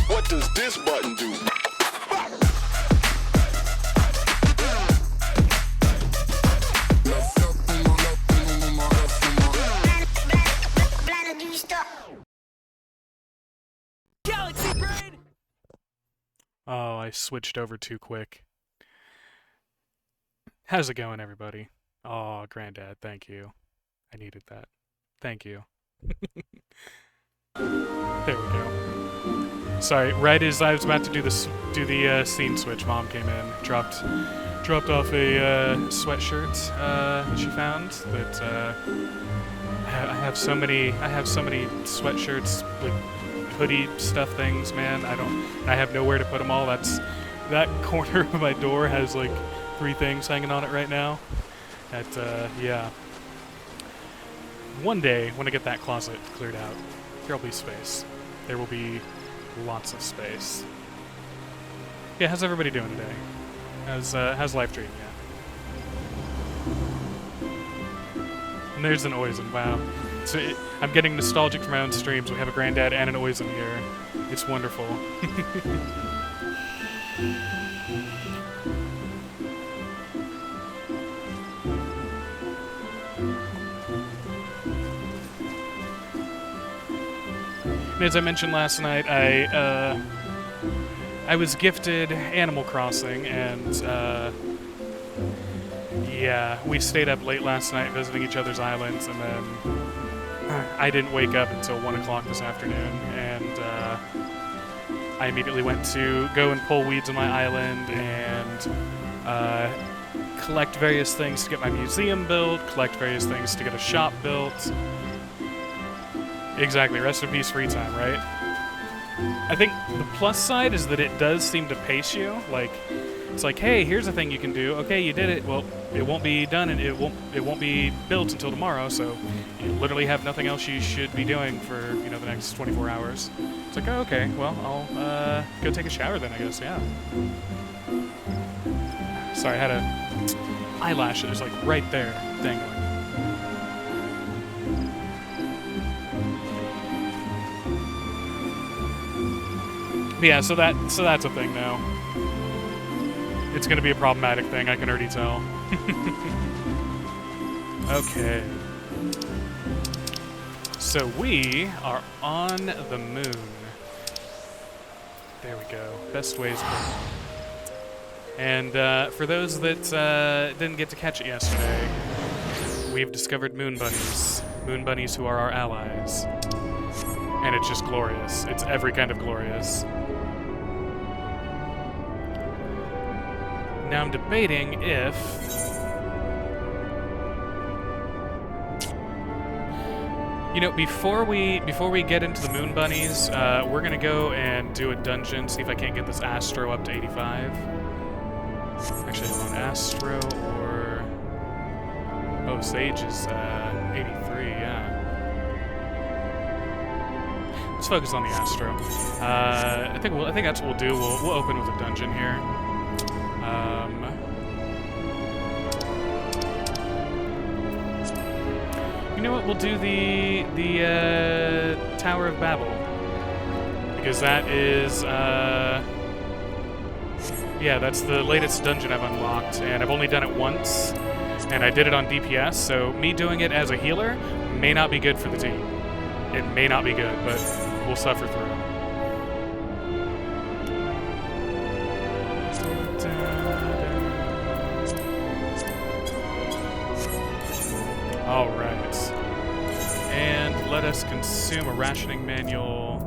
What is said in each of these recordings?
What does this button do? Oh, I switched over too quick. How's it going, everybody? Oh, Granddad, thank you. I needed that. Thank you. There we go. Sorry, right as I was about to do the scene switch, Mom came in, dropped off a sweatshirt she found that I have so many sweatshirts, like hoodie stuff things, man. I have nowhere to put them all. That corner of my door has like 3 things hanging on it right now. Yeah. One day, when I get that closet cleared out, there'll be space. There will be lots of space. Yeah, how's everybody doing today? How's life treating you? And there's an Oizen, wow. So I'm getting nostalgic from my own streams. We have a Granddad and an Oizen here. It's wonderful. And as I mentioned last night, I was gifted Animal Crossing, and yeah, we stayed up late last night visiting each other's islands, and then I didn't wake up until 1 o'clock this afternoon, and I immediately went to go and pull weeds on my island and collect various things to get my museum built, collect various things to get a shop built. Exactly, rest in peace free time, right? I think the plus side is that it does seem to pace you. Like, it's like, hey, here's a thing you can do. Okay, you did it. Well, it won't be done and it won't be built until tomorrow. So you literally have nothing else you should be doing for the next 24 hours. It's like, oh, okay, well, I'll go take a shower then, I guess. Yeah. Sorry, I had a eyelash that was like right there, dangling. But yeah, so that's a thing now. It's going to be a problematic thing, I can already tell. Okay. So we are on the moon. There we go. Best ways to go. And for those that didn't get to catch it yesterday, we've discovered moon bunnies. Moon bunnies who are our allies. And it's just glorious. It's every kind of glorious. Now I'm debating if... before we get into the moon bunnies, we're gonna go and do a dungeon, see if I can't get this Astro up to 85. Actually, hold on, Astro or... Oh, Sage is 83, yeah. Let's focus on the Astro. I think that's what we'll do. We'll open with a dungeon here. You know what? We'll do the Tower of Babel, because that is yeah, that's the latest dungeon I've unlocked, and I've only done it once, and I did it on DPS. So me doing it as a healer may not be good for the team. It may not be good, but we'll suffer through. All right. And let us consume a rationing manual.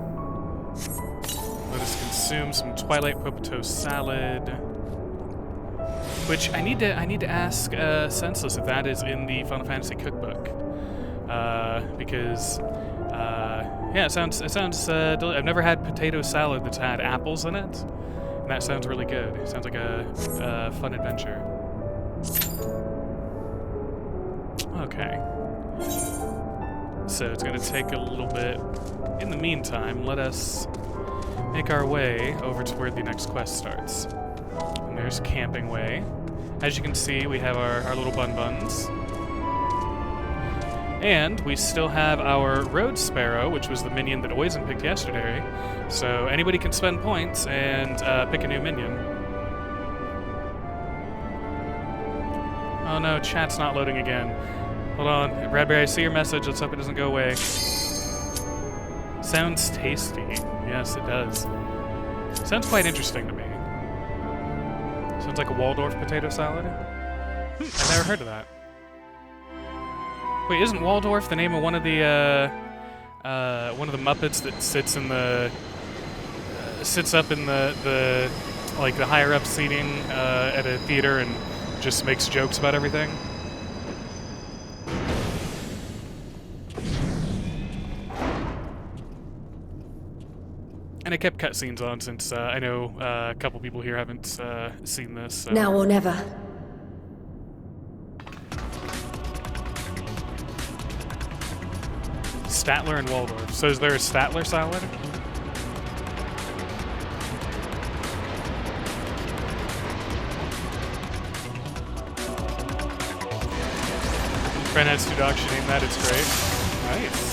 Let us consume some Twilight Potato salad. Which I need to ask Senseless if that is in the Final Fantasy cookbook. Because yeah, it sounds I've never had potato salad that's had apples in it. And that sounds really good. It sounds like a fun adventure. Okay. So it's going to take a little bit. In the meantime, let us make our way over to where the next quest starts. And there's Camping Way. As you can see, we have our little buns. And we still have our Road Sparrow, which was the minion that Oizen picked yesterday. So anybody can spend points and pick a new minion. Oh no, chat's not loading again. Hold on, Bradbury, I see your message. Let's hope it doesn't go away. Sounds tasty. Yes, it does. Sounds quite interesting to me. Sounds like a Waldorf potato salad. I've never heard of that. Wait, isn't Waldorf the name of one of the Muppets that sits in the sits up in the like the higher up seating at a theater and just makes jokes about everything? And I kept cutscenes on since I know a couple people here haven't seen this. So. Now or never. Statler and Waldorf. So is there a Statler salad? Friend has two dogs, she named that, it's great. Nice.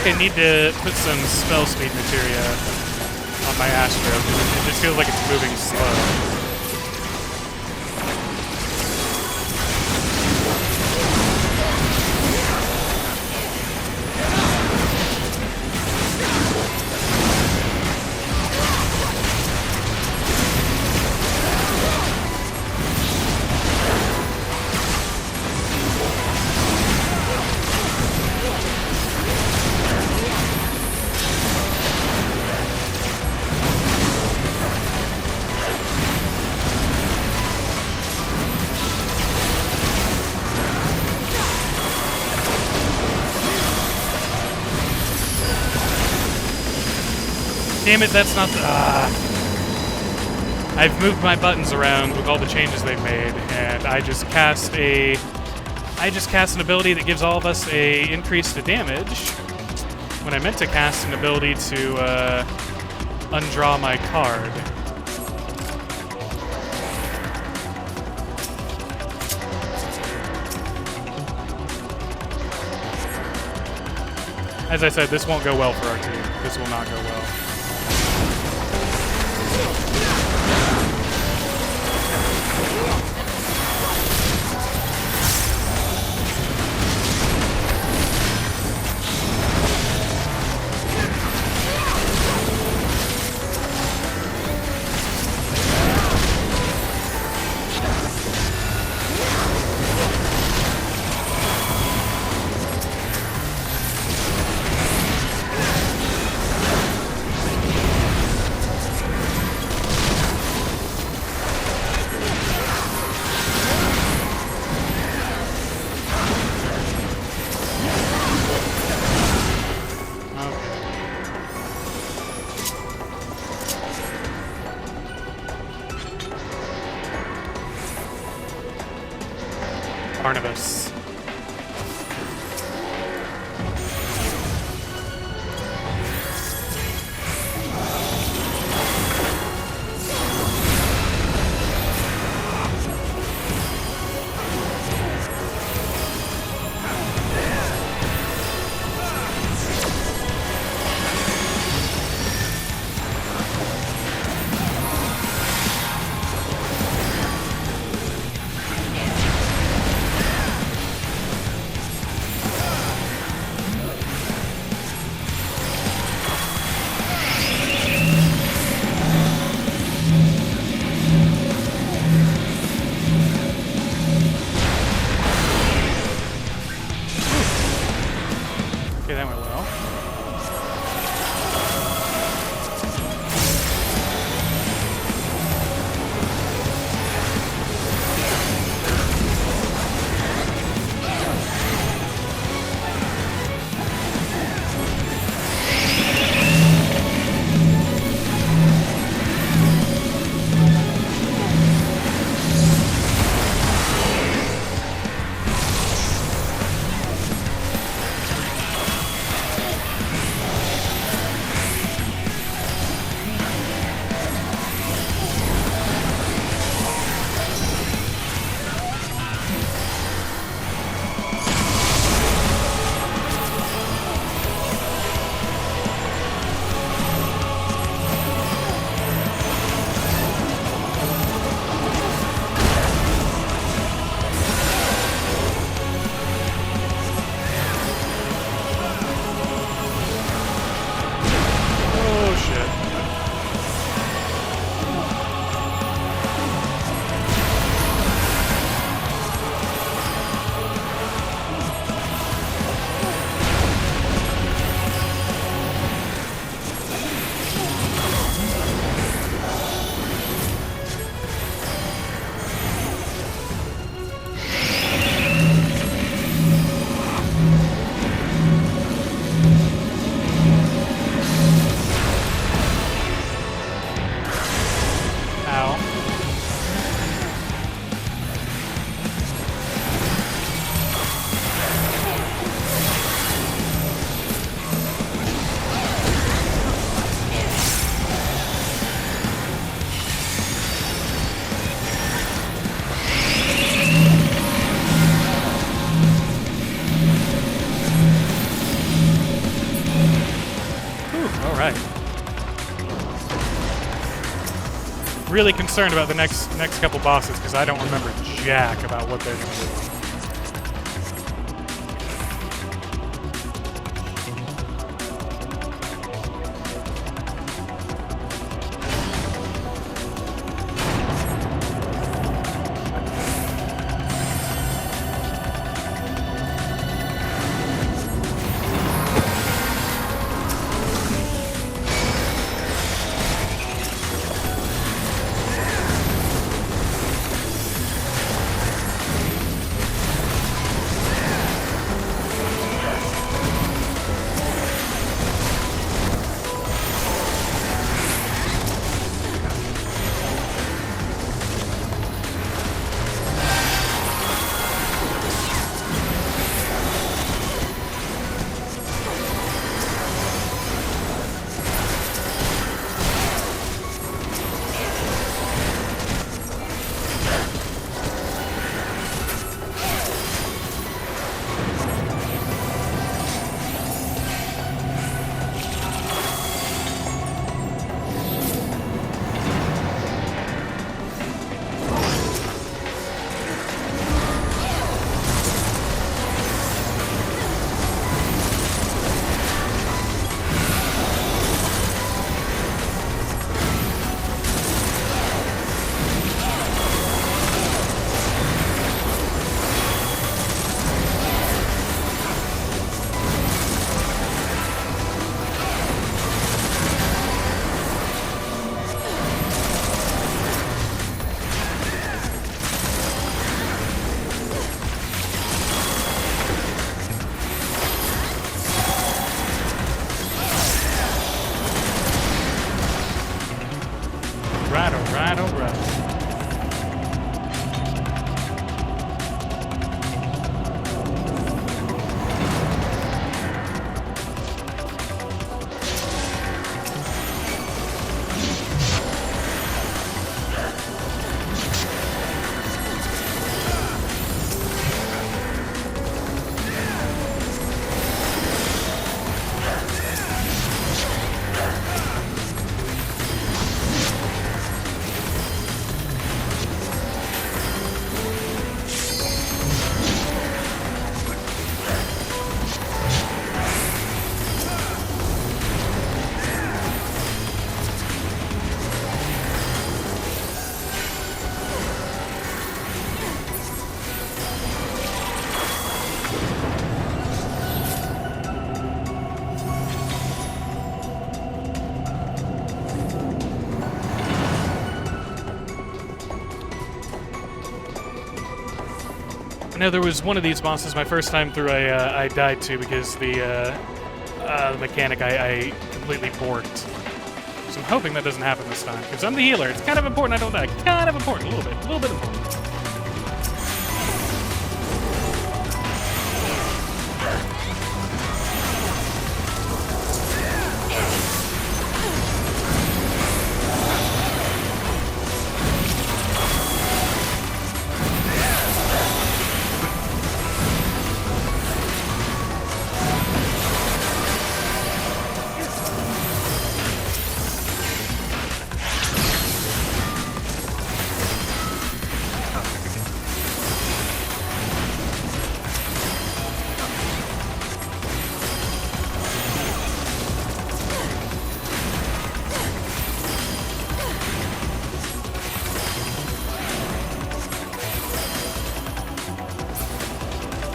I need to put some spell speed materia on my Astro because it just feels like it's moving slow. Damn it, that's not the... I've moved my buttons around with all the changes they've made, and I just cast an ability that gives all of us a increase to damage, when I meant to cast an ability to undraw my card. As I said, this won't go well for our team. This will not go well. Barnabas. really concerned about the next couple bosses because I don't remember jack about what they're gonna do. Alright. I know there was one of these bosses my first time through I died to because the mechanic I completely borked. So I'm hoping that doesn't happen this time because I'm the healer. It's kind of important I don't die. Kind of important, a little bit important.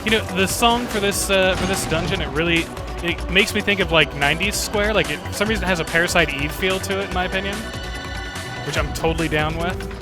You know, the song for this dungeon, it makes me think of like 90s Square. Like for some reason it has a Parasite Eve feel to it, in my opinion, which I'm totally down with.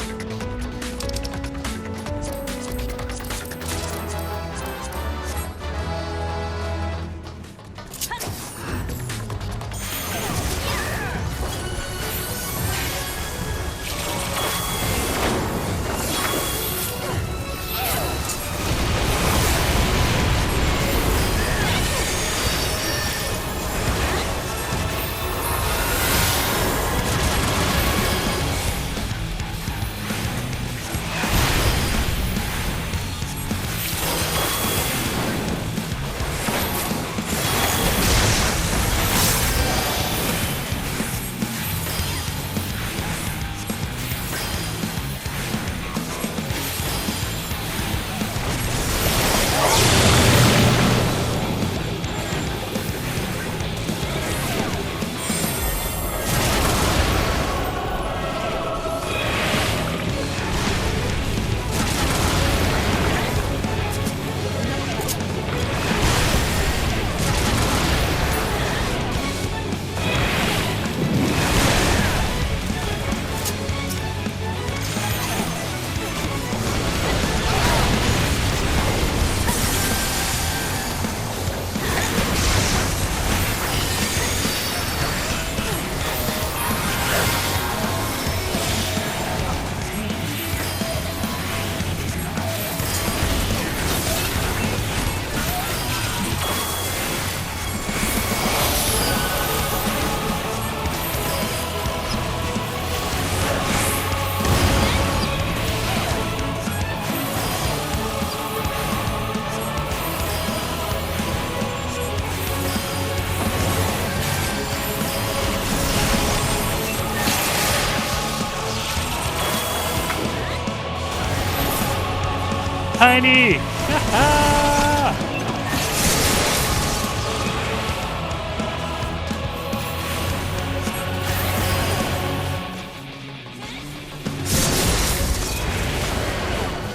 Tiny!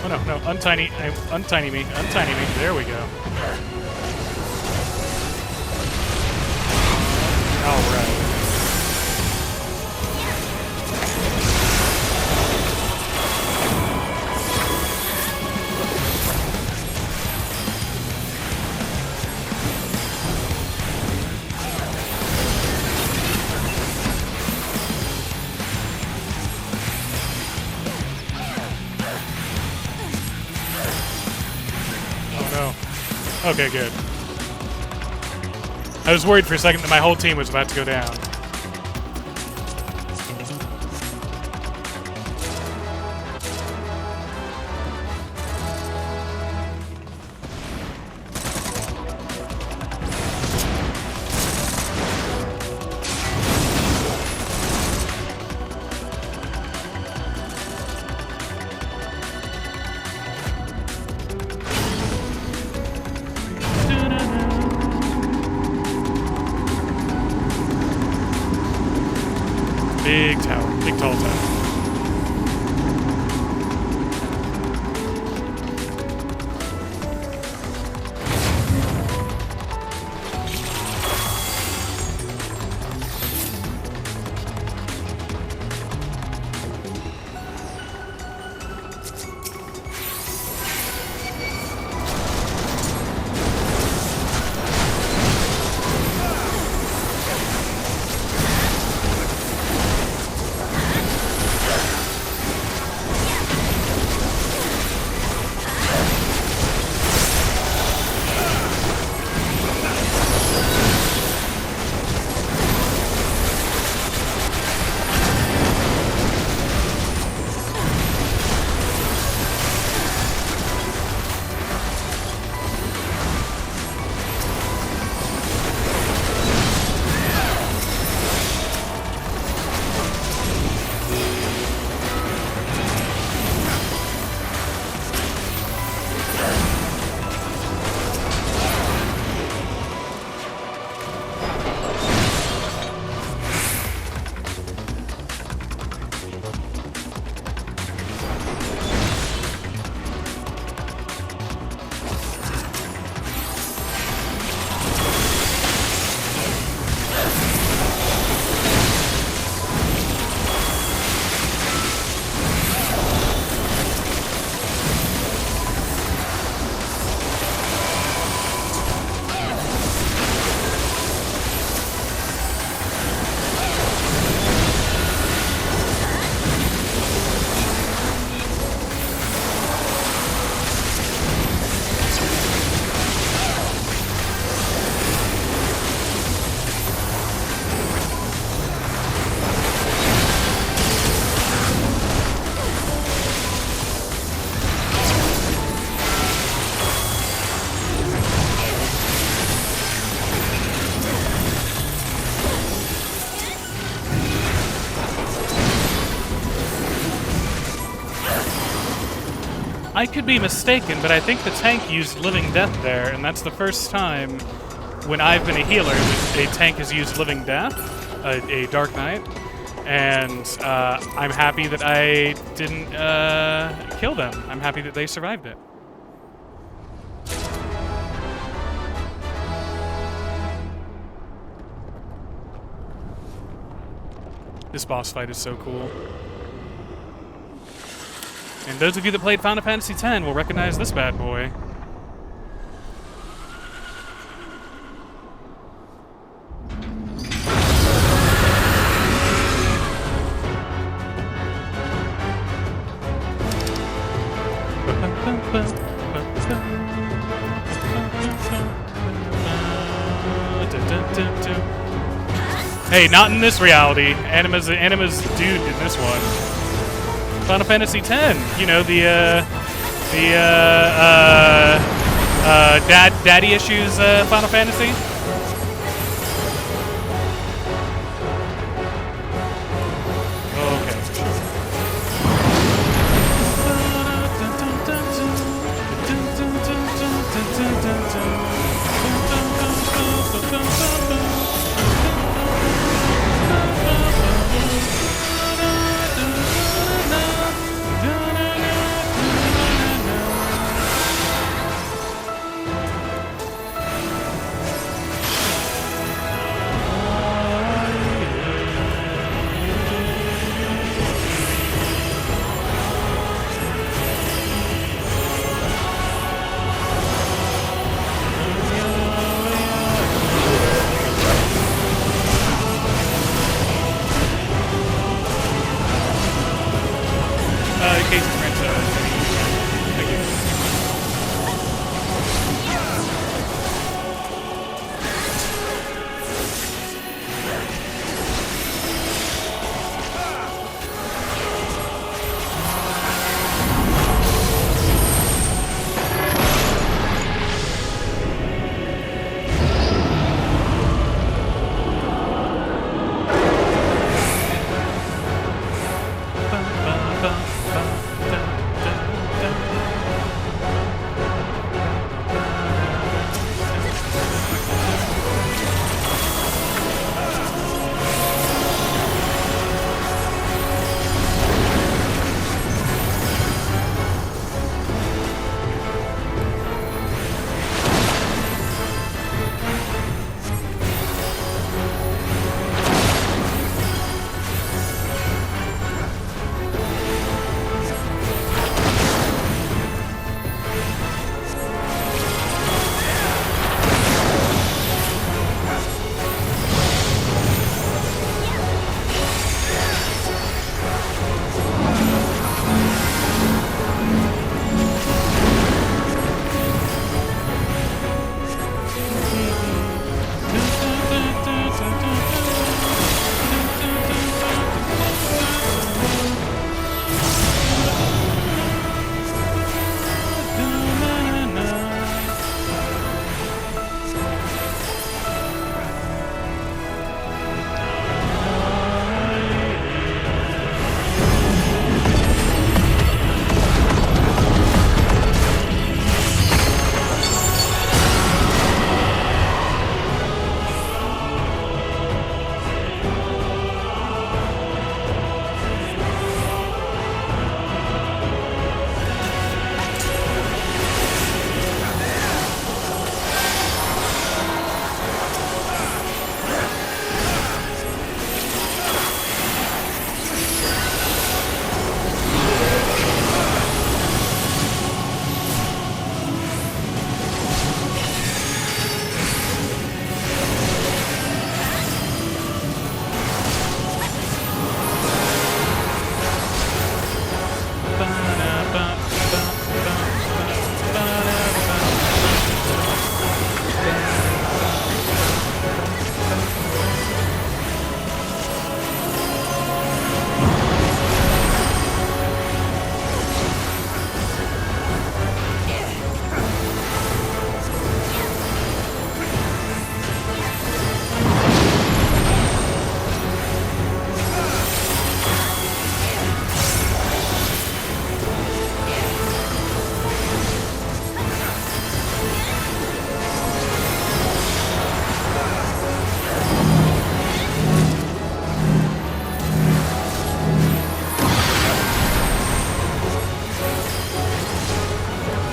Oh no, no, untiny me, untiny me. There we go. Alright. Okay, good. I was worried for a second that my whole team was about to go down. Big tower. Big tall tower. I could be mistaken, but I think the tank used Living Death there, and that's the first time when I've been a healer that a tank has used Living Death, a Dark Knight, and I'm happy that I didn't kill them. I'm happy that they survived it. This boss fight is so cool. And those of you that played Final Fantasy X will recognize this bad boy. Hey, not in this reality. Anima's dude in this one. Final Fantasy X, you know, the daddy issues Final Fantasy. Okay.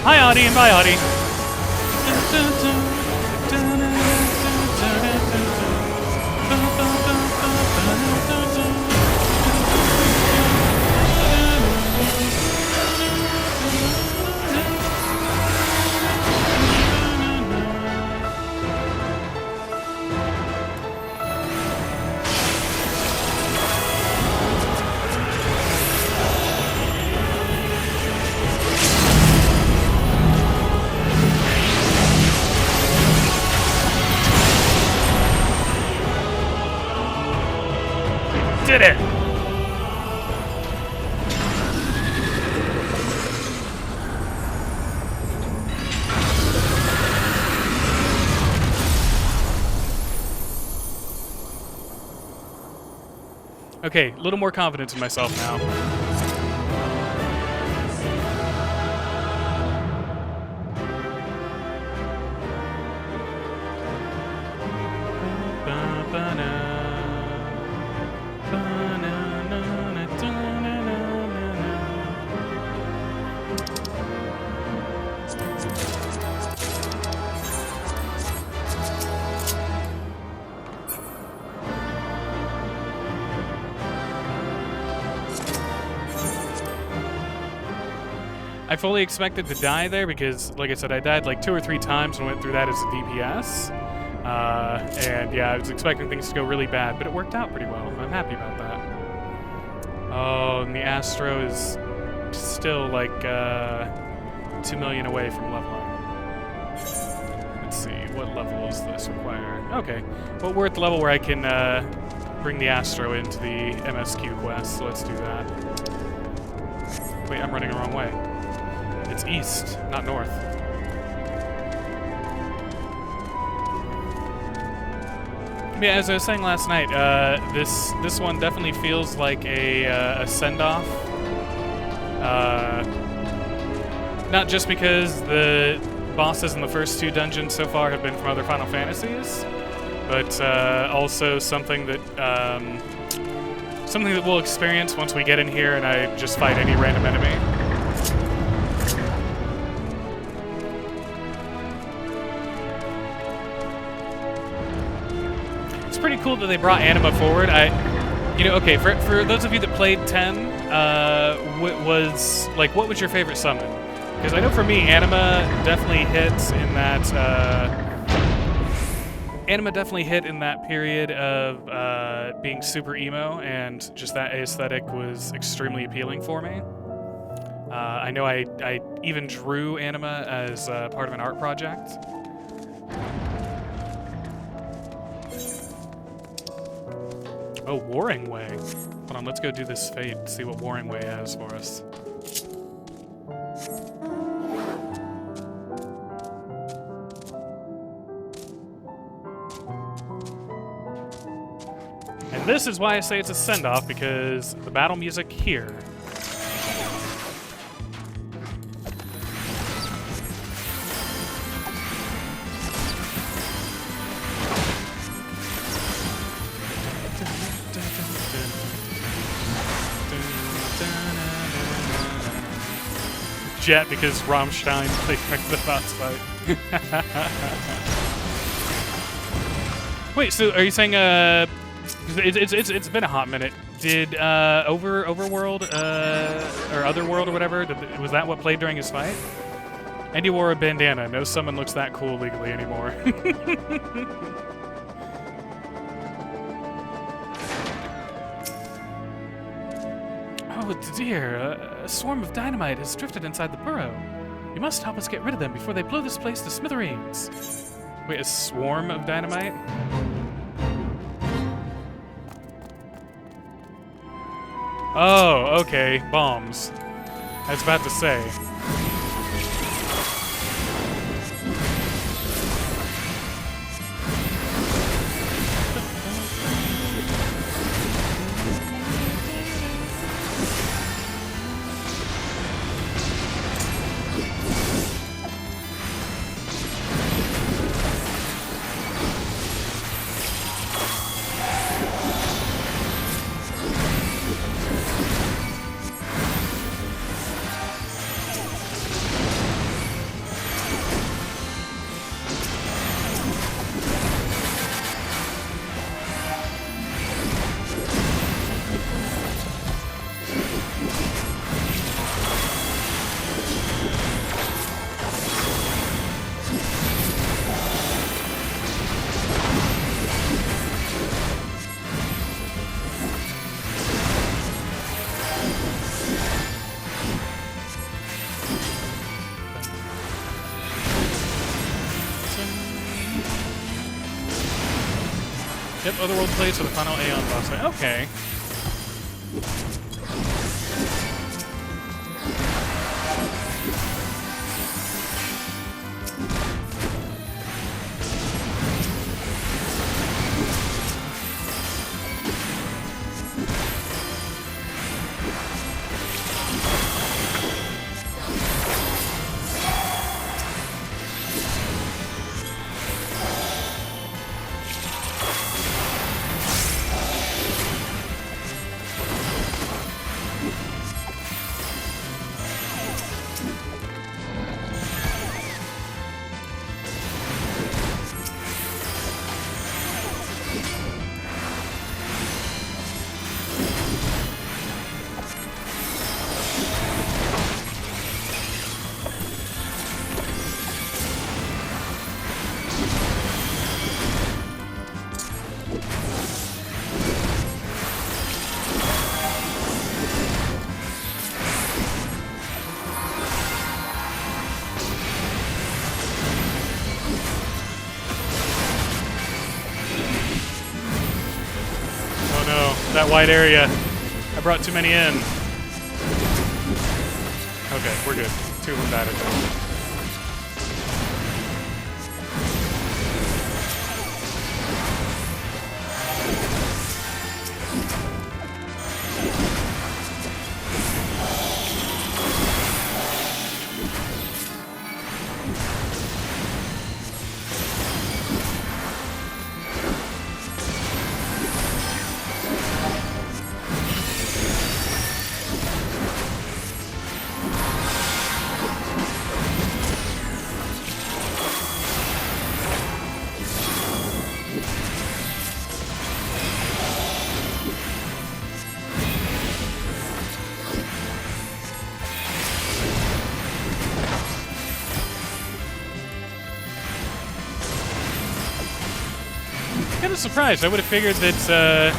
Hi, Audie, and bye, Audie. Did it! Okay, a little more confidence in myself now. I fully expected to die there because, like I said, I died like 2 or 3 times and went through that as a DPS. And yeah, I was expecting things to go really bad, but it worked out pretty well. I'm happy about that. Oh, and the Astro is still like 2 million away from leveling. Let's see, what level does this require? Okay, well, we're at the level where I can bring the Astro into the MSQ quest, so let's do that. Wait, I'm running the wrong way. It's east, not north. Yeah, as I was saying last night, this one definitely feels like a send-off. Not just because the bosses in the first 2 dungeons so far have been from other Final Fantasies, but also something that we'll experience once we get in here and I just fight any random enemy. It's pretty cool that they brought Anima forward. Okay, for those of you that played 10, what was your favorite summon? Because I know for me, Anima definitely hit in that. Anima definitely hit in that period of being super emo, and just that aesthetic was extremely appealing for me. I know I even drew Anima as part of an art project. Oh, Warring Way. Hold on, let's go do this fate, see what Warring Way has for us. And this is why I say it's a send-off, because the battle music here. Jet, because Rammstein played the boss fight. Wait, so are you saying it's been a hot minute? Did Overworld or Otherworld or whatever, was that what played during his fight? And he wore a bandana. No summon looks that cool legally anymore. Oh dear, a swarm of dynamite has drifted inside the burrow. You must help us get rid of them before they blow this place to smithereens. Wait, a swarm of dynamite? Oh, okay, bombs. I was about to say. Yep, Otherworld plays for the final Aeon boss fight. Okay. That wide area. I brought too many in. Okay, we're good. 2 of them died, I think. Kind of surprised. I would have figured that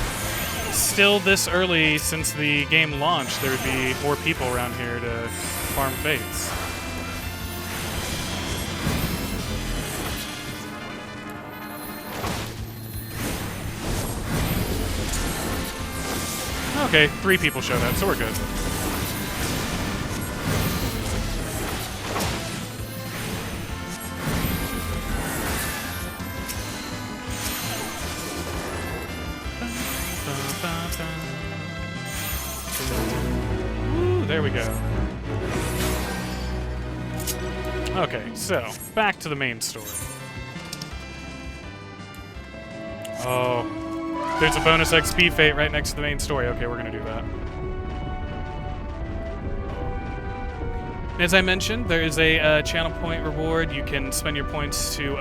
still this early since the game launched, there would be more people around here to farm fates. Okay, 3 people showed up, so we're good. Ooh, there we go. Okay, so back to the main story. Oh, there's a bonus XP fate right next to the main story. Okay, we're gonna do that. As I mentioned, there is a channel point reward. You can spend your points to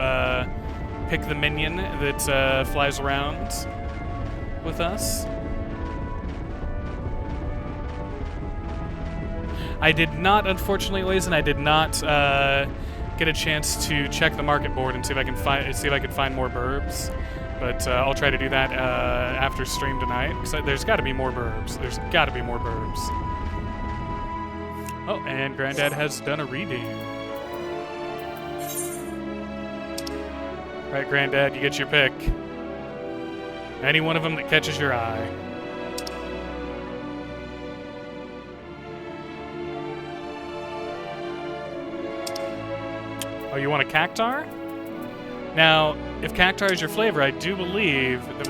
pick the minion that flies around with us. I did not, unfortunately, Lazen, I did not get a chance to check the market board and see if I can find more burbs. But I'll try to do that after stream tonight. Because there's got to be more burbs. There's got to be more burbs. Oh, and Granddad has done a redeem. Right, Granddad, you get your pick. Any one of them that catches your eye. Oh, you want a cactar? Now, if cactar is your flavor, I do believe that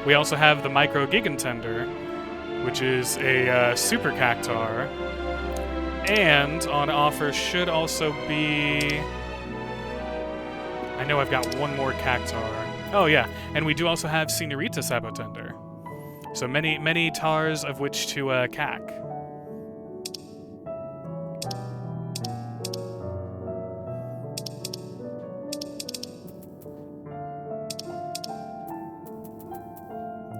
we also have the micro gigantender, which is a super cactar, and on offer should also be. I know I've got one more cactar. Oh yeah, and we do also have Senorita Sabotender. So many tars of which to cack.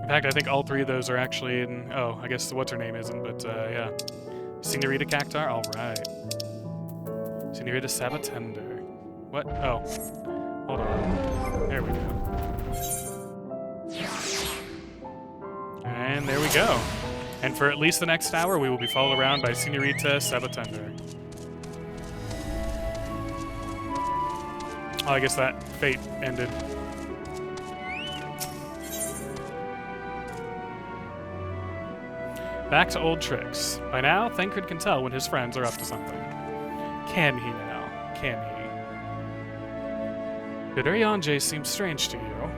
In fact, I think all 3 of those are actually in. Oh, I guess what's her name isn't, but yeah. Senorita Cactar? Alright. Senorita Sabotender. What? Oh. Hold on. There we go. And there we go. And for at least the next hour, we will be followed around by Senorita Sabotender. Oh, I guess that fate ended. Back to old tricks. By now, Thancred can tell when his friends are up to something. Can he now? Can he? Did Arianje seem strange to you?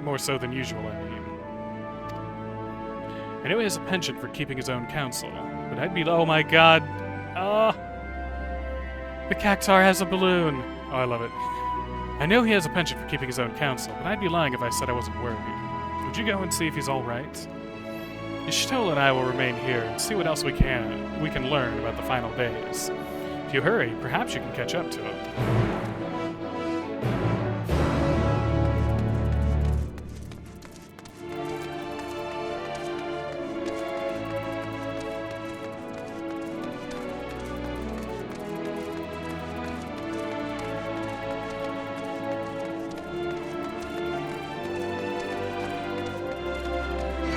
More so than usual, I mean. I know he has a penchant for keeping his own counsel, but I'd be— oh my god! Ah! The Cactar has a balloon! Oh, I love it. I know he has a penchant for keeping his own counsel, but I'd be lying if I said I wasn't worried. Would you go and see if he's alright? Y'shtola and I will remain here and see what else we can learn about the final days. If you hurry, perhaps you can catch up to him.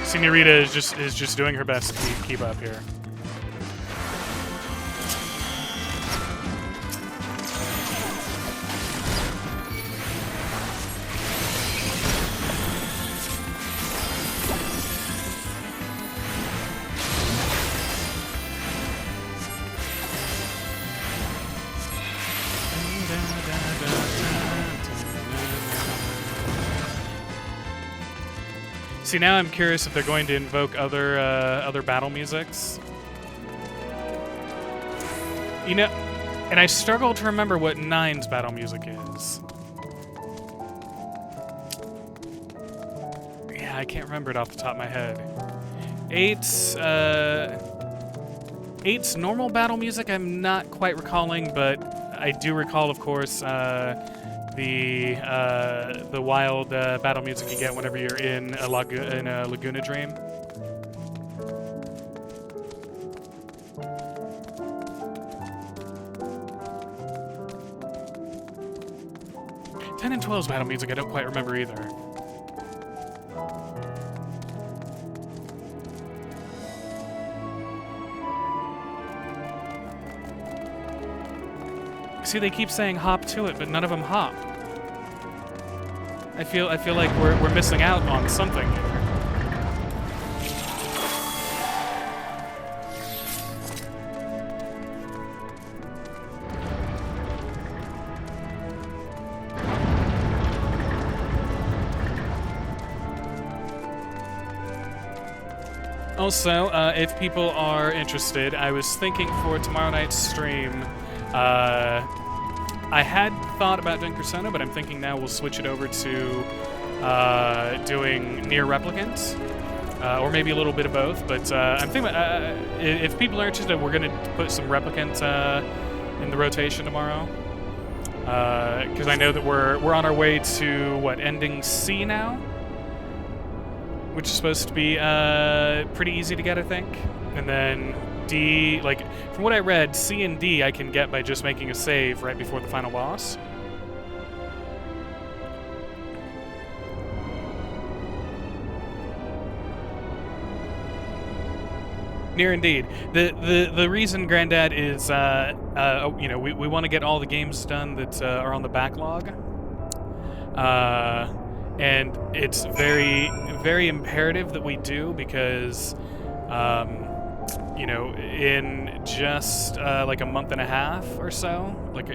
Senorita is just doing her best to keep up here. See, now I'm curious if they're going to invoke other battle musics. You know, and I struggle to remember what 9's battle music is. Yeah, I can't remember it off the top of my head. 8's normal battle music I'm not quite recalling, but I do recall, of course, the wild battle music you get whenever you're in a Laguna Dream. Ten and 12's battle music I don't quite remember either. See, they keep saying hop to it, but none of them hop. I feel like we're missing out on something here. Also, if people are interested, I was thinking for tomorrow night's stream, I had thought about doing Persona, but I'm thinking now we'll switch it over to doing Nier Replicant, or maybe a little bit of both. But I'm thinking about, if people are interested, we're going to put some Replicant in the rotation tomorrow, because I know that we're on our way to ending C now, which is supposed to be pretty easy to get, I think, and then D, like, from what I read, C and D I can get by just making a save right before the final boss. Near indeed. The reason, Granddad, is you know, we want to get all the games done that are on the backlog, and it's very, very imperative that we do, because you know, in just like a month and a half or so, like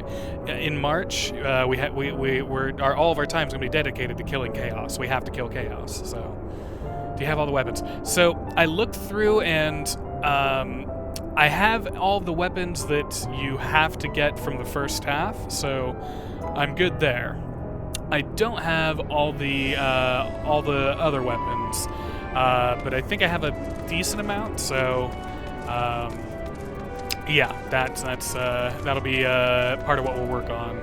in March, all of our time is going to be dedicated to killing Chaos. We have to kill Chaos. So, do you have all the weapons? So I looked through, and I have all of the weapons that you have to get from the first half. So I'm good there. I don't have all the other weapons, but I think I have a decent amount. So. Yeah, that'll be part of what we'll work on.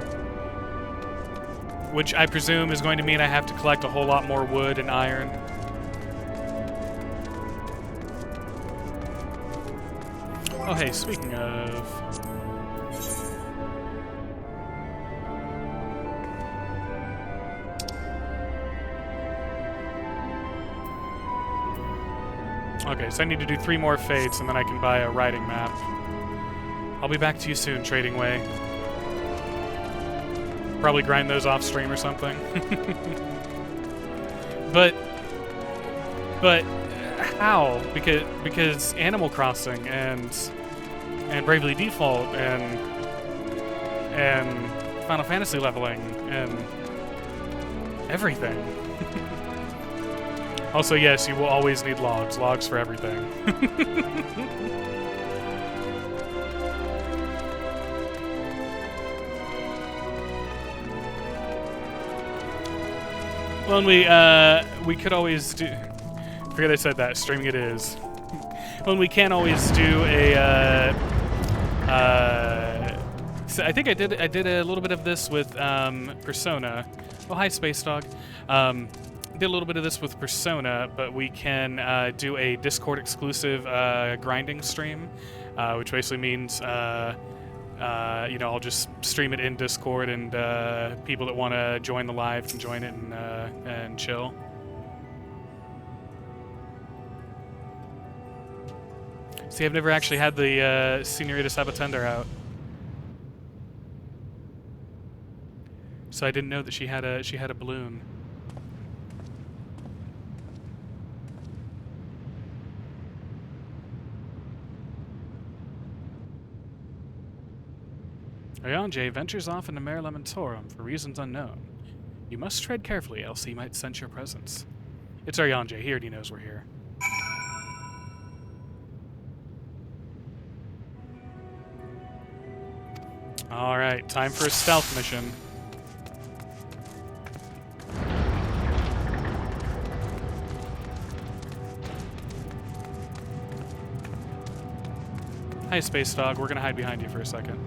Which I presume is going to mean I have to collect a whole lot more wood and iron. Oh, hey, speaking of... Okay, so I need to do 3 more fates, and then I can buy a riding map. I'll be back to you soon, Trading Way. Probably grind those off stream or something. But how? Because Animal Crossing and Bravely Default and Final Fantasy leveling and everything. Also, yes, you will always need logs. Logs for everything. Well, and we could always do. I forget I said that. Streaming it is. Well, we can always do a. So I think I did a little bit of this with Persona. Oh, hi, Space Dog. Did a little bit of this with Persona, but we can do a Discord exclusive grinding stream, which basically means I'll just stream it in Discord, and people that want to join the live can join it and chill. See, I've never actually had the Senorita Sabatender out, so I didn't know that she had a balloon. Oyanje ventures off into Mare Lamentorum for reasons unknown. You must tread carefully, else he might sense your presence. It's Oyanje. He already knows we're here. Alright, time for a stealth mission. Hi, Space Dog. We're gonna hide behind you for a second.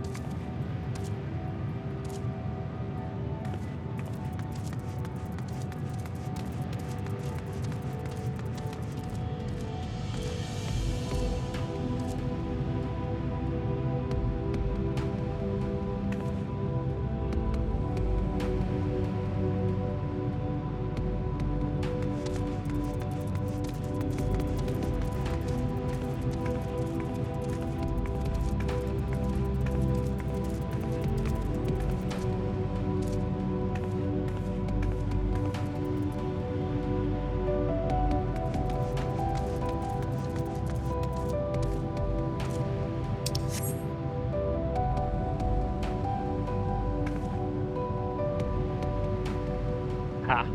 Ha.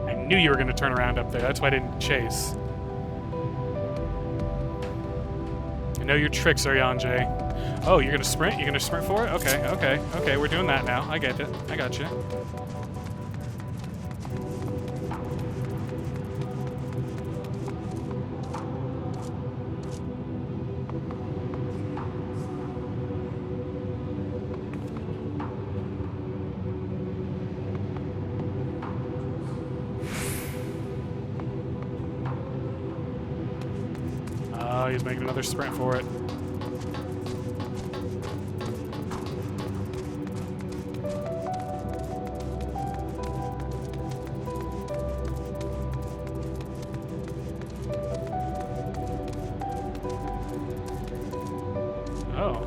I knew you were going to turn around up there. That's why I didn't chase. I know your tricks, Oyanje. Oh, you're going to sprint? You're going to sprint for it? Okay. We're doing that now. I get it. I got you. Oh, he's making another sprint for it. Oh.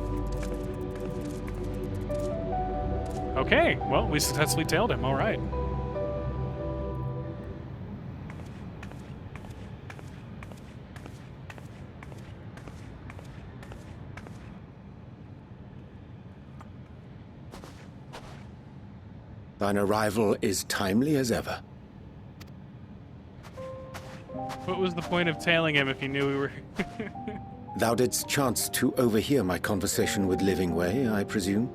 Okay, well, we successfully tailed him. All right. Thine arrival is timely as ever. What was the point of tailing him if you knew we were... Thou didst chance to overhear my conversation with Livingway, I presume?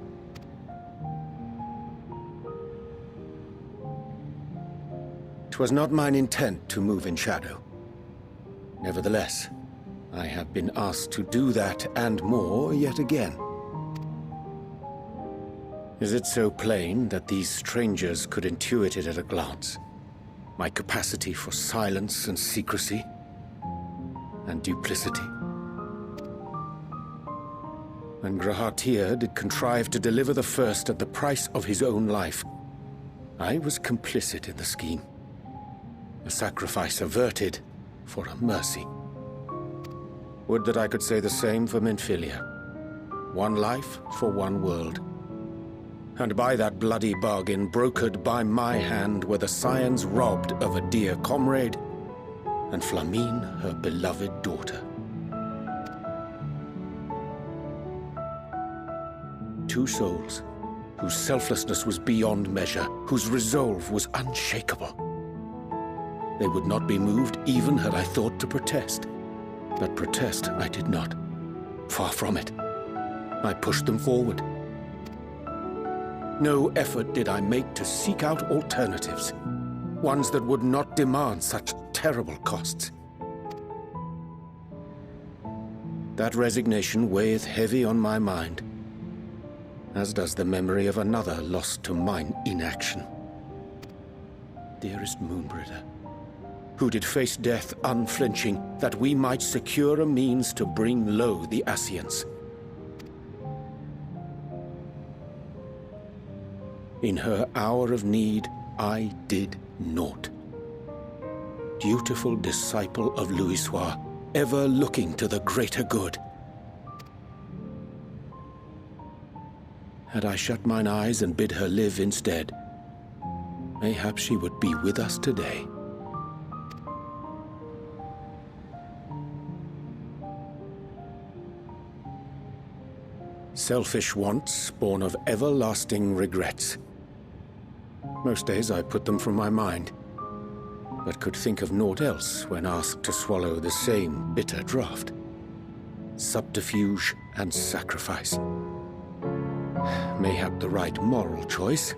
'Twas not mine intent to move in shadow. Nevertheless, I have been asked to do that and more yet again. Is it so plain that these strangers could intuit it at a glance? My capacity for silence and secrecy and duplicity. When Grahatir did contrive to deliver the first at the price of his own life, I was complicit in the scheme. A sacrifice averted for a mercy. Would that I could say the same for Minfilia. One life for one world. And by that bloody bargain brokered by my hand were the scions robbed of a dear comrade and Flamine her beloved daughter. Two souls whose selflessness was beyond measure, whose resolve was unshakable. They would not be moved even had I thought to protest. But protest I did not. Far from it. I pushed them forward. No effort did I make to seek out alternatives, ones that would not demand such terrible costs. That resignation weigheth heavy on my mind, as does the memory of another lost to mine inaction. Dearest Moonbritter, who did face death unflinching, that we might secure a means to bring low the Ascians. In her hour of need, I did naught. Dutiful disciple of Louisoix, ever looking to the greater good. Had I shut mine eyes and bid her live instead, mayhap she would be with us today. Selfish wants born of everlasting regrets. Most days I put them from my mind, but could think of naught else when asked to swallow the same bitter draught. Subterfuge and sacrifice. Mayhap the right moral choice,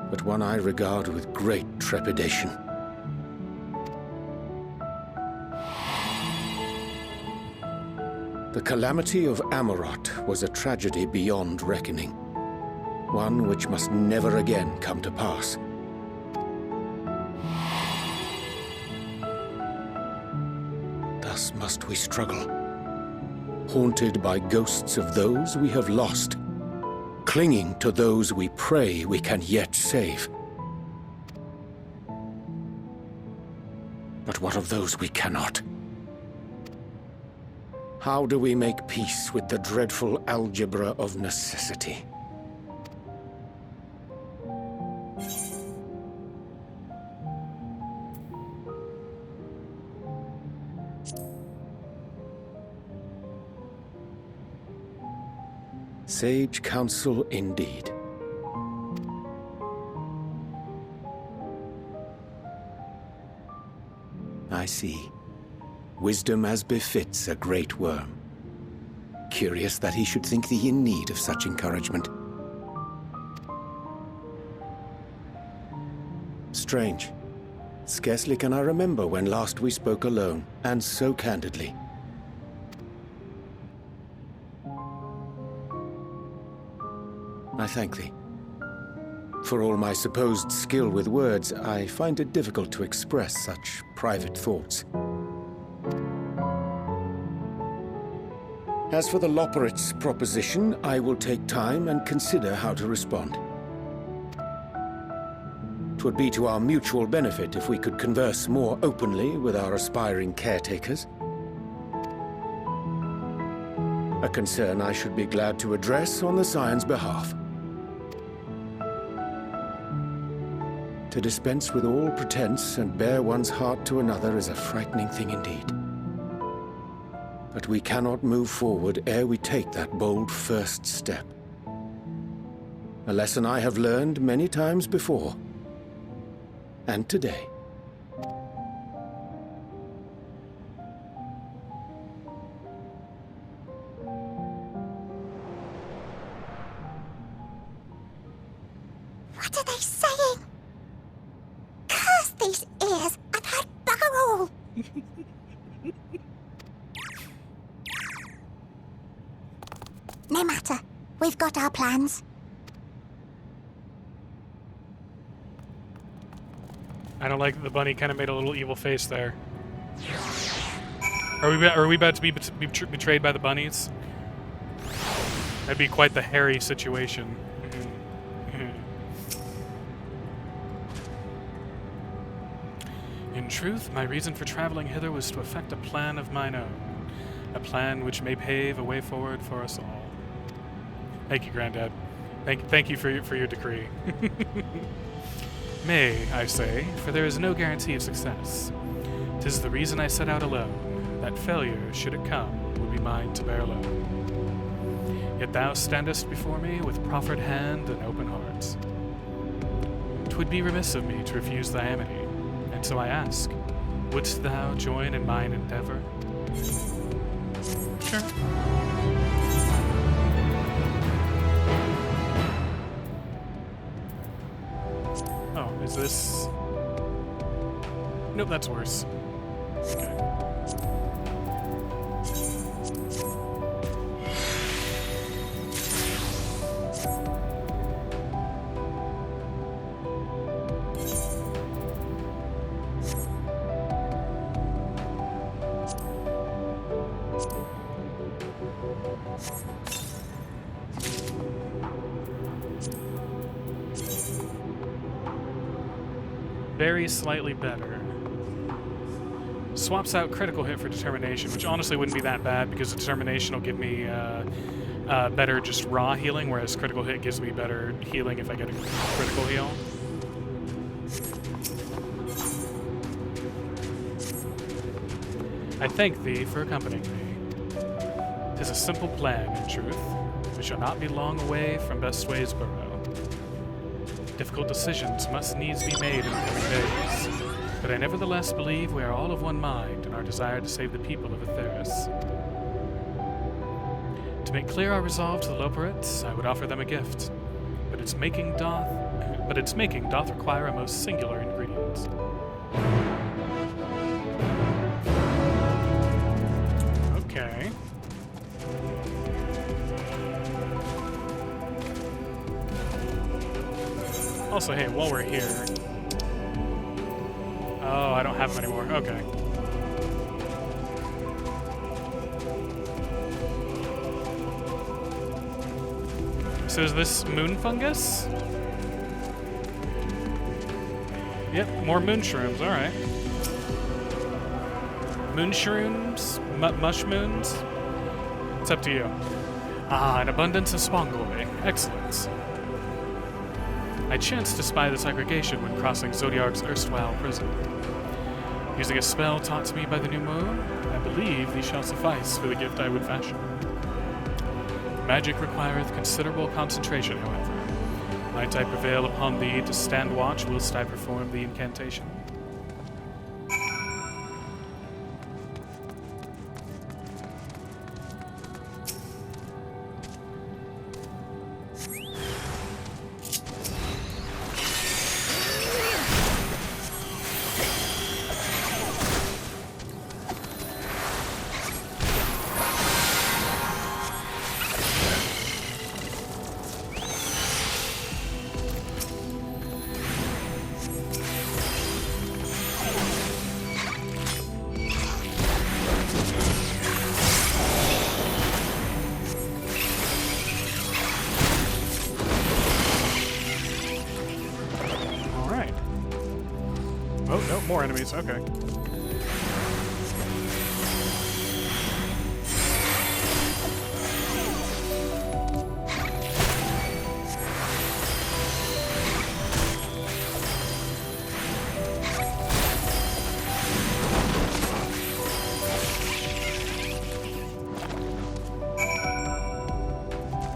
but one I regard with great trepidation. The calamity of Amarot was a tragedy beyond reckoning, one which must never again come to pass. Thus must we struggle, haunted by ghosts of those we have lost, clinging to those we pray we can yet save. But what of those we cannot? How do we make peace with the dreadful algebra of necessity? Sage counsel indeed. I see. Wisdom as befits a great worm. Curious that he should think thee in need of such encouragement. Strange. Scarcely can I remember when last we spoke alone, and so candidly. I thank thee. For all my supposed skill with words, I find it difficult to express such private thoughts. As for the Loporrit's proposition, I will take time and consider how to respond. 'Twould be to our mutual benefit if we could converse more openly with our aspiring caretakers. A concern I should be glad to address on the Scion's behalf. To dispense with all pretense and bare one's heart to another is a frightening thing indeed. But we cannot move forward ere we take that bold first step. A lesson I have learned many times before. And today. What are they saying? Curse these ears and I'd bugger all! No matter. We've got our plans. I don't like that the bunny kind of made a little evil face there. Are we about to be betrayed by the bunnies? That'd be quite the hairy situation. In truth, my reason for traveling hither was to effect a plan of mine own. A plan which may pave a way forward for us all. Thank you, Granddad. Thank you for your decree. May, I say, for there is no guarantee of success. 'Tis the reason I set out alone, that failure, should it come, would be mine to bear alone. Yet thou standest before me with proffered hand and open heart. 'Twould be remiss of me to refuse thy amity, and so I ask, wouldst thou join in mine endeavor? Sure. Oh, is this... Nope, that's worse. Okay. Very slightly better. Swaps out critical hit for determination, which honestly wouldn't be that bad because determination will give me better just raw healing, whereas critical hit gives me better healing if I get a critical heal. I thank thee for accompanying me. 'Tis a simple plan, in truth. We shall not be long away from Bestway's burrow. Difficult decisions must needs be made in the coming days, but I nevertheless believe we are all of one mind in our desire to save the people of Atheris. To make clear our resolve to the Loperites, I would offer them a gift, but its making doth require a most singular ingredient. Okay. Also, hey, while we're here... Oh, I don't have them anymore. Okay. So is this moon fungus? Yep, more moon shrooms. Alright. Moon shrooms? Mush moons? It's up to you. Ah, an abundance of spongoi. Excellent. I chanced to spy the segregation when crossing Zodiark's erstwhile prison. Using a spell taught to me by the new moon, I believe these shall suffice for the gift I would fashion. Magic requireth considerable concentration, however. Might I prevail upon thee to stand watch whilst I perform the incantation? Oh, no, more enemies. Okay.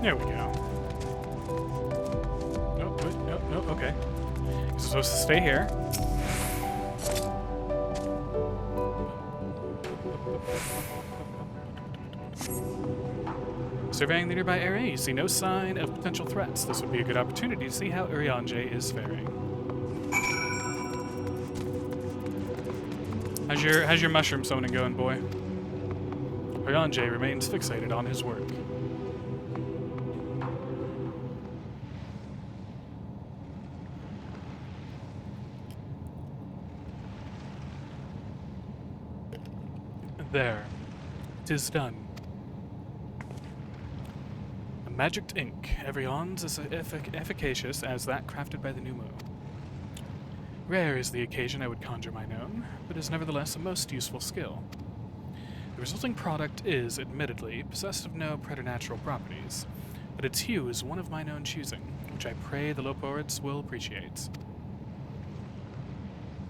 There we go. Nope, wait, nope, nope, okay. You're supposed to stay here. Surveying the nearby area, you see no sign of potential threats. This would be a good opportunity to see how Urianger is faring. How's your mushroom summoning going, boy? Urianger remains fixated on his work. There. 'Tis done. A magicked ink, every ons as efficacious as that crafted by the new moon. Rare is the occasion I would conjure mine own, but is nevertheless a most useful skill. The resulting product is, admittedly, possessed of no preternatural properties, but its hue is one of mine own choosing, which I pray the Loporids will appreciate.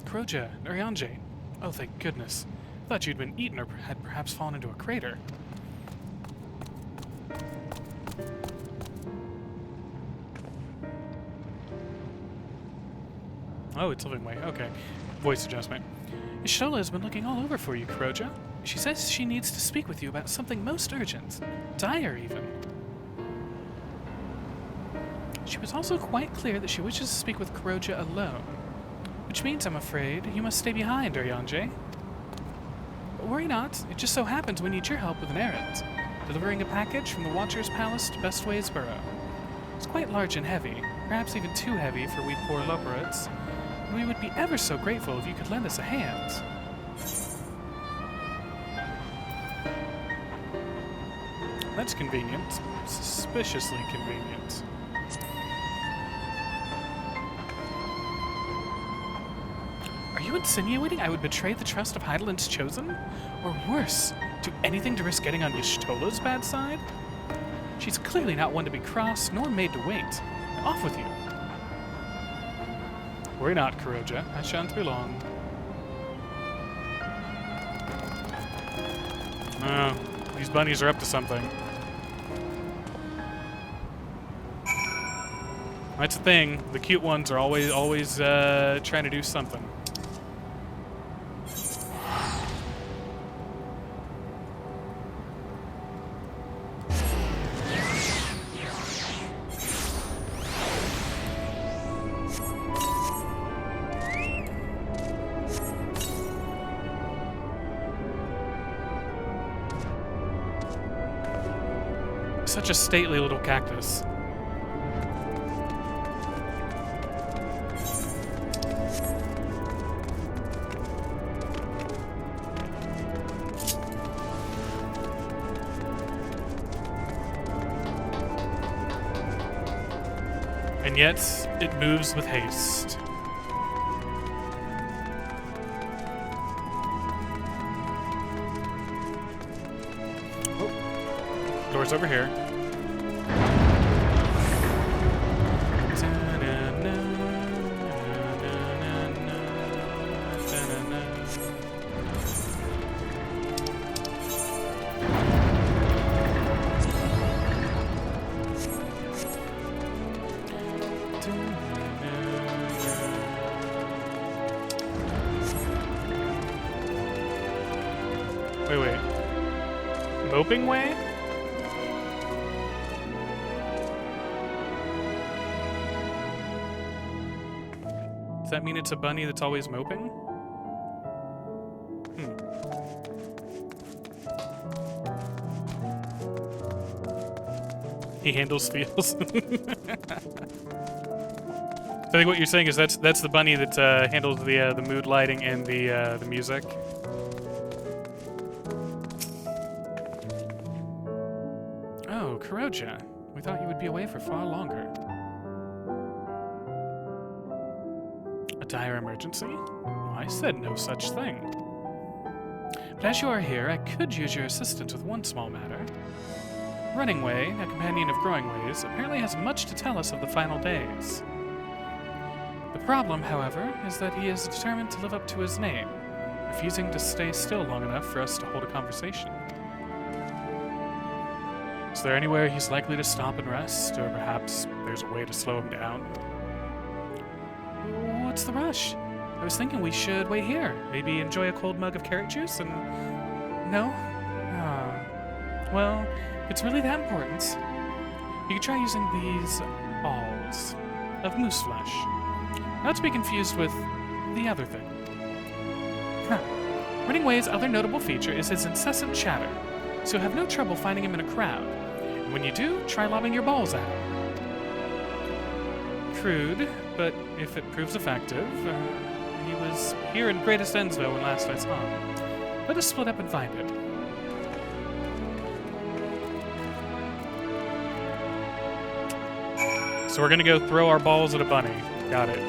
Kroja, Urianger, Oh, thank goodness. I thought you'd been eaten or had perhaps fallen into a crater. Oh, it's living way. Okay. Voice adjustment. Ishola has been looking all over for you, Kuroja. She says she needs to speak with you about something most urgent. Dire, even. She was also quite clear that she wishes to speak with Kuroja alone. Which means, I'm afraid, you must stay behind, Uryanje. But worry not. It just so happens we need your help with an errand. Delivering a package from the Watcher's Palace to Bestways Burrow. It's quite large and heavy. Perhaps even too heavy for we poor Loporits. We would be ever so grateful if you could lend us a hand. That's convenient. Suspiciously convenient. Are you insinuating I would betray the trust of Heideland's Chosen? Or worse, do anything to risk getting on Y'shtola's bad side? She's clearly not one to be cross, nor made to wait. Now off with you. Worry not, Kuroja. I shan't be long. Oh, these bunnies are up to something. That's the thing. The cute ones are always trying to do something. Such a stately little cactus. And yet, it moves with haste. Oh, door's over here. Wait. Moping way? Does that mean it's a bunny that's always moping? He handles feels. I think what you're saying is that's the bunny that handles the mood lighting and the music. Oh, Kuroja. We thought you would be away for far longer. A dire emergency? I said no such thing. But as you are here, I could use your assistance with one small matter. Running Way, a companion of Growing Ways, apparently has much to tell us of the final days. The problem, however, is that he is determined to live up to his name, refusing to stay still long enough for us to hold a conversation. Is there anywhere he's likely to stop and rest, or perhaps there's a way to slow him down? What's the rush? I was thinking we should wait here, maybe enjoy a cold mug of carrot juice and... No? Well, if it's really that important, you could try using these balls of moose flesh. Not to be confused with the other thing. Running Way's other notable feature is his incessant chatter, so you'll have no trouble finding him in a crowd. And when you do, try lobbing your balls at him. Crude, but if it proves effective, he was here in Greatest Endsville when last I saw him. Let us split up and find it. So we're gonna go throw our balls at a bunny. Got it.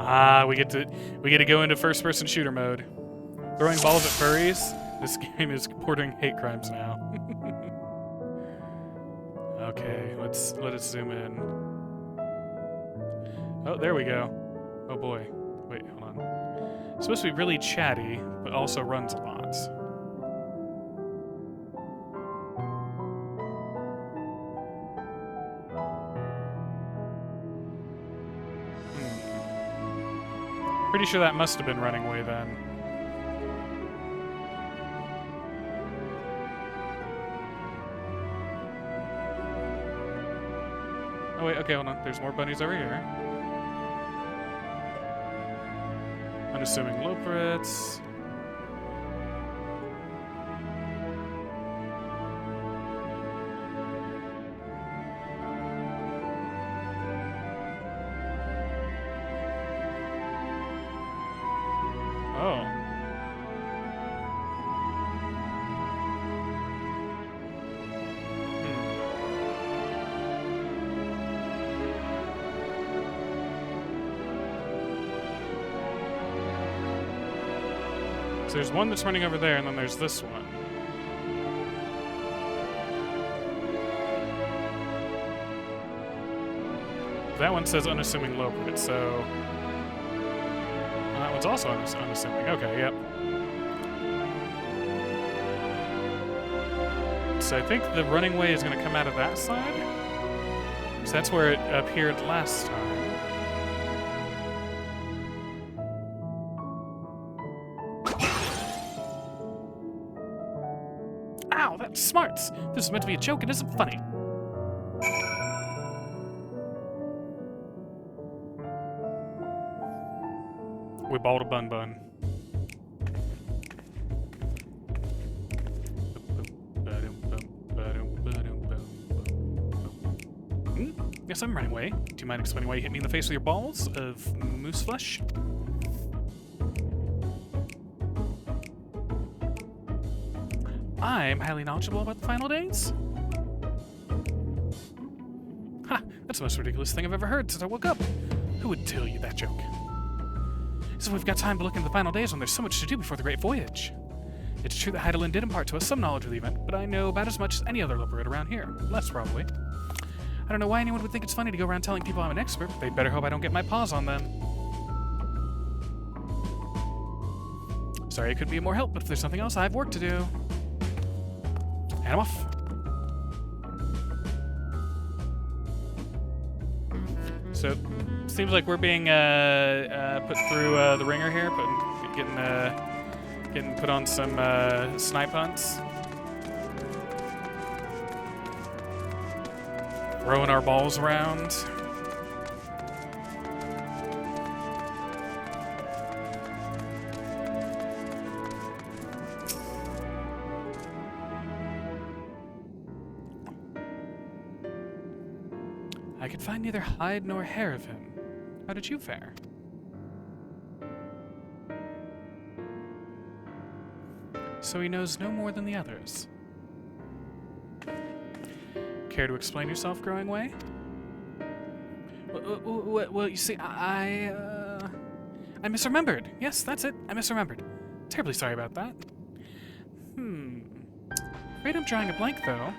Ah, we get to go into first-person shooter mode. Throwing balls at furries. This game is bordering hate crimes now. Okay, let us zoom in. Oh, there we go. Oh boy. Wait, hold on. It's supposed to be really chatty, but also runs a lot. Pretty sure that must have been running away then. Oh wait, okay, hold on. There's more bunnies over here. Unassuming Loprits. Oh. So there's one that's running over there, and then there's this one. That one says unassuming Loprit, so... Well, that one's also unassuming. Okay, yep. So I think the running way is going to come out of that side. So that's where it appeared last time. Ow, that's smarts! This is meant to be a joke, it isn't funny. We bought a bun. Yes, I'm running away. Do you mind explaining why you hit me in the face with your balls of moose flesh? I'm highly knowledgeable about the final days. Ha! That's the most ridiculous thing I've ever heard since I woke up. Who would tell you that joke? So we've got time to look into the final days when there's so much to do before the Great Voyage. It's true that Heidelin did impart to us some knowledge of the event, but I know about as much as any other Loperate around here. Less, probably. I don't know why anyone would think it's funny to go around telling people I'm an expert, but they'd better hope I don't get my paws on them. Sorry I couldn't be of more help, but if there's something else, I have work to do. And I'm off. So, seems like we're being put through the ringer here, getting put on some snipe hunts. Throwing our balls around. I could find neither hide nor hair of him. How did you fare? So he knows no more than the others. Care to explain yourself, Growing Way? Well, you see, I misremembered. Yes, that's it. I misremembered. Terribly sorry about that. Afraid I'm drawing a blank, though.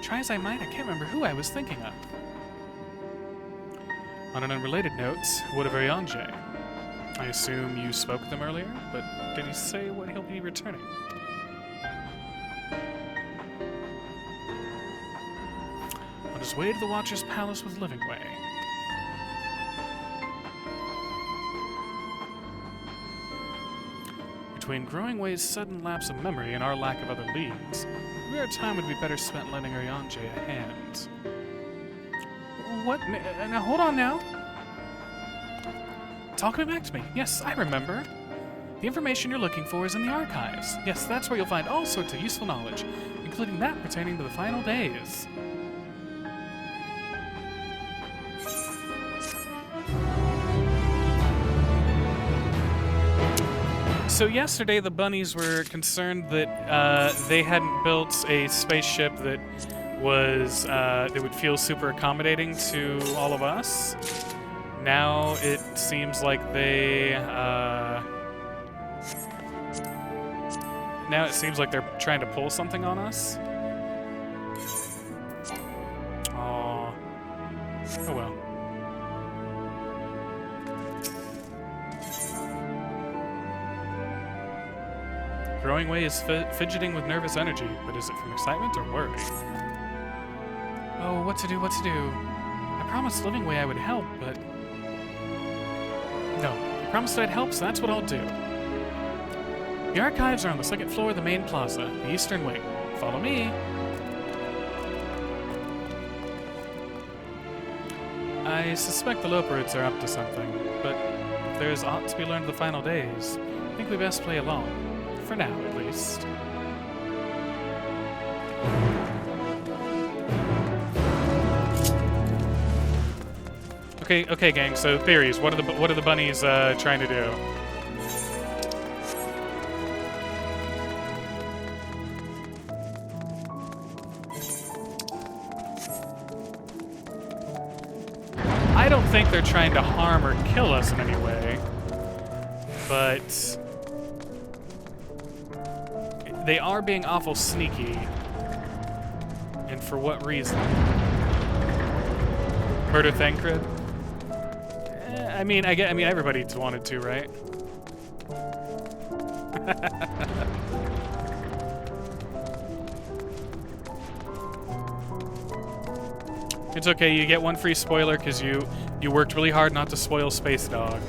Try as I might, I can't remember who I was thinking of. On an unrelated note, what of Arianje? I assume you spoke with him earlier, but did he say when he'll be returning? On his way to the Watcher's Palace with Livingway. Between Growing Way's sudden lapse of memory and our lack of other leads, our time would be better spent lending Arianje a hand. What? Now, hold on now. Talk me back to me. Yes, I remember. The information you're looking for is in the archives. Yes, that's where you'll find all sorts of useful knowledge, including that pertaining to the final days. So yesterday, the bunnies were concerned that they hadn't built a spaceship that was that would feel super accommodating to all of us. Now it seems like they, now it seems like they're trying to pull something on us. Aw. Oh well. Growing Way is fidgeting with nervous energy, but is it from excitement or worry? Oh, what to do, what to do? I promised Living Way I would help, but... No, I promised I'd help, so that's what I'll do. The archives are on the second floor of the main plaza, the eastern wing. Follow me. I suspect the Loperids are up to something, but if there's aught to be learned the final days, I think we best play along. For now, at least. Okay, gang. So theories. What are the bunnies trying to do? I don't think they're trying to harm or kill us in any way, but they are being awful sneaky. And for what reason? Murder Thancred? I mean, everybody's wanted to, right? It's okay, you get one free spoiler because you worked really hard not to spoil Space Dog.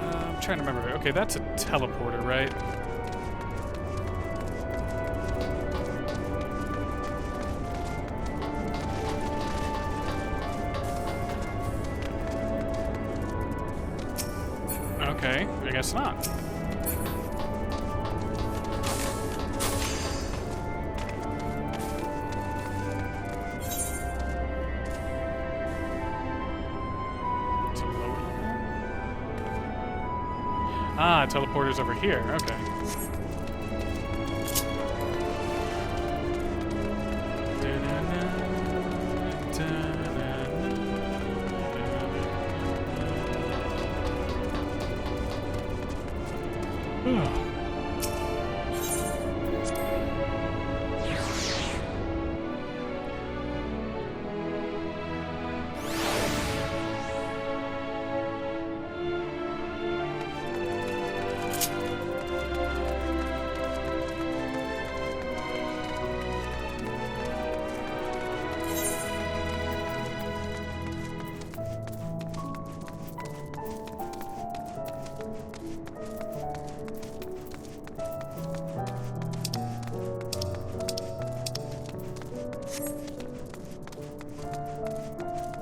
I'm trying to remember. Okay, that's a teleporter, right? Okay, I guess not. Ah, teleporter's over here. Okay.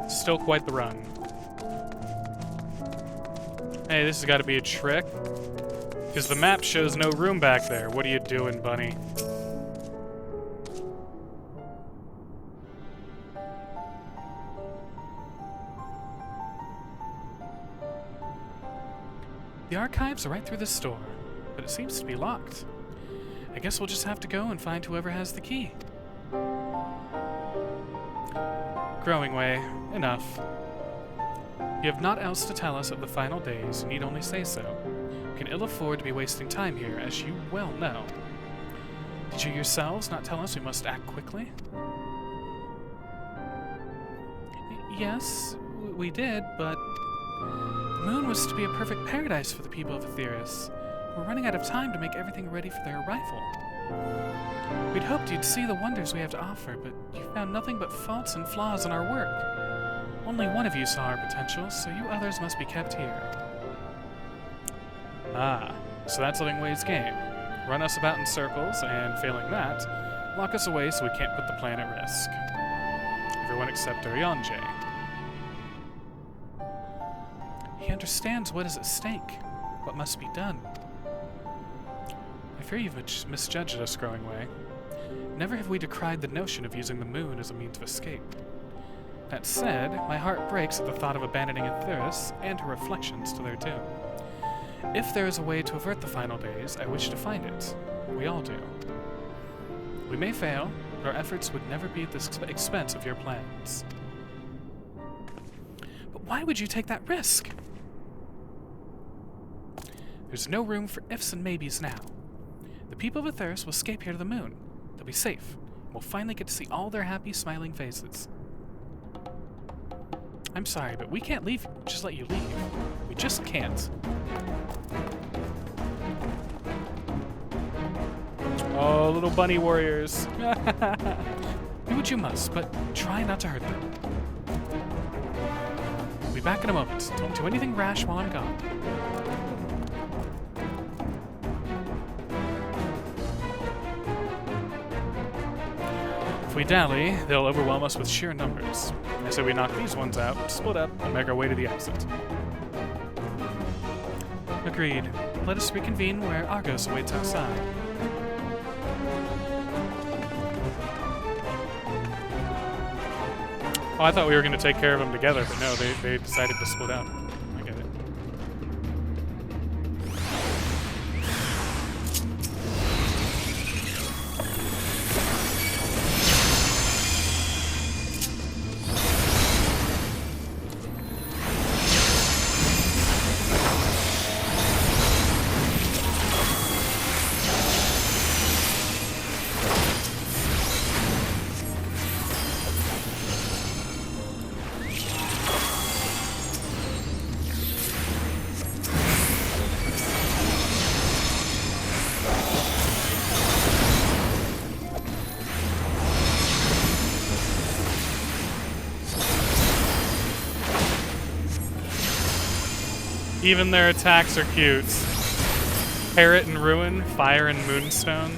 Still quite the run. Hey, this has got to be a trick. Because the map shows no room back there. What are you doing, bunny? The archives are right through this door, but it seems to be locked. I guess we'll just have to go and find whoever has the key. Growing Way, enough. You have naught else to tell us of the final days, you need only say so. You can ill afford to be wasting time here, as you well know. Did you yourselves not tell us we must act quickly? Yes, we did, but the moon was to be a perfect paradise for the people of Aetheris. We're running out of time to make everything ready for their arrival. We'd hoped you'd see the wonders we have to offer, but you found nothing but faults and flaws in our work. Only one of you saw our potential, so you others must be kept here. Ah, so that's Living Way's game. Run us about in circles, and failing that, lock us away so we can't put the plan at risk. Everyone except Oryonje. He understands what is at stake, what must be done. I fear you've misjudged us, Growing Way. Never have we decried the notion of using the moon as a means of escape. That said, my heart breaks at the thought of abandoning Aetheris and her reflections to their doom. If there is a way to avert the final days, I wish to find it. We all do. We may fail, Our efforts would never be at the expense of your plans. But why would you take that risk? There's no room for ifs and maybes now. The people of Earth will escape here to the moon. They'll be safe. We'll finally get to see all their happy, smiling faces. I'm sorry, but we can't leave. Just let you leave. We just can't. Oh, little bunny warriors. Do what you must, but try not to hurt them. We'll be back in a moment. Don't do anything rash while I'm gone. If we dally, they'll overwhelm us with sheer numbers. I say we knock these ones out, split up, and make our way to the exit. Agreed. Let us reconvene where Argos awaits outside. Oh, I thought we were going to take care of them together, but no, they decided to split up. I get it. Even their attacks are cute. Parrot and Ruin, Fire and Moonstone.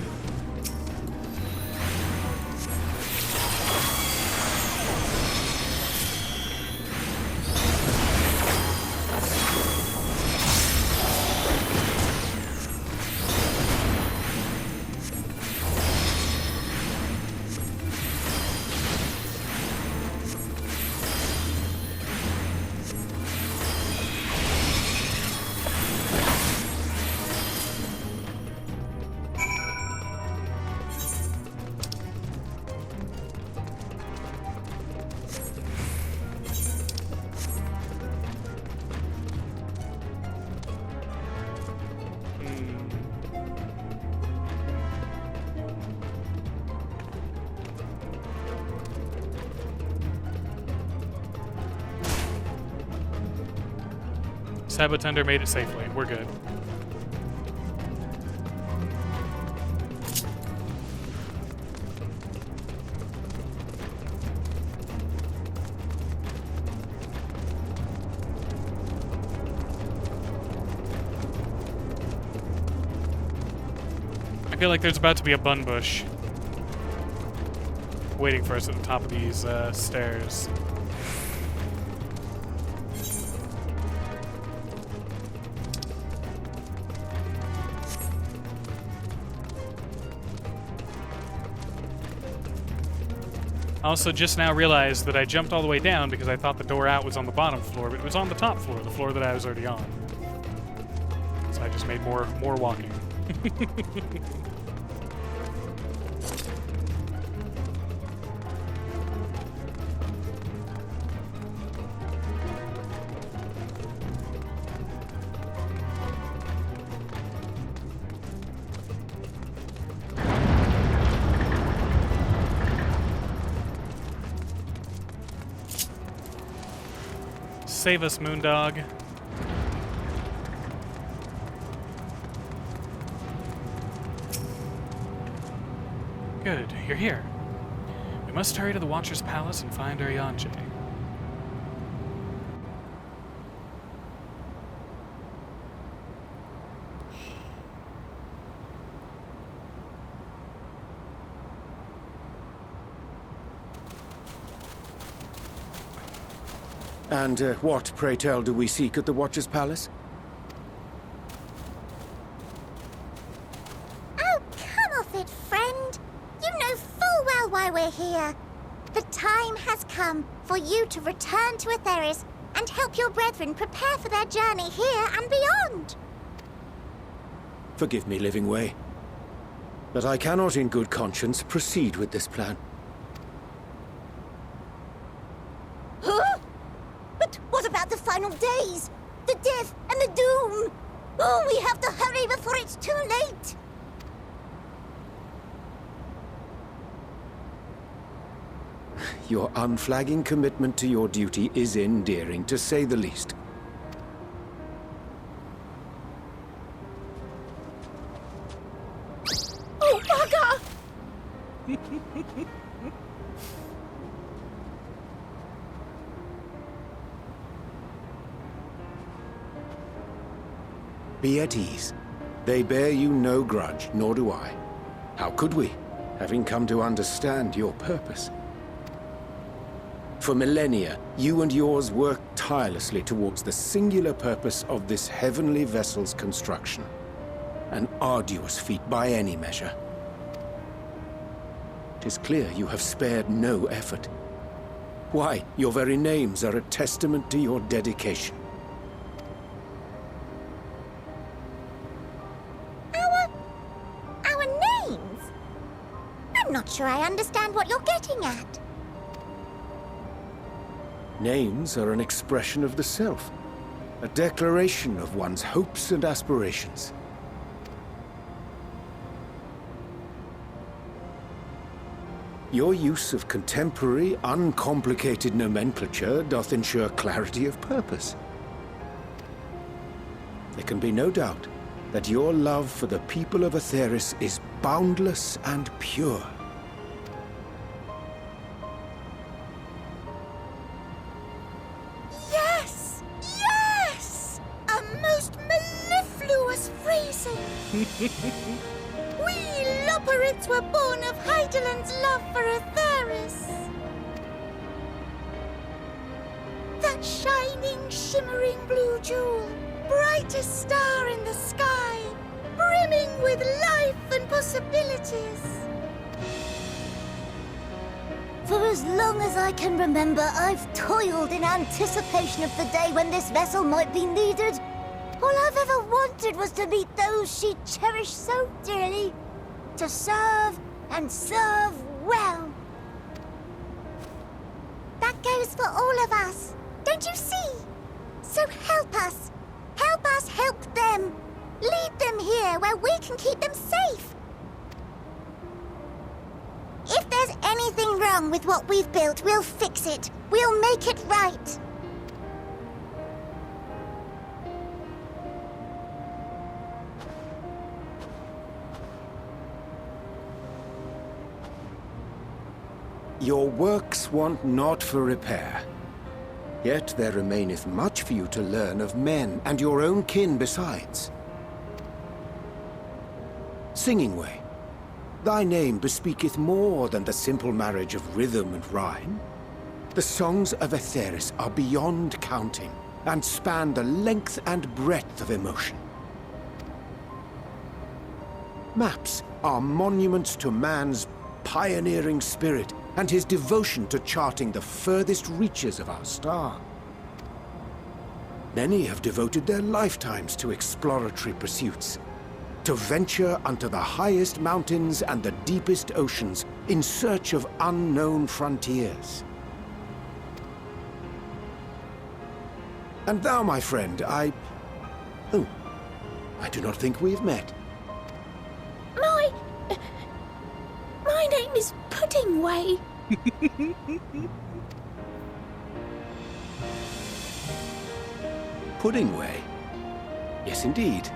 Sabotender made it safely. We're good. I feel like there's about to be a bun bush waiting for us at the top of these stairs. I also just now realized that I jumped all the way down because I thought the door out was on the bottom floor, but it was on the top floor, the floor that I was already on. So I just made more walking. Save us, Moondog. Good, you're here. We must hurry to the Watcher's Palace and find our Yonjay. And what, pray tell, do we seek at the Watcher's Palace? Oh, come off it, friend. You know full well why we're here. The time has come for you to return to Etheris and help your brethren prepare for their journey here and beyond. Forgive me, Living Way. But I cannot in good conscience proceed with this plan. Huh? But what about the final days? The death and the doom? Oh, we have to hurry before it's too late! Your unflagging commitment to your duty is endearing, to say the least. Oh, bugger! Be at ease. They bear you no grudge, nor do I. How could we, having come to understand your purpose? For millennia, you and yours worked tirelessly towards the singular purpose of this heavenly vessel's construction. An arduous feat by any measure. It is clear you have spared no effort. Why, your very names are a testament to your dedication. Our names? I'm not sure I understand what you're getting at. Names are an expression of the self, a declaration of one's hopes and aspirations. Your use of contemporary, uncomplicated nomenclature doth ensure clarity of purpose. There can be no doubt that your love for the people of Aetheris is boundless and pure. Yes! Yes! A most mellifluous phrasing! We Loperids were born of Heideland's love for Aetheris. That shining, shimmering blue jewel, brightest star in the sky, brimming with life and possibilities. For as long as I can remember, I've toiled in anticipation of the day when this vessel might be needed. All I've ever wanted was to meet those she cherished so dearly. To serve, and serve well. That goes for all of us. Don't you see? So help us. Help us help them. Lead them here where we can keep them safe. If there's anything wrong with what we've built, we'll fix it. We'll make it right. Your works want not for repair. Yet there remaineth much for you to learn of men, and your own kin besides. Singing Way, thy name bespeaketh more than the simple marriage of rhythm and rhyme. The songs of Aetheris are beyond counting, and span the length and breadth of emotion. Maps are monuments to man's pioneering spirit, and his devotion to charting the furthest reaches of our star. Many have devoted their lifetimes to exploratory pursuits, to venture unto the highest mountains and the deepest oceans in search of unknown frontiers. And thou, my friend, I do not think we've met. My name is Puddingway. Puddingway? Yes, indeed.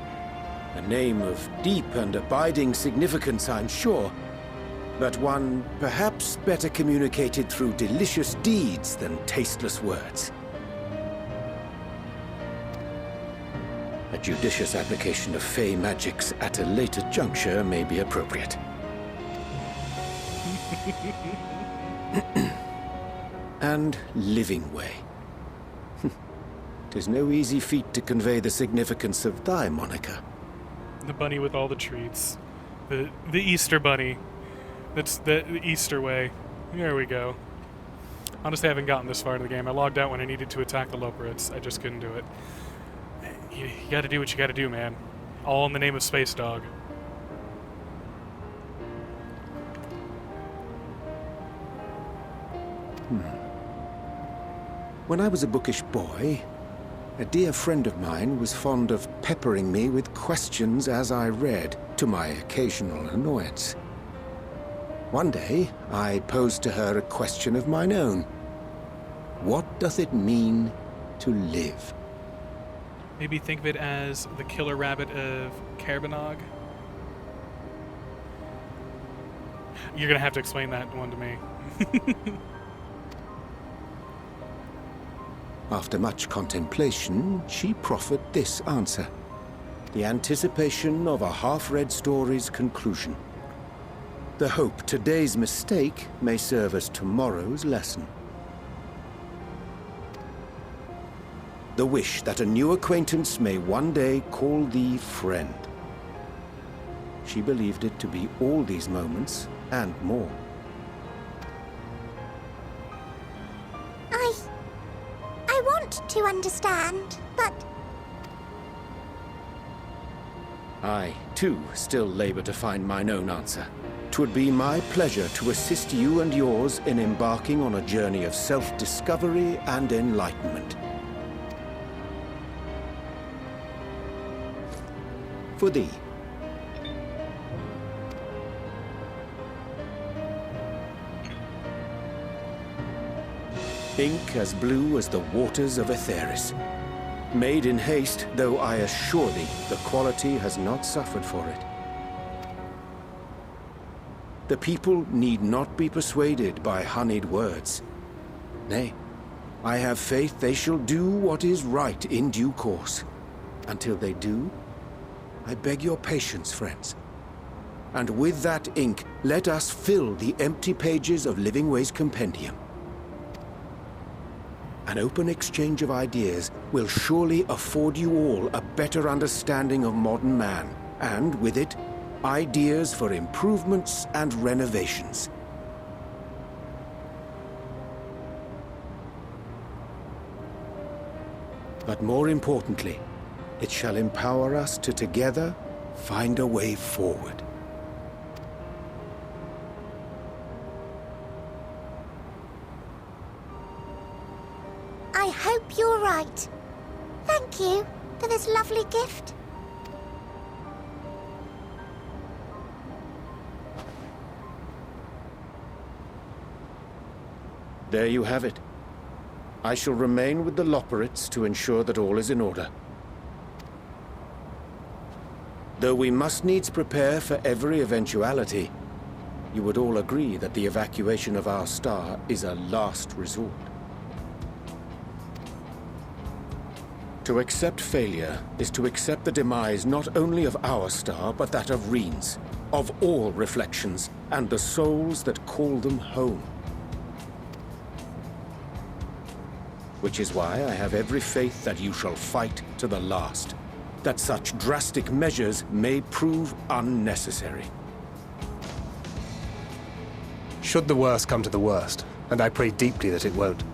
A name of deep and abiding significance, I'm sure, but one perhaps better communicated through delicious deeds than tasteless words. A judicious application of fey magics at a later juncture may be appropriate. And Living Way. 'Tis no easy feat to convey the significance of thy moniker. The bunny with all the treats. The Easter bunny. That's the Easter way. There we go. Honestly, I haven't gotten this far in the game. I logged out when I needed to attack the Loperids. I just couldn't do it. You gotta do what you gotta do, man. All in the name of Space Dog. When I was a bookish boy, a dear friend of mine was fond of peppering me with questions as I read, to my occasional annoyance. One day, I posed to her a question of mine own. What does it mean to live? Maybe think of it as the killer rabbit of Carbonog. You're gonna have to explain that one to me. After much contemplation, she proffered this answer. The anticipation of a half-read story's conclusion. The hope today's mistake may serve as tomorrow's lesson. The wish that a new acquaintance may one day call thee friend. She believed it to be all these moments and more. I want to understand, but... I, too, still labor to find mine own answer. 'Twould be my pleasure to assist you and yours in embarking on a journey of self-discovery and enlightenment. For thee. Ink as blue as the waters of Aetheris. Made in haste, though I assure thee, the quality has not suffered for it. The people need not be persuaded by honeyed words. Nay, I have faith they shall do what is right in due course. Until they do, I beg your patience, friends. And with that ink, let us fill the empty pages of Livingway's compendium. An open exchange of ideas will surely afford you all a better understanding of modern man, and with it, ideas for improvements and renovations. But more importantly, it shall empower us to together find a way forward. I hope you're right. Thank you for this lovely gift. There you have it. I shall remain with the Loporrits to ensure that all is in order. Though we must needs prepare for every eventuality, you would all agree that the evacuation of our star is a last resort. To accept failure is to accept the demise not only of our star, but that of Reen's, of all reflections, and the souls that call them home. Which is why I have every faith that you shall fight to the last, that such drastic measures may prove unnecessary. Should the worst come to the worst, and I pray deeply that it won't,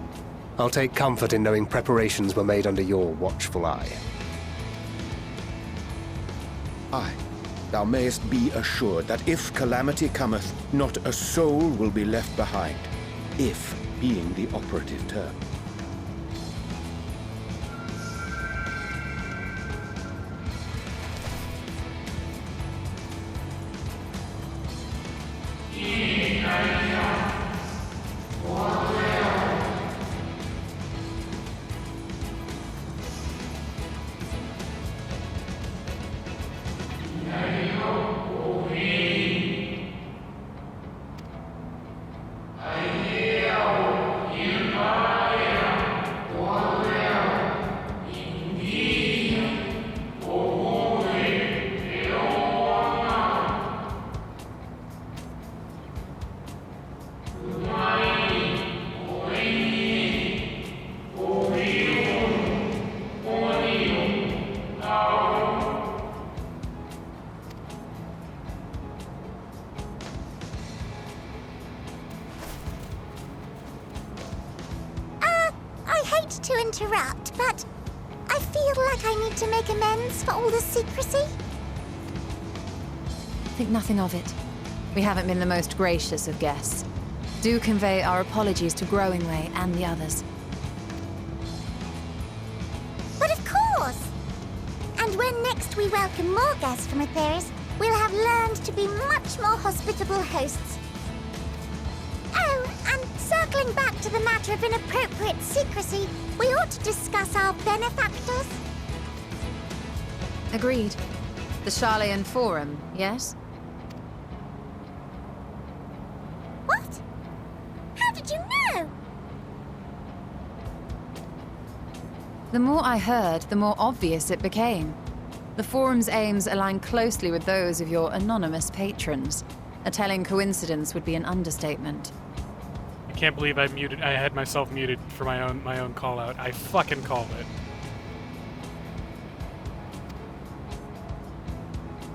I'll take comfort in knowing preparations were made under your watchful eye. Aye, thou mayest be assured that if calamity cometh, not a soul will be left behind, if being the operative term. To interrupt, but I feel like I need to make amends for all the secrecy. Think nothing of it. We haven't been the most gracious of guests. Do convey our apologies to Growingway and the others. But of course! And when next we welcome more guests from Atheris, we'll have learned to be much more hospitable hosts. Oh, and circling back to the matter of inappropriate secrecy, we ought to discuss our benefactors. Agreed. The Charlayan Forum, yes? What? How did you know? The more I heard, the more obvious it became. The Forum's aims align closely with those of your anonymous patrons. A telling coincidence would be an understatement. I can't believe I had myself muted for my own call out. I fucking called it.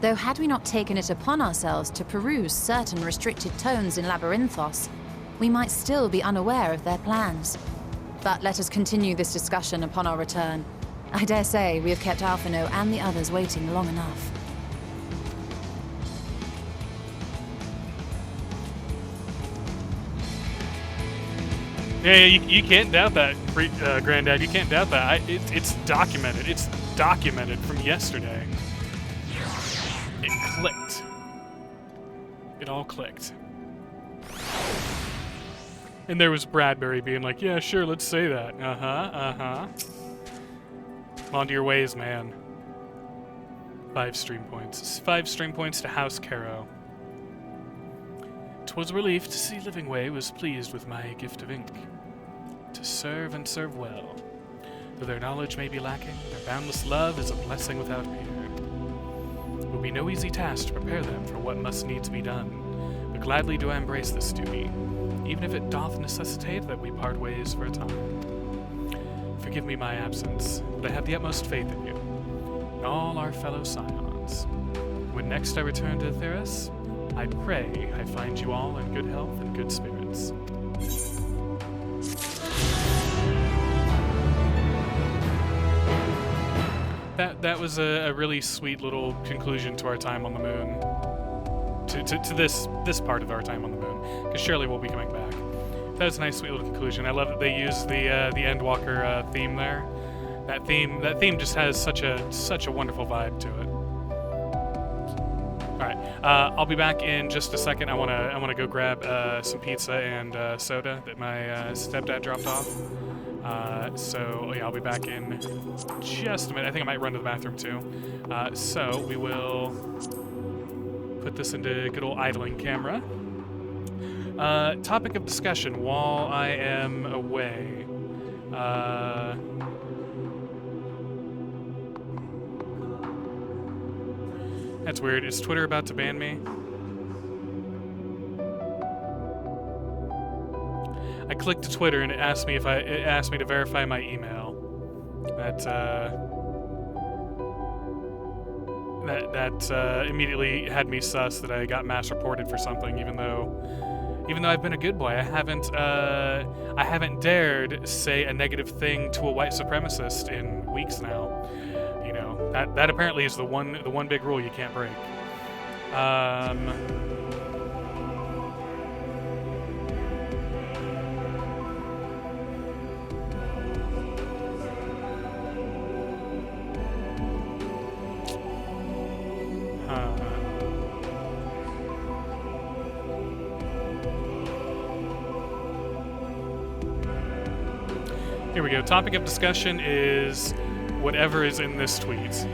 Though had we not taken it upon ourselves to peruse certain restricted tones in Labyrinthos, we might still be unaware of their plans. But let us continue this discussion upon our return. I dare say we have kept Alphino and the others waiting long enough. Yeah, you can't doubt that, Granddad. You can't doubt that. It's documented. It's documented from yesterday. It clicked. It all clicked. And there was Bradbury being like, yeah, sure, let's say that. On to your ways, man. 5 stream points. 5 stream points to House Caro. 'Twas a relief to see Livingway was pleased with my gift of ink. To serve and serve well. Though their knowledge may be lacking, their boundless love is a blessing without peer. It will be no easy task to prepare them for what must needs be done, but gladly do I embrace this duty, even if it doth necessitate that we part ways for a time. Forgive me my absence, but I have the utmost faith in you, and all our fellow scions. When next I return to Atheris, I pray I find you all in good health and good spirits. That was a really sweet little conclusion to our time on the moon. To this part of our time on the moon, because surely we'll be coming back. That was a nice, sweet little conclusion. I love that they used the Endwalker theme there. That theme just has such a wonderful vibe to it. All right, I'll be back in just a second. I wanna go grab some pizza and soda that my stepdad dropped off. So yeah, I'll be back in just a minute. I think I might run to the bathroom too. So we will put this into good old idling camera. Topic of discussion while I am away. That's weird. Is Twitter about to ban me? I clicked to Twitter and it asked me to verify my email. That immediately had me sus that I got mass reported for something, even though I've been a good boy. I haven't dared say a negative thing to a white supremacist in weeks now. You know, that apparently is the one big rule you can't break. Here we go. Topic of discussion is whatever is in this tweet.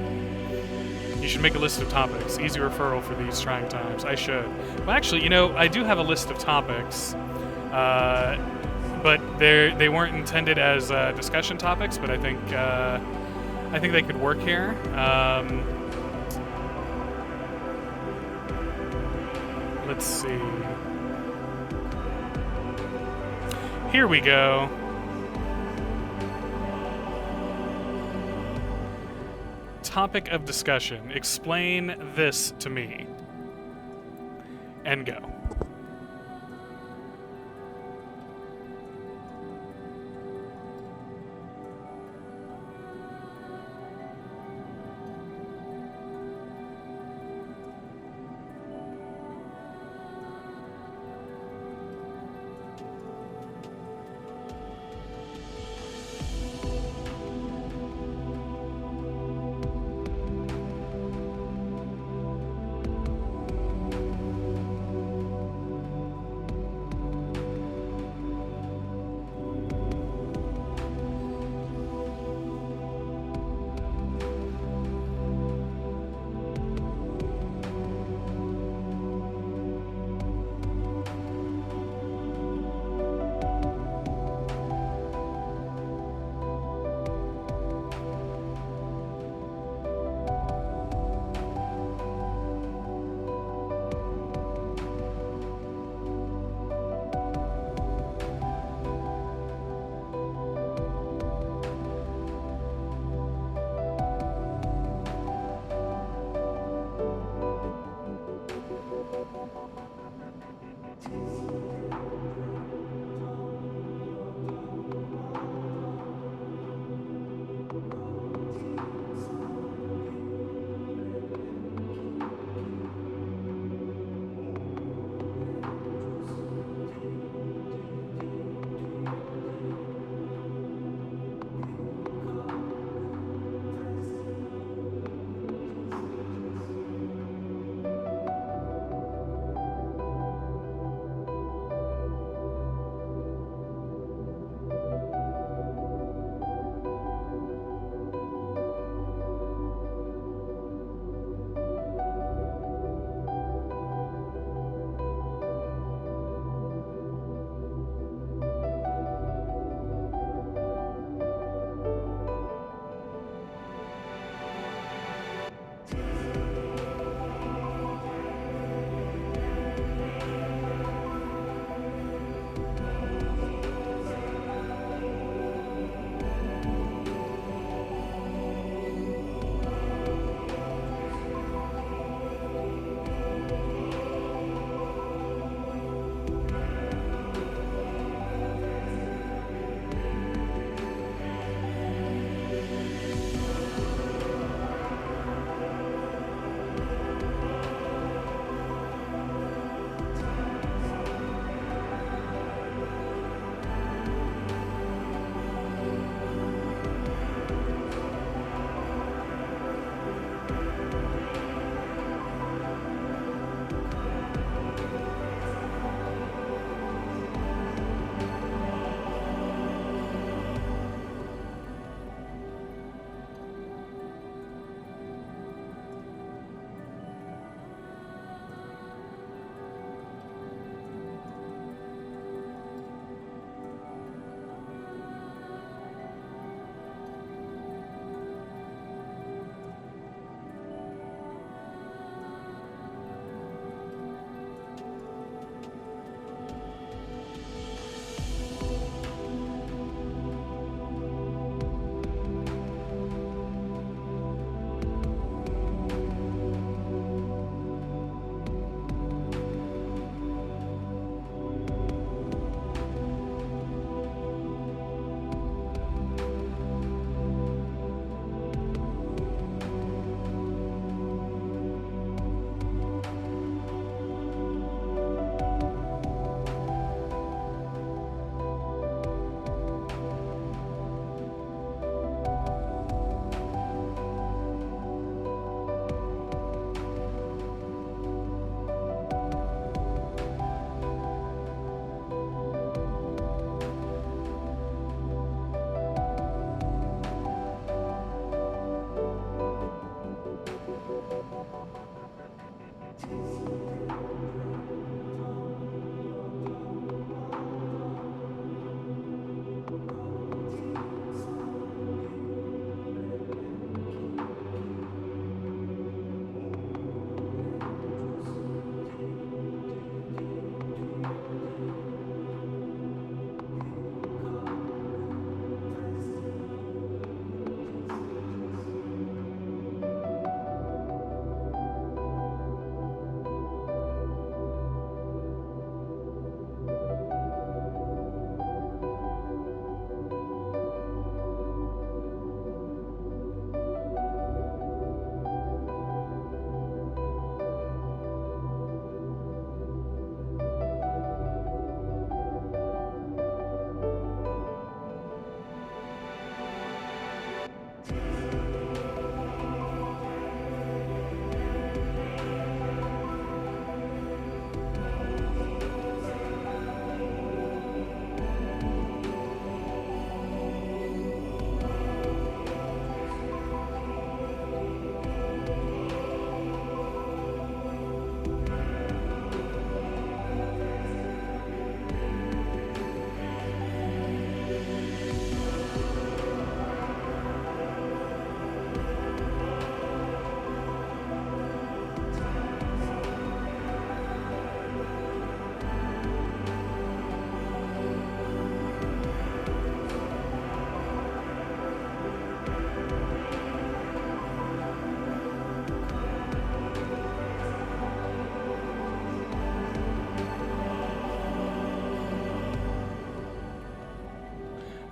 You should make a list of topics. Easy referral for these trying times. I should. Well, actually, you know, I do have a list of topics, but they weren't intended as discussion topics. But I think they could work here. Let's see. Here we go. Topic of discussion. Explain this to me. And go.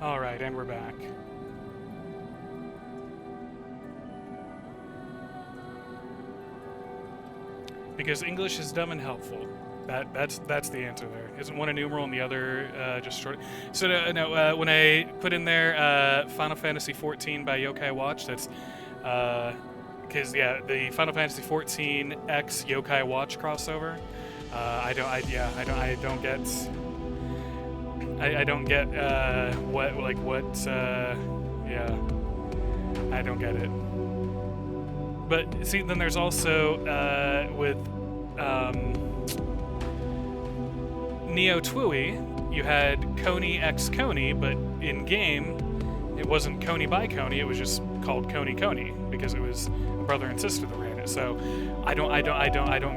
Alright, and we're back. Because English is dumb and helpful. That's the answer there. Isn't one a numeral and the other just short? So no, when I put in there Final Fantasy XIV by Yokai Watch, that's because yeah, the Final Fantasy XIV X Yokai Watch crossover. I don't get yeah, I don't get it. But see, then there's also with Neo Twooey, you had Coney X Coney, but in game, it wasn't Coney by Coney. It was just called Coney Coney because it was a brother and sister that ran it. So I don't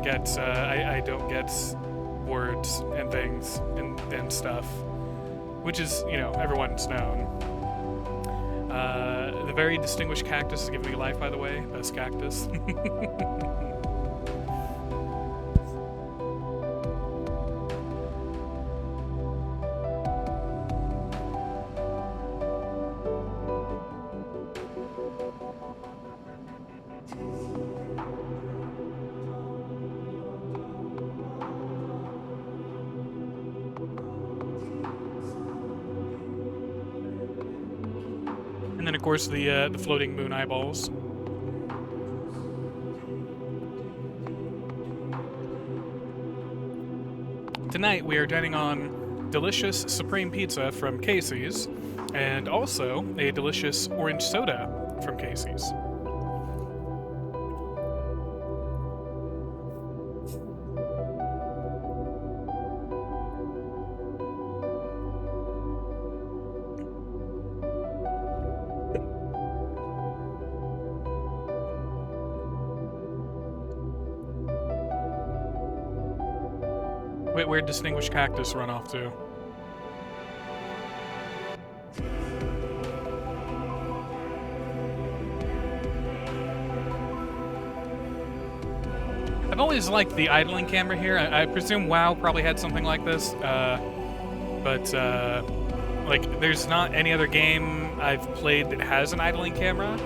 get words and things and stuff, which is, you know, everyone's known. The very distinguished cactus is giving me life, by the way. Best cactus. And then, of course, the floating moon eyeballs. Tonight, we are dining on delicious Supreme Pizza from Casey's, and also a delicious orange soda from Casey's. Wait, where'd Distinguished Cactus run off to? I've always liked the idling camera here. I presume WoW probably had something like this, but like, there's not any other game I've played that has an idling camera.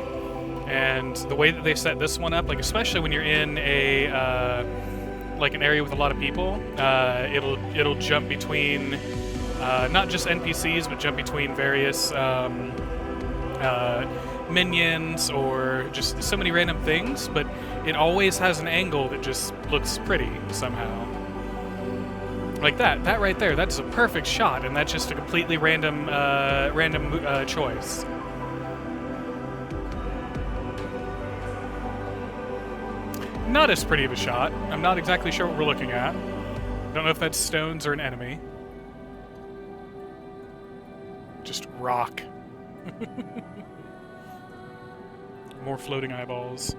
And the way that they set this one up, like especially when you're in a like an area with a lot of people, it'll jump between not just NPCs, but jump between various minions or just so many random things. But it always has an angle that just looks pretty somehow. Like that right there. That's a perfect shot, and that's just a completely random choice. Not as pretty of a shot. I'm not exactly sure what we're looking at. Don't know if that's stones or an enemy. Just rock. More floating eyeballs.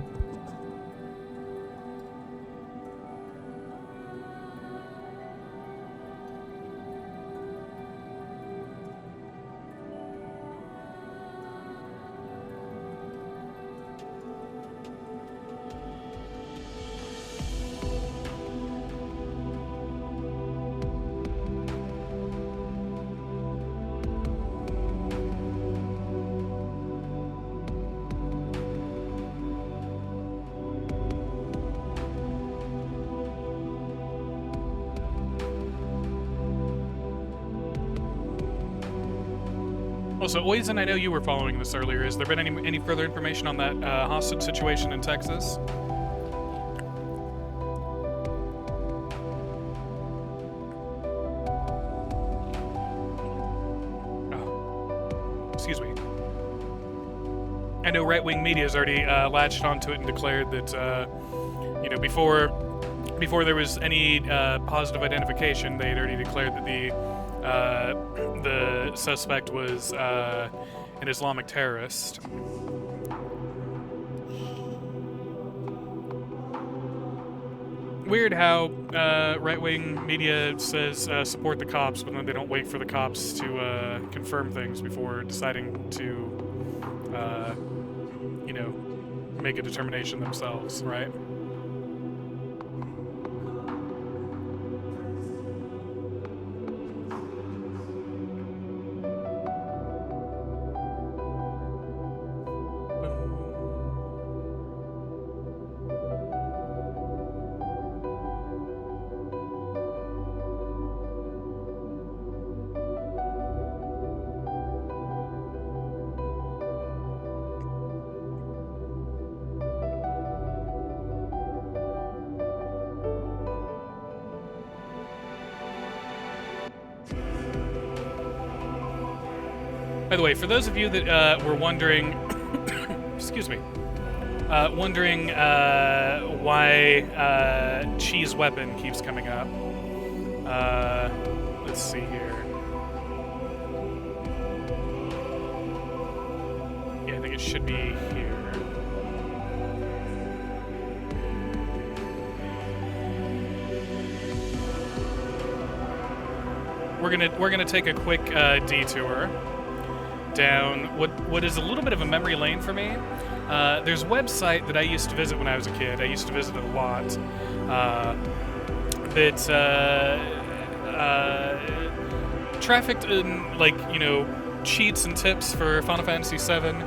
Also, Oizen, I know you were following this earlier. Has there been any further information on that hostage situation in Texas? Oh. Excuse me. I know right-wing media has already latched onto it and declared that, you know, before there was any positive identification, they had already declared that the suspect was an Islamic terrorist. Weird how right-wing media says support the cops, but then they don't wait for the cops to confirm things before deciding to, you know, make a determination themselves, right? By the way, for those of you that were wondering, excuse me, wondering why cheese weapon keeps coming up, let's see here. Yeah, I think it should be here. We're gonna take a quick detour down what is a little bit of a memory lane for me. There's a website that I used to visit when I was a kid. I used to visit it a lot. That trafficked in, like, you know, cheats and tips for Final Fantasy VII,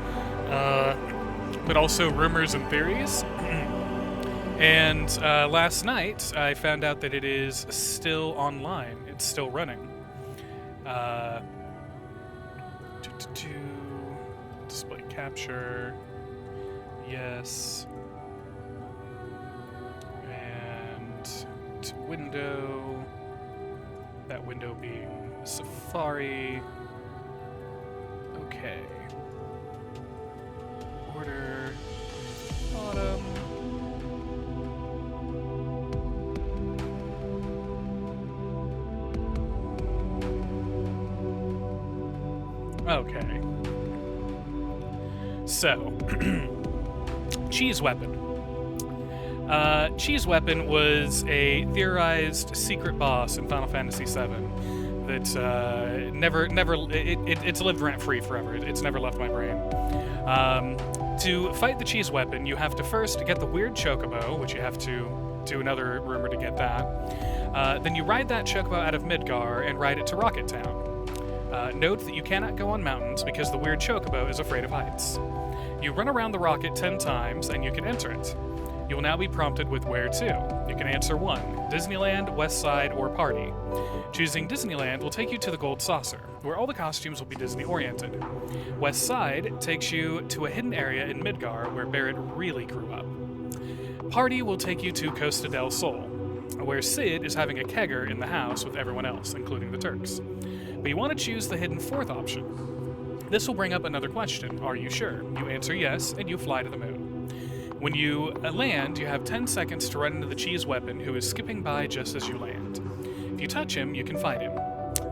but also rumors and theories. And last night I found out that it is still online. It's still running. Display capture. Yes. And to window. That window being Safari. Okay. Order. Bottom. Okay. So, Cheese Weapon. Cheese Weapon was a theorized secret boss in Final Fantasy VII that it's lived rent-free forever. It's never left my brain. To fight the Cheese Weapon, you have to first get the weird chocobo, which you have to do another rumor to get that. Then you ride that chocobo out of Midgar and ride it to Rocket Town. Note that you cannot go on mountains because the weird chocobo is afraid of heights. You run around the rocket 10 times and you can enter it. You will now be prompted with where to. You can answer 1, Disneyland, West Side, or Party. Choosing Disneyland will take you to the Gold Saucer, where all the costumes will be Disney-oriented. West Side takes you to a hidden area in Midgar where Barrett really grew up. Party will take you to Costa del Sol, where Sid is having a kegger in the house with everyone else, including the Turks. But you want to choose the hidden 4th option. This will bring up another question. Are you sure? You answer yes, and you fly to the moon. When you land, you have 10 seconds to run into the Cheese Weapon, who is skipping by just as you land. If you touch him, you can fight him.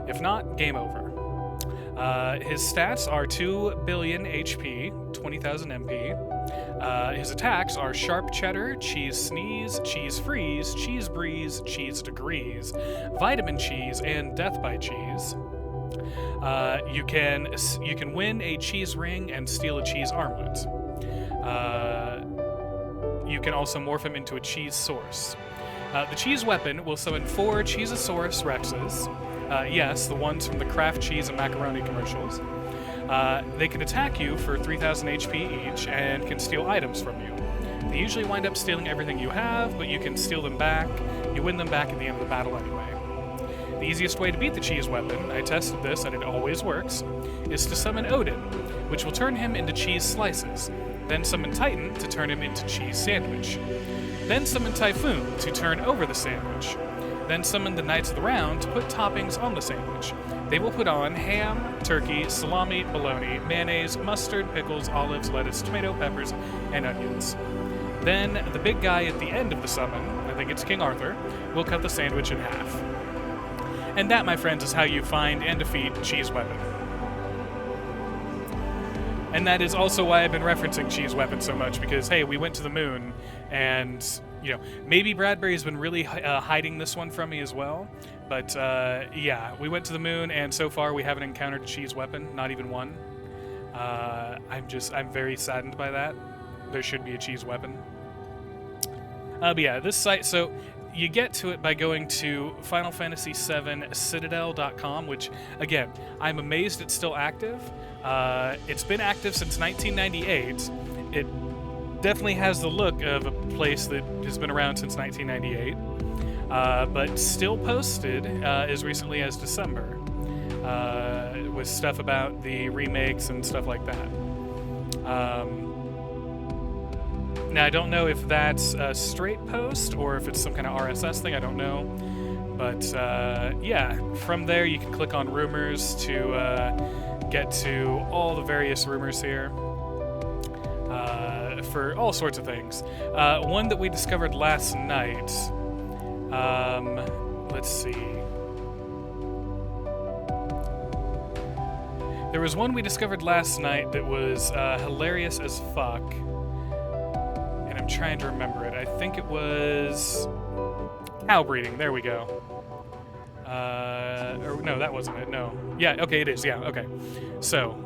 If not, game over. His stats are 2 billion HP, 20,000 MP. His attacks are Sharp Cheddar, Cheese Sneeze, Cheese Freeze, Cheese Breeze, Cheese Degrees, Vitamin Cheese, and Death by Cheese. You can win a cheese ring and steal a cheese armlet. You can also morph him into a cheese source. The Cheese Weapon will summon 4 Cheezosaurus Rexes. Yes, the ones from the Kraft cheese and macaroni commercials. They can attack you for 3,000 HP each and can steal items from you. They usually wind up stealing everything you have, but you can steal them back. You win them back at the end of the battle anyway. The easiest way to beat the Cheese Weapon, I tested this and it always works, is to summon Odin, which will turn him into cheese slices. Then summon Titan to turn him into cheese sandwich. Then summon Typhoon to turn over the sandwich. Then summon the Knights of the Round to put toppings on the sandwich. They will put on ham, turkey, salami, bologna, mayonnaise, mustard, pickles, olives, lettuce, tomato, peppers, and onions. Then the big guy at the end of the summon, I think it's King Arthur, will cut the sandwich in half. And that, my friends, is how you find and defeat Cheese Weapon. And that is also why I've been referencing Cheese Weapon so much, because, hey, we went to the moon, and, you know, maybe Bradbury's been really hiding this one from me as well, but, yeah, we went to the moon, and so far we haven't encountered a Cheese Weapon, not even one. I'm very saddened by that. There should be a Cheese Weapon. But yeah, this site, so you get to it by going to Final Fantasy VII Citadel.com, which, again, I'm amazed it's still active. It's been active since 1998. It definitely has the look of a place that has been around since 1998, but still posted as recently as December, with stuff about the remakes and stuff like that. Now, I don't know if that's a straight post or if it's some kind of RSS thing, I don't know. But, yeah, from there you can click on rumors to get to all the various rumors here for all sorts of things. One that we discovered last night. Let's see. There was one we discovered last night that was hilarious as fuck. And I'm trying to remember it. I think it was cow breeding. There we go. Or no, that wasn't it. No. Yeah, okay, it is. Yeah, okay. So,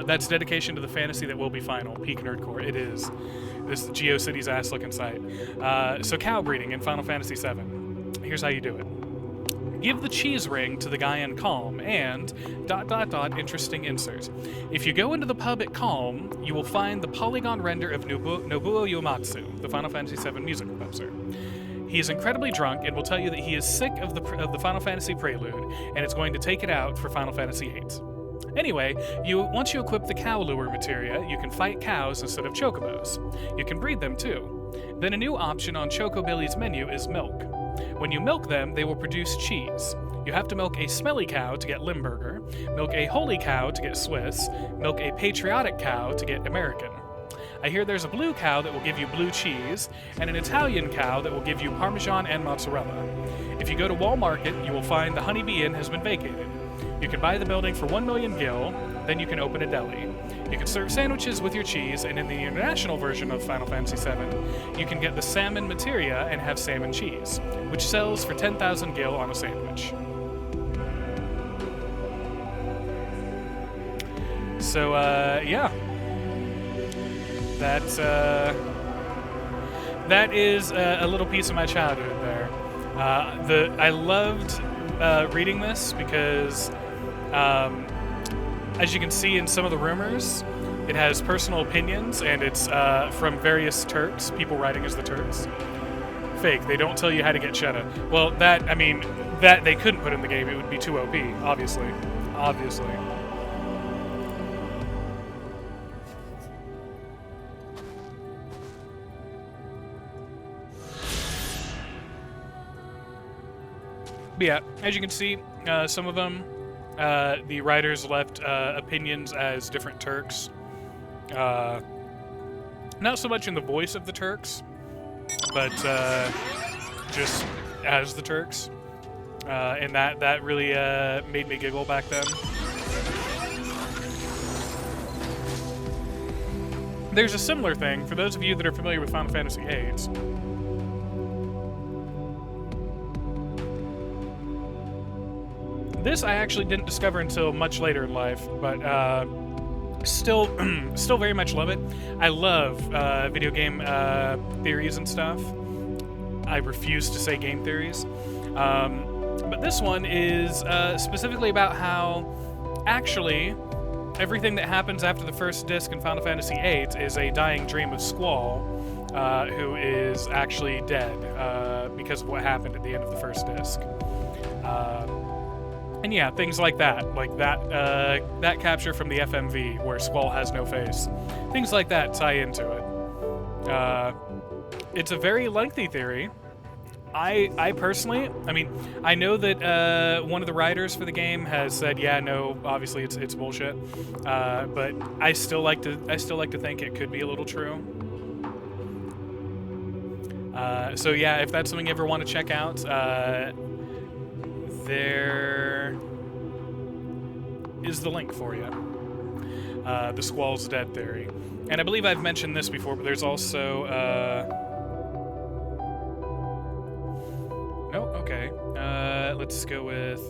that's dedication to the fantasy that will be final. Peak Nerdcore. It is. This GeoCities ass-looking site. So cow breeding in Final Fantasy VII. Here's how you do it. Give the cheese ring to the guy in Calm, and ... interesting insert. If you go into the pub at Calm, you will find the polygon render of Nobuo Uematsu, the Final Fantasy VII music composer. He is incredibly drunk and will tell you that he is sick of the Final Fantasy prelude, and is going to take it out for Final Fantasy VIII. Anyway, once you equip the cow lure materia, you can fight cows instead of chocobos. You can breed them too. Then a new option on Chocobilly's menu is milk. When you milk them, they will produce cheese. You have to milk a smelly cow to get Limburger, milk a holy cow to get Swiss, milk a patriotic cow to get American. I hear there's a blue cow that will give you blue cheese, and an Italian cow that will give you Parmesan and mozzarella. If you go to Wall Market, you will find the Honeybee Inn has been vacated. You can buy the building for 1 million gil, then you can open a deli. You can serve sandwiches with your cheese, and in the international version of Final Fantasy VII, you can get the salmon materia and have salmon cheese, which sells for 10,000 gil on a sandwich. So, yeah. That is a little piece of my childhood there. I loved reading this because, as you can see in some of the rumors, it has personal opinions, and it's from various Turks, people writing as the Turks. Fake. They don't tell you how to get Cheddar. Well, that they couldn't put in the game. It would be too OP, obviously. Obviously. But yeah, as you can see, some of them, the writers left opinions as different Turks. Not so much in the voice of the Turks, but just as the Turks. And that really made me giggle back then. There's a similar thing, for those of you that are familiar with Final Fantasy VIII. This I actually didn't discover until much later in life, but still very much love it. I love video game theories and stuff. I refuse to say game theories. But this one is specifically about how actually everything that happens after the first disc in Final Fantasy VIII is a dying dream of Squall, who is actually dead because of what happened at the end of the first disc. And yeah, things like that that capture from the FMV where Squall has no face. Things like that tie into it. It's a very lengthy theory. I personally, I know that one of the writers for the game has said, yeah, no, obviously it's bullshit. But I still like to think it could be a little true. So yeah, if that's something you ever want to check out, there is the link for you. The Squall's dead theory. And I believe I've mentioned this before, but there's also... Oh, okay. Let's go with...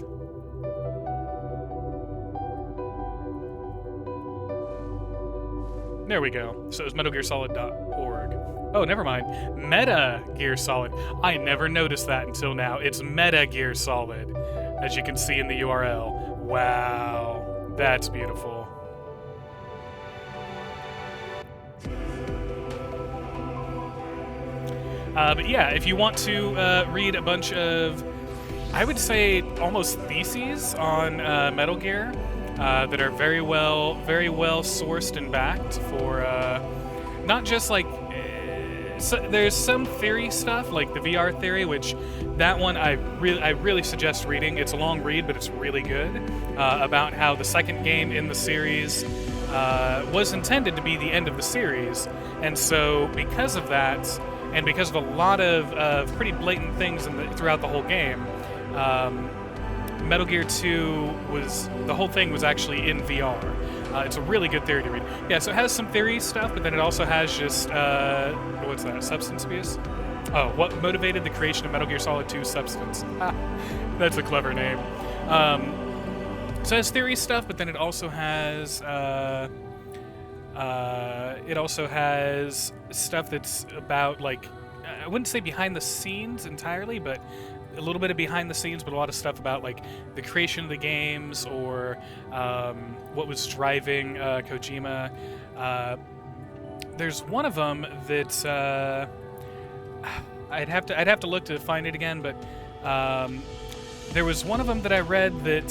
There we go. So it's MetalGearSolid.org. Oh, never mind. Meta Gear Solid. I never noticed that until now. It's Meta Gear Solid, as you can see in the URL. Wow. That's beautiful. But yeah, if you want to read a bunch of, I would say, almost theses on Metal Gear that are very well sourced and backed for not just like there's some theory stuff, like the VR theory, which that one I really suggest reading. It's a long read, but it's really good, about how the second game in the series was intended to be the end of the series, and so because of that, and because of a lot of pretty blatant things throughout the whole game, Metal Gear 2 the whole thing was actually in VR. It's a really good theory to read. Yeah, so it has some theory stuff, but then it also has just, what's that, substance abuse? Oh, what motivated the creation of Metal Gear Solid 2 Substance? That's a clever name. So it has theory stuff, but then it also has, stuff that's about, like, I wouldn't say behind the scenes entirely, but a little bit of behind the scenes, but a lot of stuff about like the creation of the games, or what was driving Kojima. There's one of them that I'd have to look to find it again, but there was one of them that I read that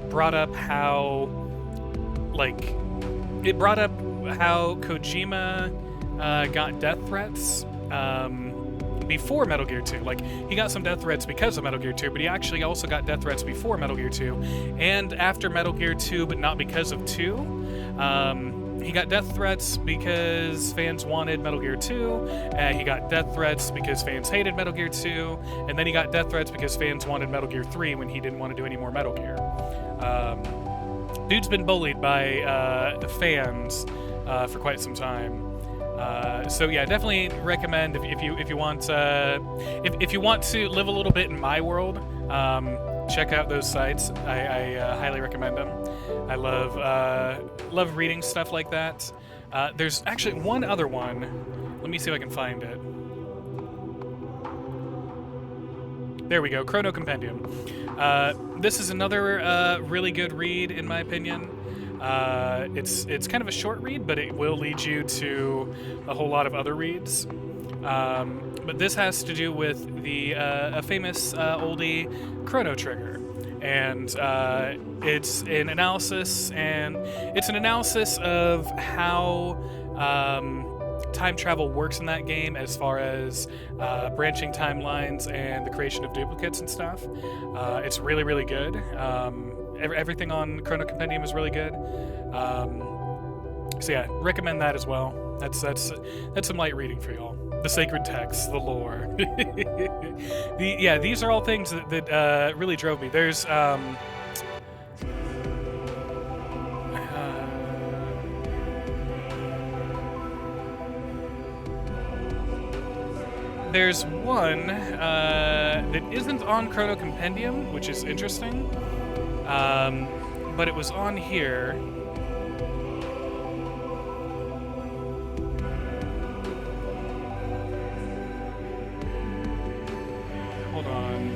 brought up how Kojima got death threats before Metal Gear 2. Like, he got some death threats because of Metal Gear 2, but he actually also got death threats before Metal Gear 2 and after Metal Gear 2, but not because of 2. He got death threats because fans wanted Metal Gear 2, he got death threats because fans hated Metal Gear 2, and then he got death threats because fans wanted Metal Gear 3 when he didn't want to do any more Metal Gear. Dude's been bullied by the fans for quite some time. So yeah, definitely recommend if you want to live a little bit in my world, check out those sites. I highly recommend them. I love reading stuff like that. There's actually one other one. Let me see if I can find it. There we go, Chrono Compendium. This is another really good read, in my opinion. It's kind of a short read, but it will lead you to a whole lot of other reads. But this has to do with a famous oldie, Chrono Trigger, and it's an analysis of how time travel works in that game, as far as branching timelines and the creation of duplicates and stuff. It's really, really good. Everything on Chrono Compendium is really good. So yeah, recommend that as well. That's some light reading for y'all. The sacred texts, the lore. These are all things that really drove me. There's there's one that isn't on Chrono Compendium, which is interesting. But it was on here. Hold on.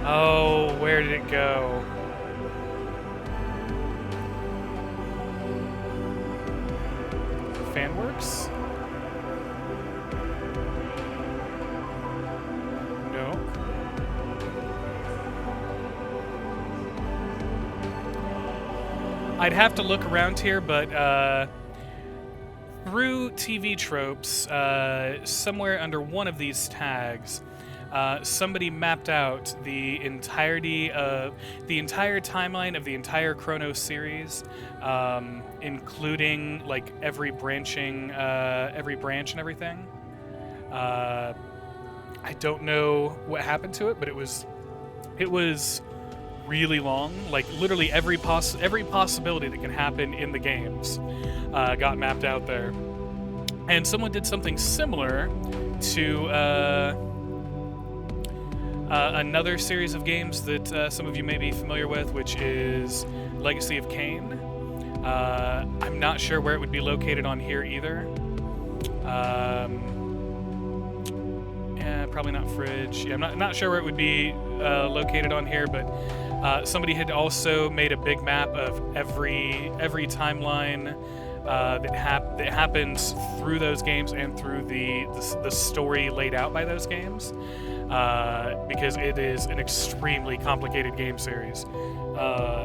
Oh, where did it go? Fanworks? I'd have to look around here, but through TV tropes, somewhere under one of these tags, somebody mapped out the entire timeline of the entire Chrono series, including like every branch and everything. I don't know what happened to it, but it was really long. Like, literally every possibility that can happen in the games got mapped out there. And someone did something similar to another series of games that some of you may be familiar with, which is Legacy of Kain. I'm not sure where it would be located on here either. Yeah, probably not Fridge. Yeah, I'm not sure where it would be located on here, but somebody had also made a big map of every timeline that happens through those games and through the story laid out by those games, because it is an extremely complicated game series,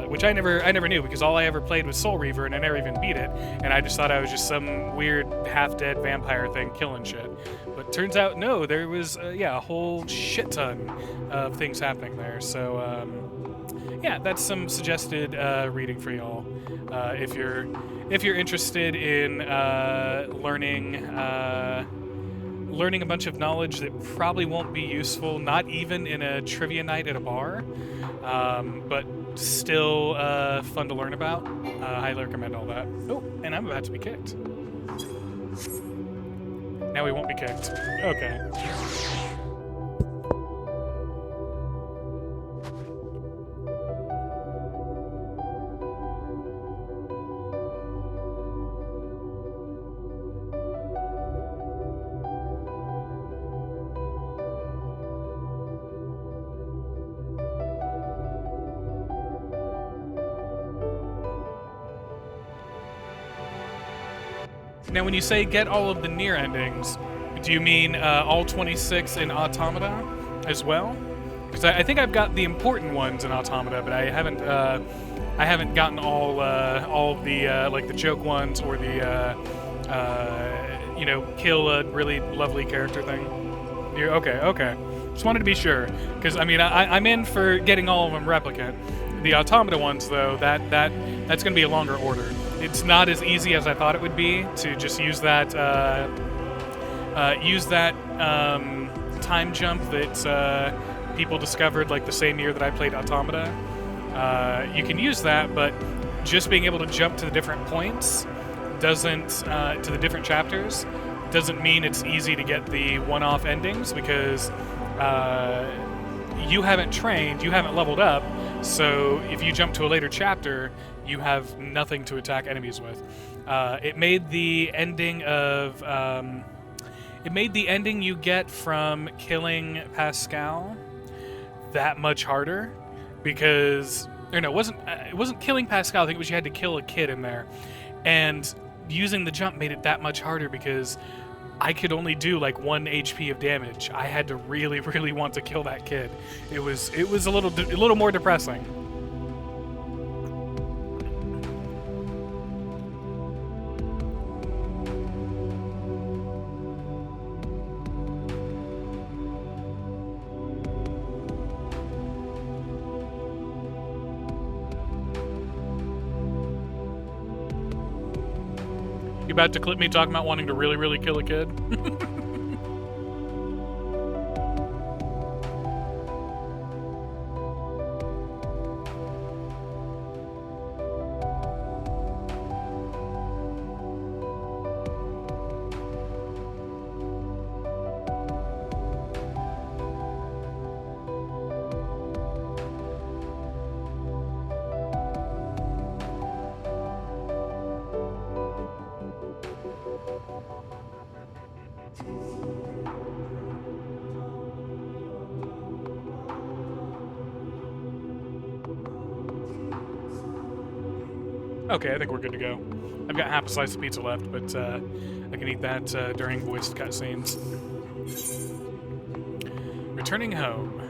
which I never knew, because all I ever played was Soul Reaver and I never even beat it, and I just thought I was just some weird half-dead vampire thing killing shit. But turns out no, there was a whole shit ton of things happening there. So yeah, that's some suggested reading for y'all if you're interested in learning a bunch of knowledge that probably won't be useful, not even in a trivia night at a bar, but still fun to learn about. Highly recommend all that. Oh, and I'm about to be kicked. Now we won't be kicked. Okay. Now, when you say get all of the near endings, do you mean all 26 in Automata as well? Because I think I've got the important ones in Automata, but I haven't gotten all of the like the joke ones or the kill a really lovely character thing. Okay. Just wanted to be sure, because I mean I'm in for getting all of them replicate. The Automata ones, though, that's going to be a longer order. It's not as easy as I thought it would be to just use that time jump that people discovered like the same year that I played Automata. You can use that, but just being able to jump to the different points doesn't to the different chapters doesn't mean it's easy to get the one-off endings, because you haven't trained, you haven't leveled up, so if you jump to a later chapter, you have nothing to attack enemies with. It made the ending you get from killing Pascal that much harder, because it wasn't killing Pascal. I think it was you had to kill a kid in there, and using the jump made it that much harder because I could only do like 1 HP of damage. I had to really, really want to kill that kid. It was a little more depressing. You about to clip me talking about wanting to really, really kill a kid? Okay, I think we're good to go. I've got half a slice of pizza left, but I can eat that during voiced cutscenes. Returning home.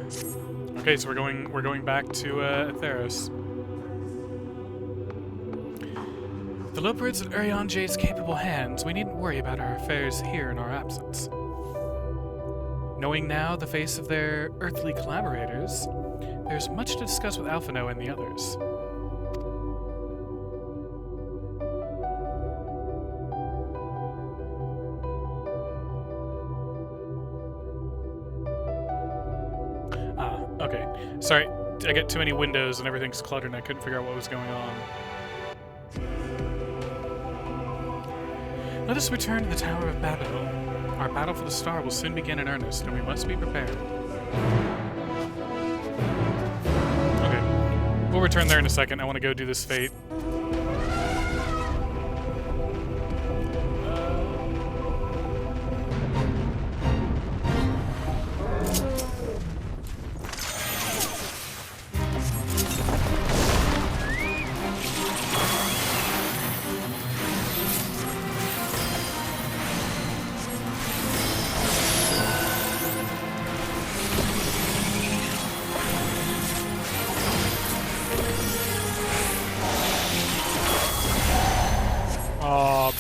Okay, so we're going back to Theros. The Loperids at Urian Jade's capable hands, we needn't worry about our affairs here in our absence. Knowing now the face of their earthly collaborators, there's much to discuss with Alphino and the others. Okay. Sorry, I got too many windows and everything's cluttered and I couldn't figure out what was going on. Let us return to the Tower of Babel. Our battle for the star will soon begin in earnest, and we must be prepared. Okay. We'll return there in a second. I want to go do this fate.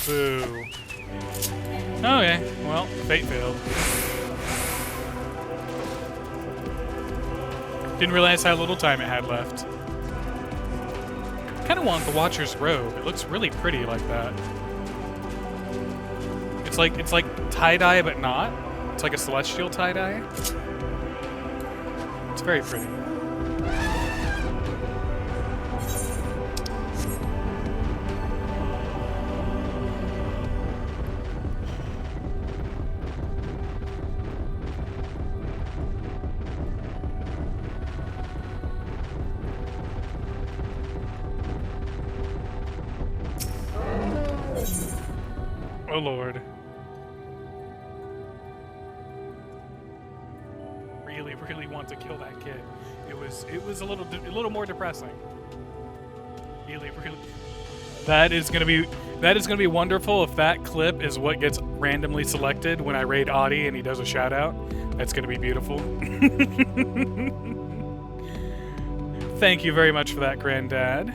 Boo. Okay, well, fate failed. Didn't realize how little time it had left. Kind of want the Watcher's robe. It looks really pretty like that. It's like tie-dye, but not. It's like a celestial tie-dye. It's very pretty. Oh Lord. Really want to kill that kid. It was a little more depressing. Really. That is gonna be wonderful if that clip is what gets randomly selected when I raid Audie and he does a shout out. That's gonna be beautiful. Thank you very much for that, Granddad.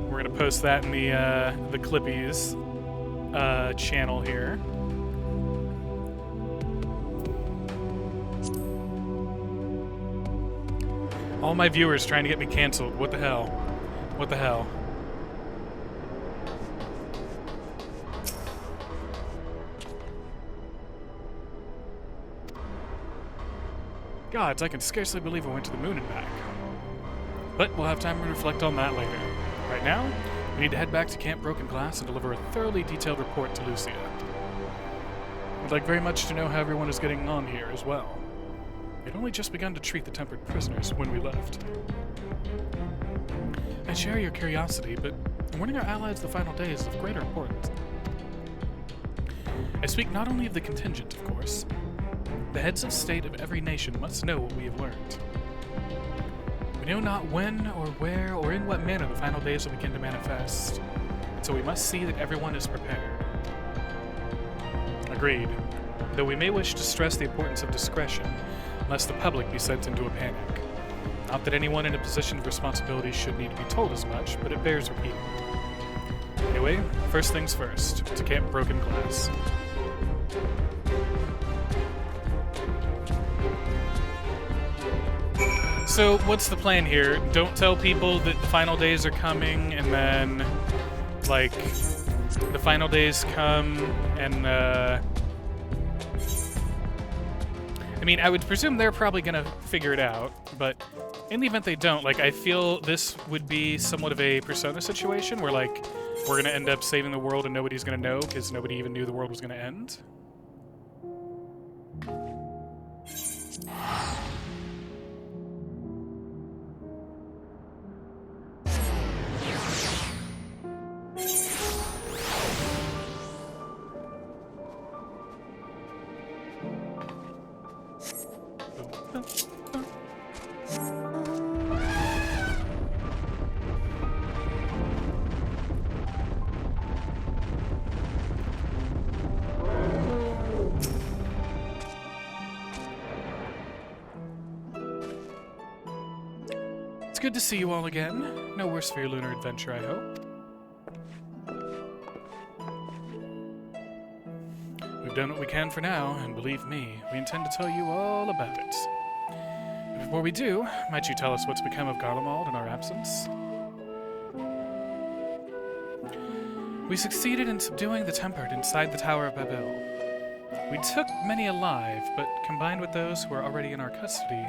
We're gonna post that in the Clippies channel here. All my viewers trying to get me canceled. What the hell? What the hell? Gods, I can scarcely believe I went to the moon and back. But we'll have time to reflect on that later. Right now, we need to head back to Camp Broken Glass and deliver a thoroughly detailed report to Lucia. I'd like very much to know how everyone is getting on here as well. We'd only just begun to treat the tempered prisoners when we left. I share your curiosity, but warning our allies the final day is of greater importance. I speak not only of the contingent, of course. The heads of state of every nation must know what we have learned. We know not when or where or in what manner the final days will begin to manifest, so we must see that everyone is prepared. Agreed, though we may wish to stress the importance of discretion, lest the public be sent into a panic. Not that anyone in a position of responsibility should need to be told as much, but it bears repeating. Anyway, first things first, to Camp Broken Glass. So, what's the plan here? Don't tell people that the final days are coming, and then, like, the final days come, and, I mean, I would presume they're probably gonna figure it out, but in the event they don't, like, I feel this would be somewhat of a Persona situation where, like, we're gonna end up saving the world and nobody's gonna know because nobody even knew the world was gonna end. It's good to see you all again. No worse for your lunar adventure, I hope. We've done what we can for now, and believe me, we intend to tell you all about it. But before we do, might you tell us what's become of Garlemald in our absence? We succeeded in subduing the Tempered inside the Tower of Babel. We took many alive, but combined with those who are already in our custody,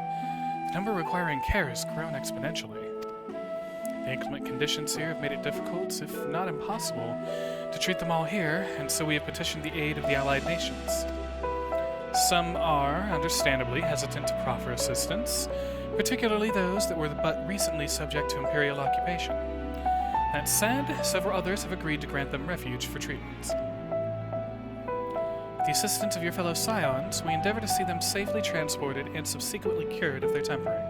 the number requiring care has grown exponentially. The inclement conditions here have made it difficult, if not impossible, to treat them all here, and so we have petitioned the aid of the allied nations. Some are, understandably, hesitant to proffer assistance, particularly those that were but recently subject to imperial occupation. That said, several others have agreed to grant them refuge for treatment. With the assistance of your fellow scions, we endeavor to see them safely transported and subsequently cured of their tempering.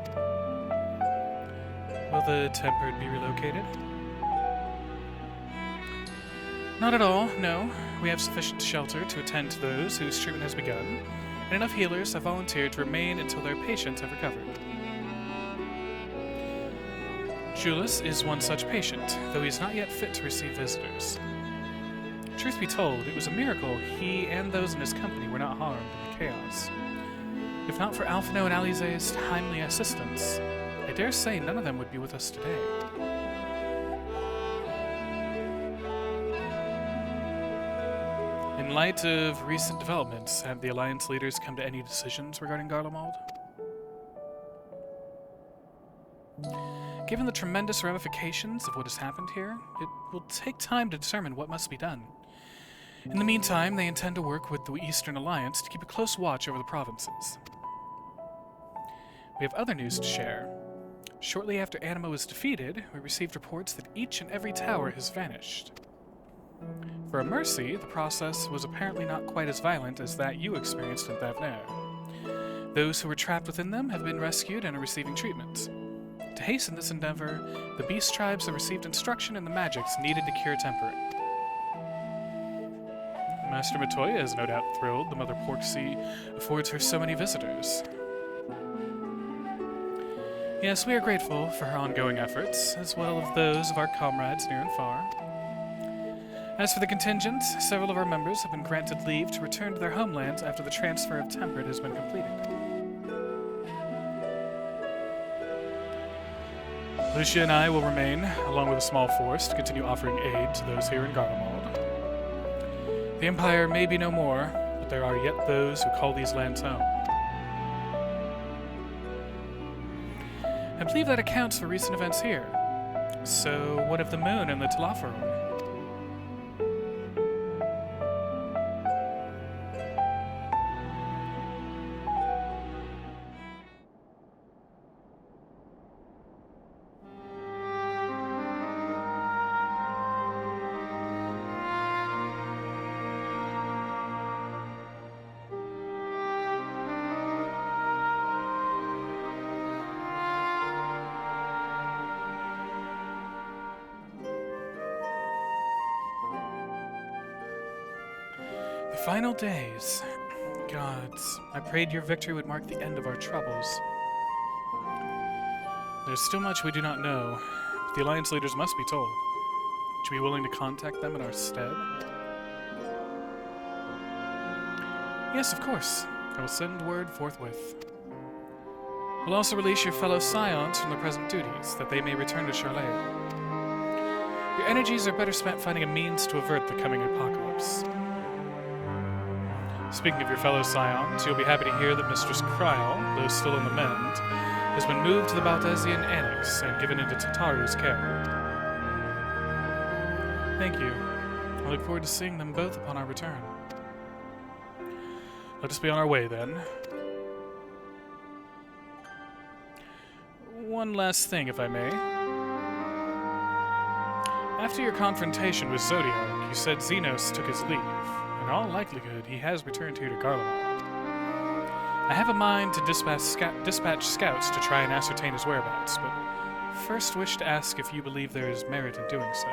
Will the Tempered be relocated? Not at all, no. We have sufficient shelter to attend to those whose treatment has begun, and enough healers have volunteered to remain until their patients have recovered. Julius is one such patient, though he is not yet fit to receive visitors. Truth be told, it was a miracle he and those in his company were not harmed in the chaos. If not for Alphino and Alize's timely assistance, I dare say none of them would be with us today. In light of recent developments, have the Alliance leaders come to any decisions regarding Garlemald? Given the tremendous ramifications of what has happened here, it will take time to determine what must be done. In the meantime, they intend to work with the Eastern Alliance to keep a close watch over the provinces. We have other news to share. Shortly after Anima was defeated, we received reports that each and every tower has vanished. For a mercy, the process was apparently not quite as violent as that you experienced in Thavner. Those who were trapped within them have been rescued and are receiving treatment. To hasten this endeavor, the beast tribes have received instruction in the magics needed to cure temperate. Master Matoya is no doubt thrilled the Mother Porksea affords her so many visitors. Yes, we are grateful for her ongoing efforts, as well as those of our comrades near and far. As for the contingent, several of our members have been granted leave to return to their homelands after the transfer of temperate has been completed. Lucia and I will remain, along with a small force, to continue offering aid to those here in Garlemald. The Empire may be no more, but there are yet those who call these lands home. I believe that accounts for recent events here. So, what of the moon and the Talaferon? Final days. Gods, I prayed your victory would mark the end of our troubles. There's still much we do not know, but the Alliance leaders must be told. Would you be willing to contact them in our stead? Yes, of course. I will send word forthwith. We'll also release your fellow scions from their present duties, that they may return to Charleia. Your energies are better spent finding a means to avert the coming apocalypse. Speaking of your fellow scions, you'll be happy to hear that Mistress Kryal, though still in the Mend, has been moved to the Baltesian Annex and given into Tataru's care. Thank you. I look forward to seeing them both upon our return. Let us be on our way, then. One last thing, if I may. After your confrontation with Zodiac, you said Xenos took his leave. In all likelihood, he has returned here to Garlemald. I have a mind to dispatch scouts to try and ascertain his whereabouts, but first wish to ask if you believe there is merit in doing so.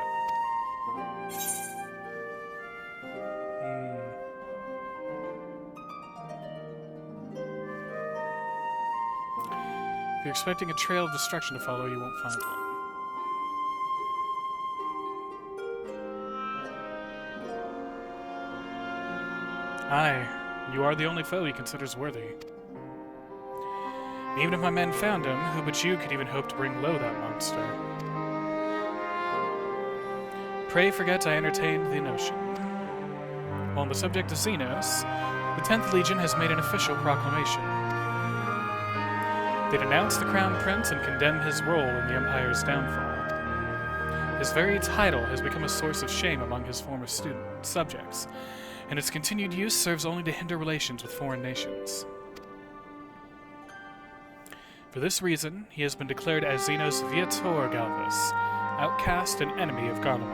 If you're expecting a trail of destruction to follow, you won't find one. Aye, you are the only foe he considers worthy. And even if my men found him, who but you could even hope to bring low that monster? Pray forget I entertained the notion. While on the subject of Xenos, the 10th Legion has made an official proclamation. They denounce the Crown Prince and condemn his role in the Empire's downfall. His very title has become a source of shame among his former subjects, and its continued use serves only to hinder relations with foreign nations. For this reason, he has been declared as Xenos Viator Galvus, outcast and enemy of Garlemald.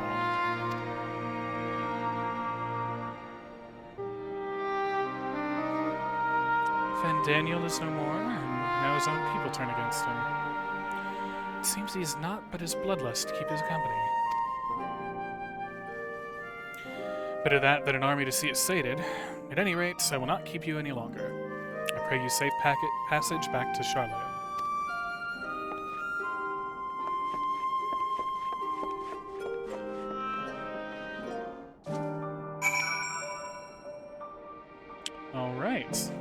Van Daniel is no more, and now his own people turn against him. It seems he is not but his bloodlust to keep his company. Better that than an army to see it sated. At any rate, I will not keep you any longer. I pray you safe passage back to Charleia. right.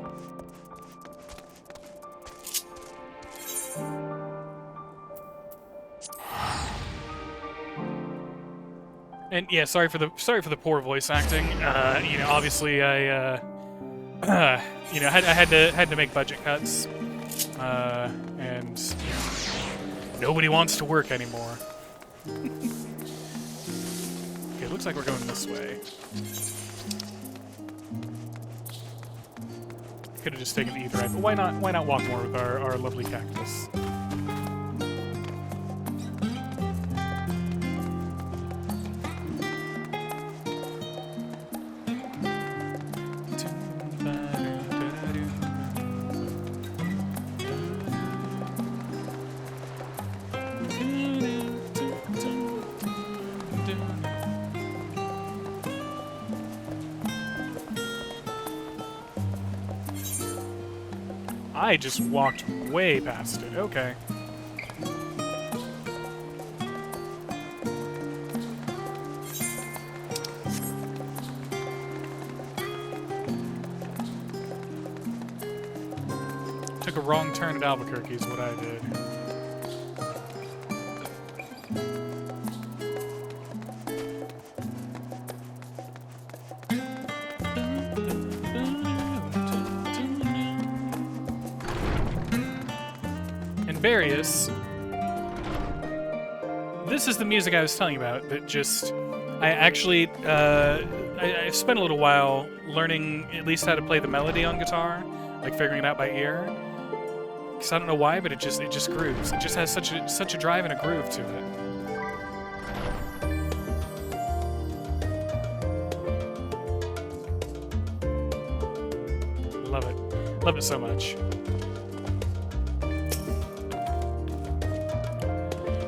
And yeah, sorry for the poor voice acting. You know, obviously I you know, I had to make budget cuts, and you know, nobody wants to work anymore. Okay, looks like we're going this way. Could have just taken either right, but why not? Why not walk more with our lovely cactus? I just walked way past it. Okay. Took a wrong turn at Albuquerque is what I did. Various. This is the music I was telling you about that just I actually I spent a little while learning at least how to play the melody on guitar, like figuring it out by ear. Cause I don't know why, but it just grooves. It just has such a drive and a groove to it. Love it. Love it so much.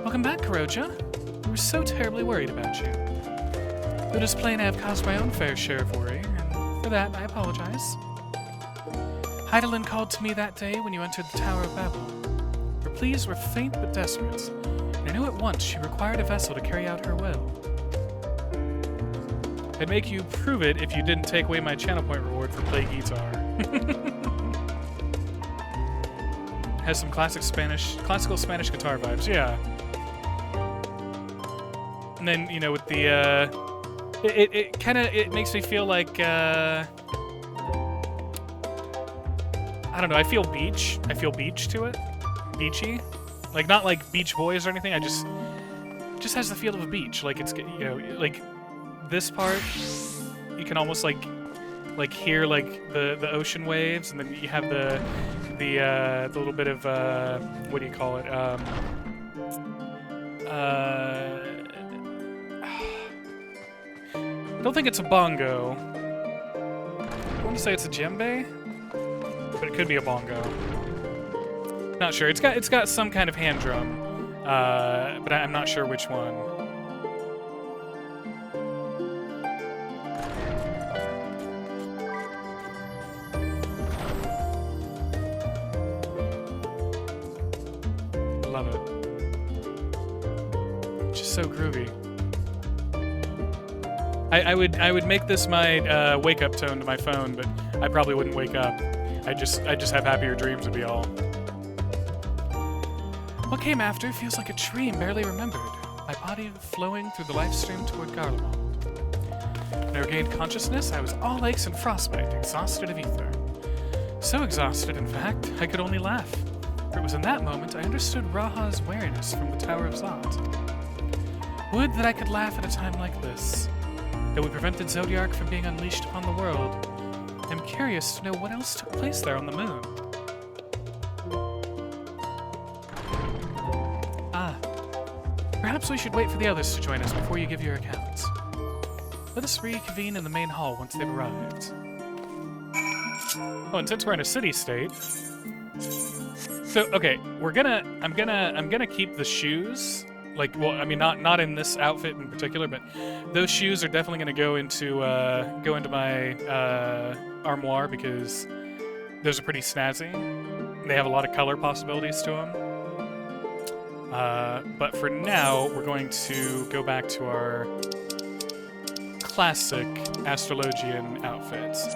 Welcome back, Karoja. We were so terribly worried about you. Though it is plain I have caused my own fair share of worry, and for that I apologize. Heidelin called to me that day when you entered the Tower of Babel. Her pleas were faint but desperate, and I knew at once she required a vessel to carry out her will. I'd make you prove it if you didn't take away my channel point reward for play guitar. Has some classical Spanish guitar vibes, yeah. And then, you know, with the, it makes me feel like, I don't know, I feel beach to it. Beachy. Like, not like Beach Boys or anything, it just has the feel of a beach. Like, it's, you know, like, this part, you can almost, like hear, like, the ocean waves, and then you have the little bit of, what do you call it, I don't think it's a bongo. I want to say it's a djembe, but it could be a bongo. Not sure. It's got some kind of hand drum, but I'm not sure which one. Love it. Just so groovy. I would make this my wake up tone to my phone, but I probably wouldn't wake up. I just have happier dreams would be all. What came after feels like a dream barely remembered. My body flowing through the life stream toward Garlemald. When I regained consciousness, I was all aches and frostbite, exhausted of ether. So exhausted, in fact, I could only laugh. For it was in that moment I understood Raha's wariness from the Tower of Zot. Would that I could laugh at a time like this. Though we prevented Zodiark from being unleashed upon the world, I'm curious to know what else took place there on the moon. Ah. Perhaps we should wait for the others to join us before you give your accounts. Let us reconvene in the main hall once they've arrived. Oh, and since we're in a city-state... So, okay, I'm gonna keep the shoes. Like, well, I mean, not in this outfit in particular, but those shoes are definitely going to go into my armoire because those are pretty snazzy. They have a lot of color possibilities to them. But for now, we're going to go back to our classic Astrologian outfits.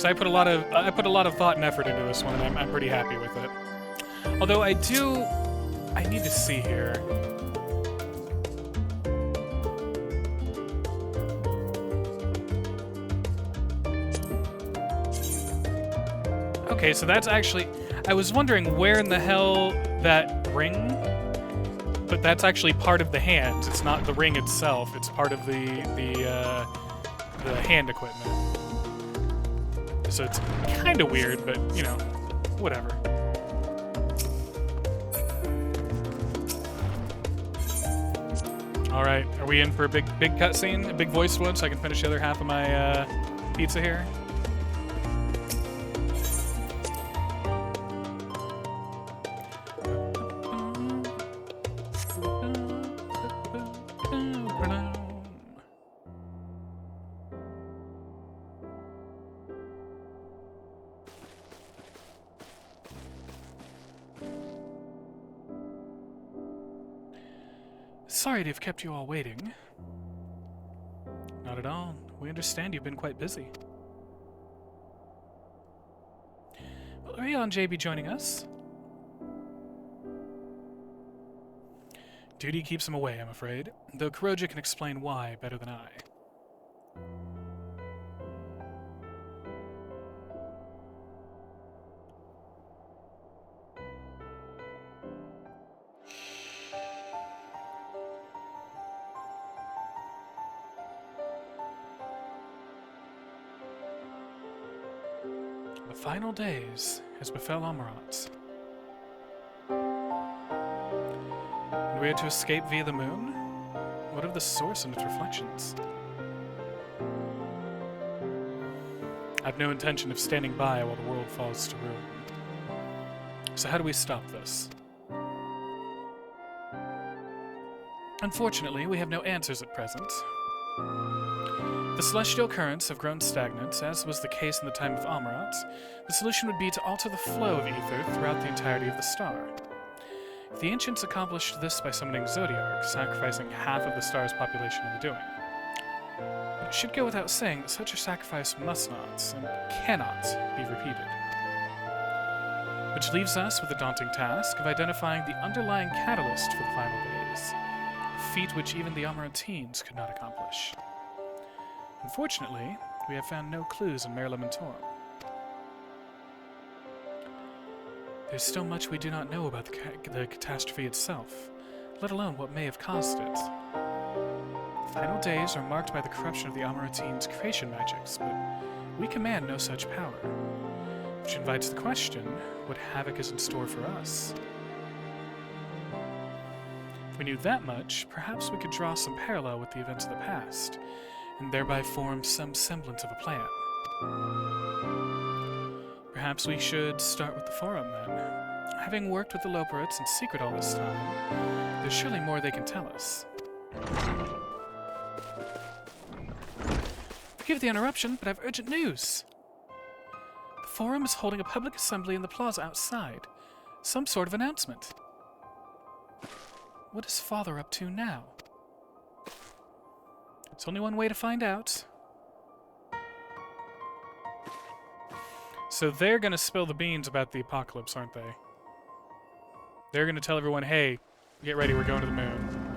So I put a lot of thought and effort into this one, and I'm pretty happy with it. Although I need to see here. Okay, so that's actually... I was wondering where in the hell that ring... But that's actually part of the hands. It's not the ring itself. It's part of the hand equipment. So it's kind of weird, but, you know, whatever. All right, are we in for a big cutscene, a big voiced one, so I can finish the other half of my pizza here? Sorry to have kept you all waiting. Not at all. We understand you've been quite busy. Will Rion J be joining us? Duty keeps him away, I'm afraid, though Kuroja can explain why better than I. The final days as befell Amaranth. And we had to escape via the moon? What of the source and its reflections? I've no intention of standing by while the world falls to ruin. So how do we stop this? Unfortunately, we have no answers at present. The celestial currents have grown stagnant, as was the case in the time of Amaranth. The solution would be to alter the flow of ether throughout the entirety of the star. If the ancients accomplished this by summoning Zodiark, sacrificing half of the star's population in the doing. But it should go without saying that such a sacrifice must not, and cannot, be repeated. Which leaves us with the daunting task of identifying the underlying catalyst for the final days, a feat which even the Amaranthines could not accomplish. Unfortunately, we have found no clues in Mare Lamentorum. There's still much we do not know about the catastrophe itself, let alone what may have caused it. The final days are marked by the corruption of the Amaranthines' creation magics, but we command no such power, which invites the question, what havoc is in store for us? If we knew that much, perhaps we could draw some parallel with the events of the past, and thereby form some semblance of a plan. Perhaps we should start with the Forum, then. Having worked with the Loporits in secret all this time, there's surely more they can tell us. Forgive the interruption, but I have urgent news. The Forum is holding a public assembly in the plaza outside. Some sort of announcement. What is Father up to now? It's only one way to find out. So they're gonna spill the beans about the apocalypse, aren't they? They're gonna tell everyone, hey, get ready, we're going to the moon.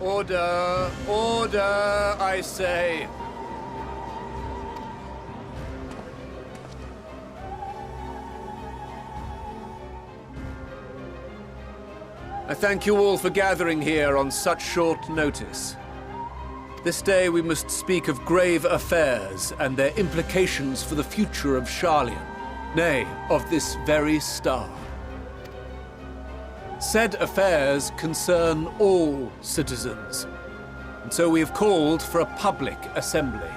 Order! Order, I say! I thank you all for gathering here on such short notice. This day we must speak of grave affairs and their implications for the future of Sharlayan, nay, of this very star. Said affairs concern all citizens, and so we have called for a public assembly.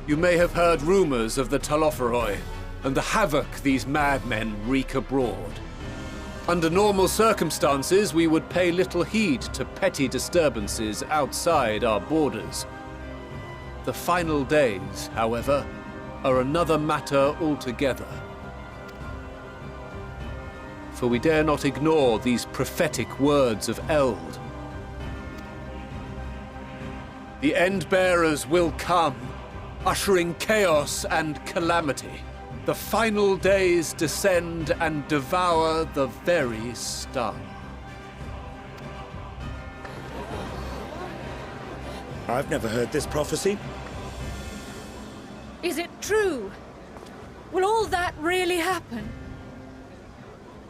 You may have heard rumors of the Talopheroi and the havoc these madmen wreak abroad. Under normal circumstances, we would pay little heed to petty disturbances outside our borders. The final days, however, are another matter altogether. For we dare not ignore these prophetic words of Eld. The Endbearers will come, ushering chaos and calamity. The final days descend and devour the very star. I've never heard this prophecy. Is it true? Will all that really happen?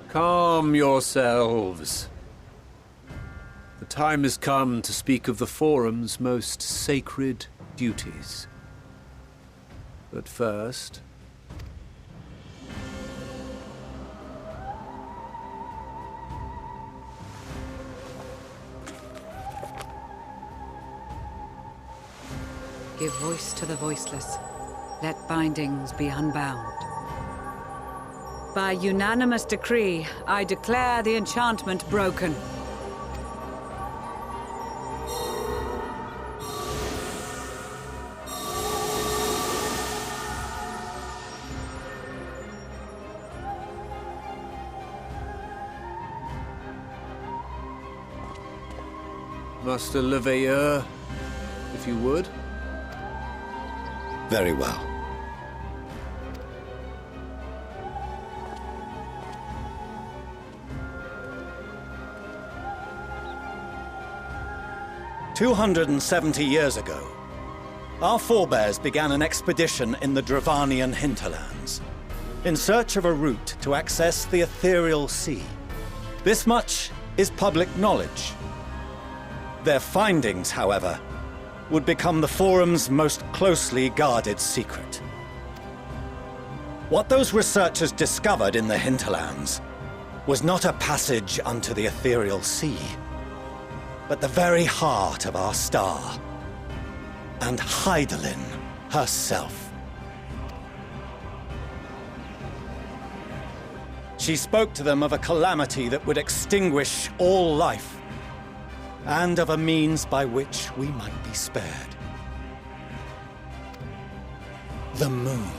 Calm yourselves. The time has come to speak of the Forum's most sacred duties. But first... Give voice to the voiceless. Let bindings be unbound. By unanimous decree, I declare the enchantment broken. Master Leveilleur, if you would. Very well. "270 years ago, our forebears began an expedition in the Dravanian hinterlands, in search of a route to access the ethereal sea. This much is public knowledge. Their findings, however, would become the Forum's most closely guarded secret. What those researchers discovered in the hinterlands was not a passage unto the ethereal sea, but the very heart of our star, and Hydaelyn herself. She spoke to them of a calamity that would extinguish all life, and of a means by which we might be spared. The moon.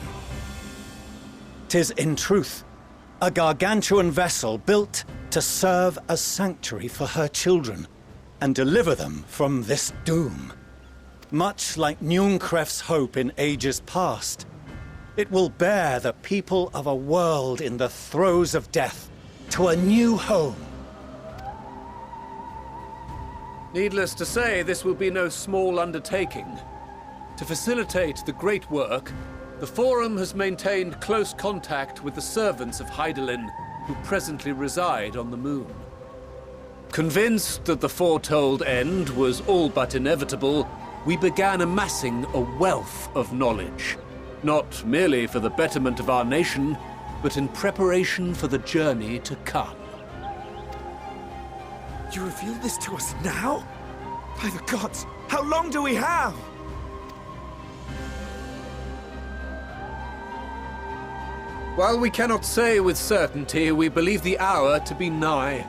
'Tis in truth a gargantuan vessel built to serve as sanctuary for her children and deliver them from this doom. Much like Nunkref's hope in ages past, it will bear the people of a world in the throes of death to a new home. Needless to say, this will be no small undertaking. To facilitate the great work, the Forum has maintained close contact with the servants of Hydaelyn, who presently reside on the moon. Convinced that the foretold end was all but inevitable, we began amassing a wealth of knowledge, not merely for the betterment of our nation, but in preparation for the journey to come. You reveal this to us now? By the gods, how long do we have? While we cannot say with certainty, we believe the hour to be nigh.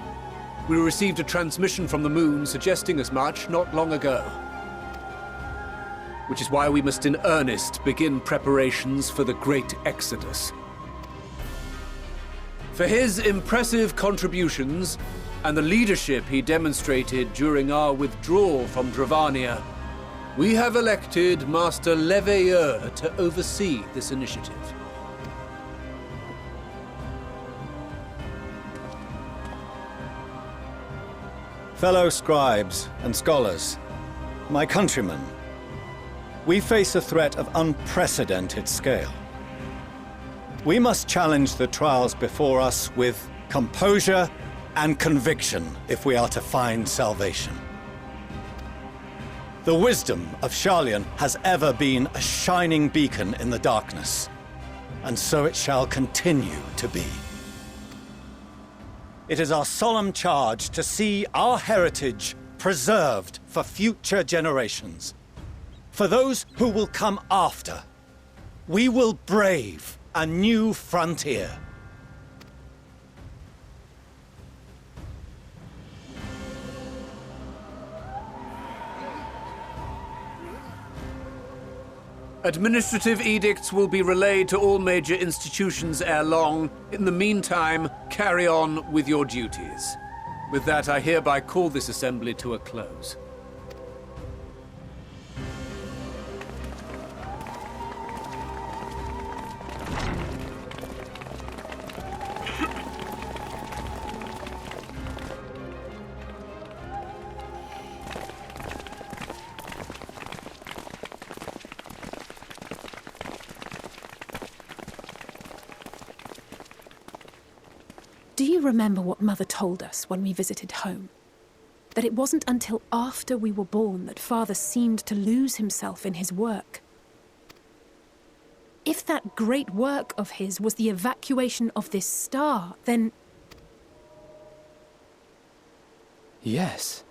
We received a transmission from the moon suggesting as much not long ago. Which is why we must in earnest begin preparations for the Great Exodus. For his impressive contributions, and the leadership he demonstrated during our withdrawal from Dravania, we have elected Master Leveilleur to oversee this initiative. Fellow scribes and scholars, my countrymen, we face a threat of unprecedented scale. We must challenge the trials before us with composure and conviction if we are to find salvation. The wisdom of Sharlayan has ever been a shining beacon in the darkness, and so it shall continue to be. it is our solemn charge to see our heritage preserved for future generations. For those who will come after, we will brave a new frontier. Administrative edicts will be relayed to all major institutions ere long. In the meantime, carry on with your duties. With that, I hereby call this assembly to a close. Do you remember what Mother told us when we visited home? That it wasn't until after we were born that Father seemed to lose himself in his work. If that great work of his was the evacuation of this star, then... Yes.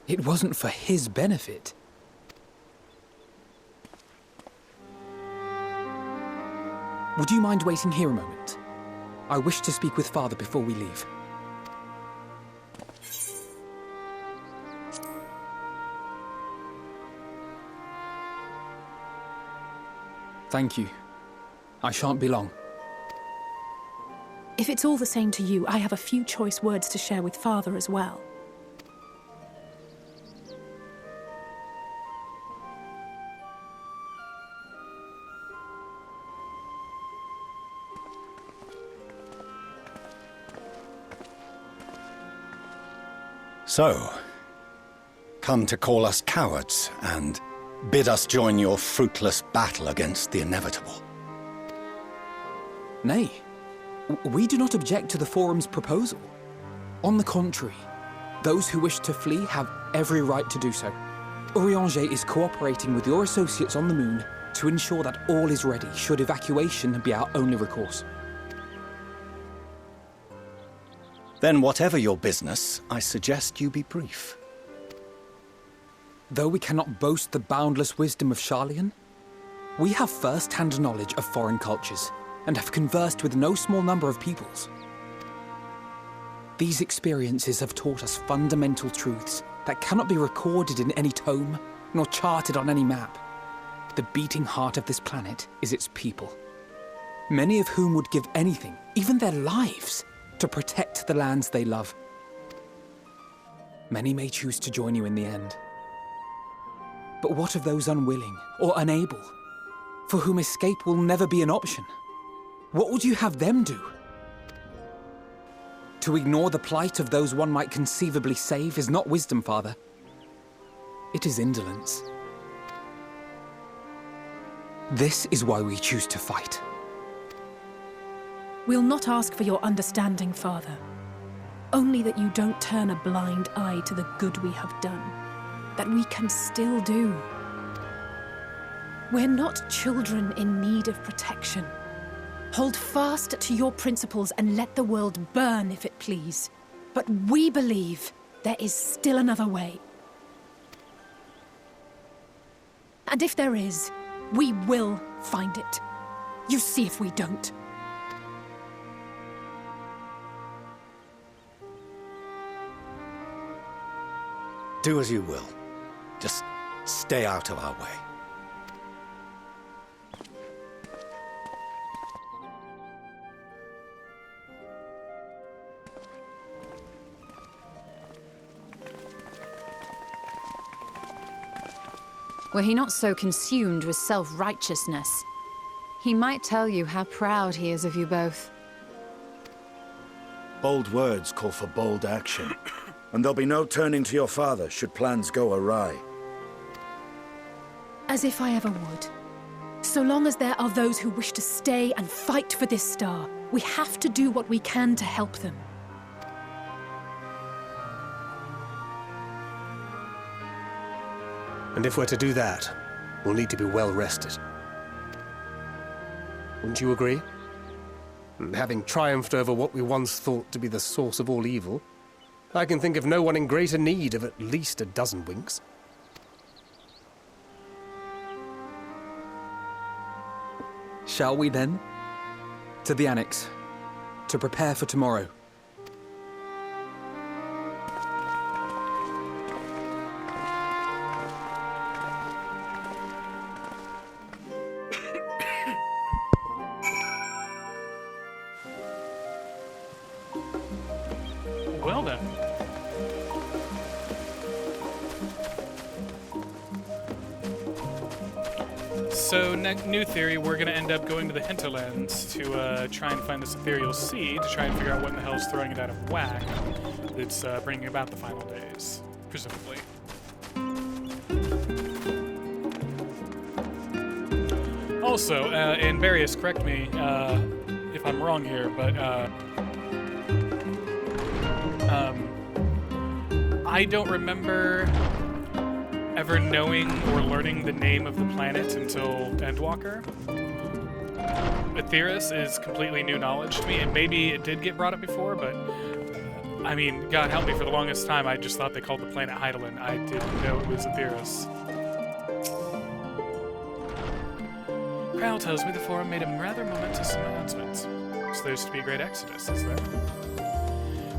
It wasn't for his benefit. Would you mind waiting here a moment? I wish to speak with Father before we leave. Thank you. I shan't be long. If it's all the same to you, I have a few choice words to share with Father as well. So, come to call us cowards and bid us join your fruitless battle against the inevitable. Nay, we do not object to the Forum's proposal. On the contrary, those who wish to flee have every right to do so. Urianger is cooperating with your associates on the moon to ensure that all is ready should evacuation be our only recourse. Then whatever your business, I suggest you be brief. Though we cannot boast the boundless wisdom of Sharlayan, we have first-hand knowledge of foreign cultures and have conversed with no small number of peoples. These experiences have taught us fundamental truths that cannot be recorded in any tome, nor charted on any map. The beating heart of this planet is its people, many of whom would give anything, even their lives, to protect the lands they love. Many may choose to join you in the end. But what of those unwilling or unable, for whom escape will never be an option? What would you have them do? To ignore the plight of those one might conceivably save is not wisdom, Father. It is indolence. This is why we choose to fight. We'll not ask for your understanding, Father. Only that you don't turn a blind eye to the good we have done. That we can still do. We're not children in need of protection. Hold fast to your principles and let the world burn if it please. But we believe there is still another way. And if there is, we will find it. You see if we don't. Do as you will. Just stay out of our way. Were he not so consumed with self-righteousness, he might tell you how proud he is of you both. Bold words call for bold action. And there'll be no turning to your father should plans go awry. As if I ever would. So long as there are those who wish to stay and fight for this star, we have to do what we can to help them. And if we're to do that, we'll need to be well rested. Wouldn't you agree? And having triumphed over what we once thought to be the source of all evil, I can think of no one in greater need of at least a dozen winks. Shall we then? To the Annex, to prepare for tomorrow. Well then. So, new theory, we're going to end up going to the hinterlands to try and find this ethereal seed, to try and figure out what in the hell is throwing it out of whack that's bringing about the final days, presumably. Also, and Various, correct me if I'm wrong here, but I don't remember ever knowing or learning the name of the planet until Endwalker. Aetheris is completely new knowledge to me, and maybe it did get brought up before, but I mean, God help me, for the longest time I just thought they called the planet Hydaelyn. I didn't know it was Aetheris. Crowell tells me the Forum made a rather momentous announcement. So there's to be a great exodus, is there?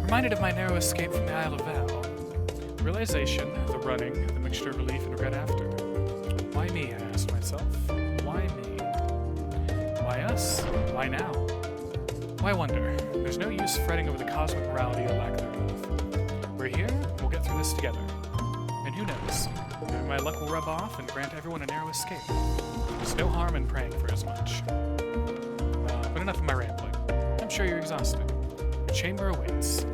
Reminded of my narrow escape from the Isle of Val. The realization, the running, the mixture of relief and regret after. Why me, I asked myself. Why me? Why us? Why now? Why wonder? There's no use fretting over the cosmic morality or lack thereof. We're here, we'll get through this together. And who knows? Maybe my luck will rub off and grant everyone a narrow escape. There's no harm in praying for as much. But enough of my rambling. I'm sure you're exhausted. The chamber awaits.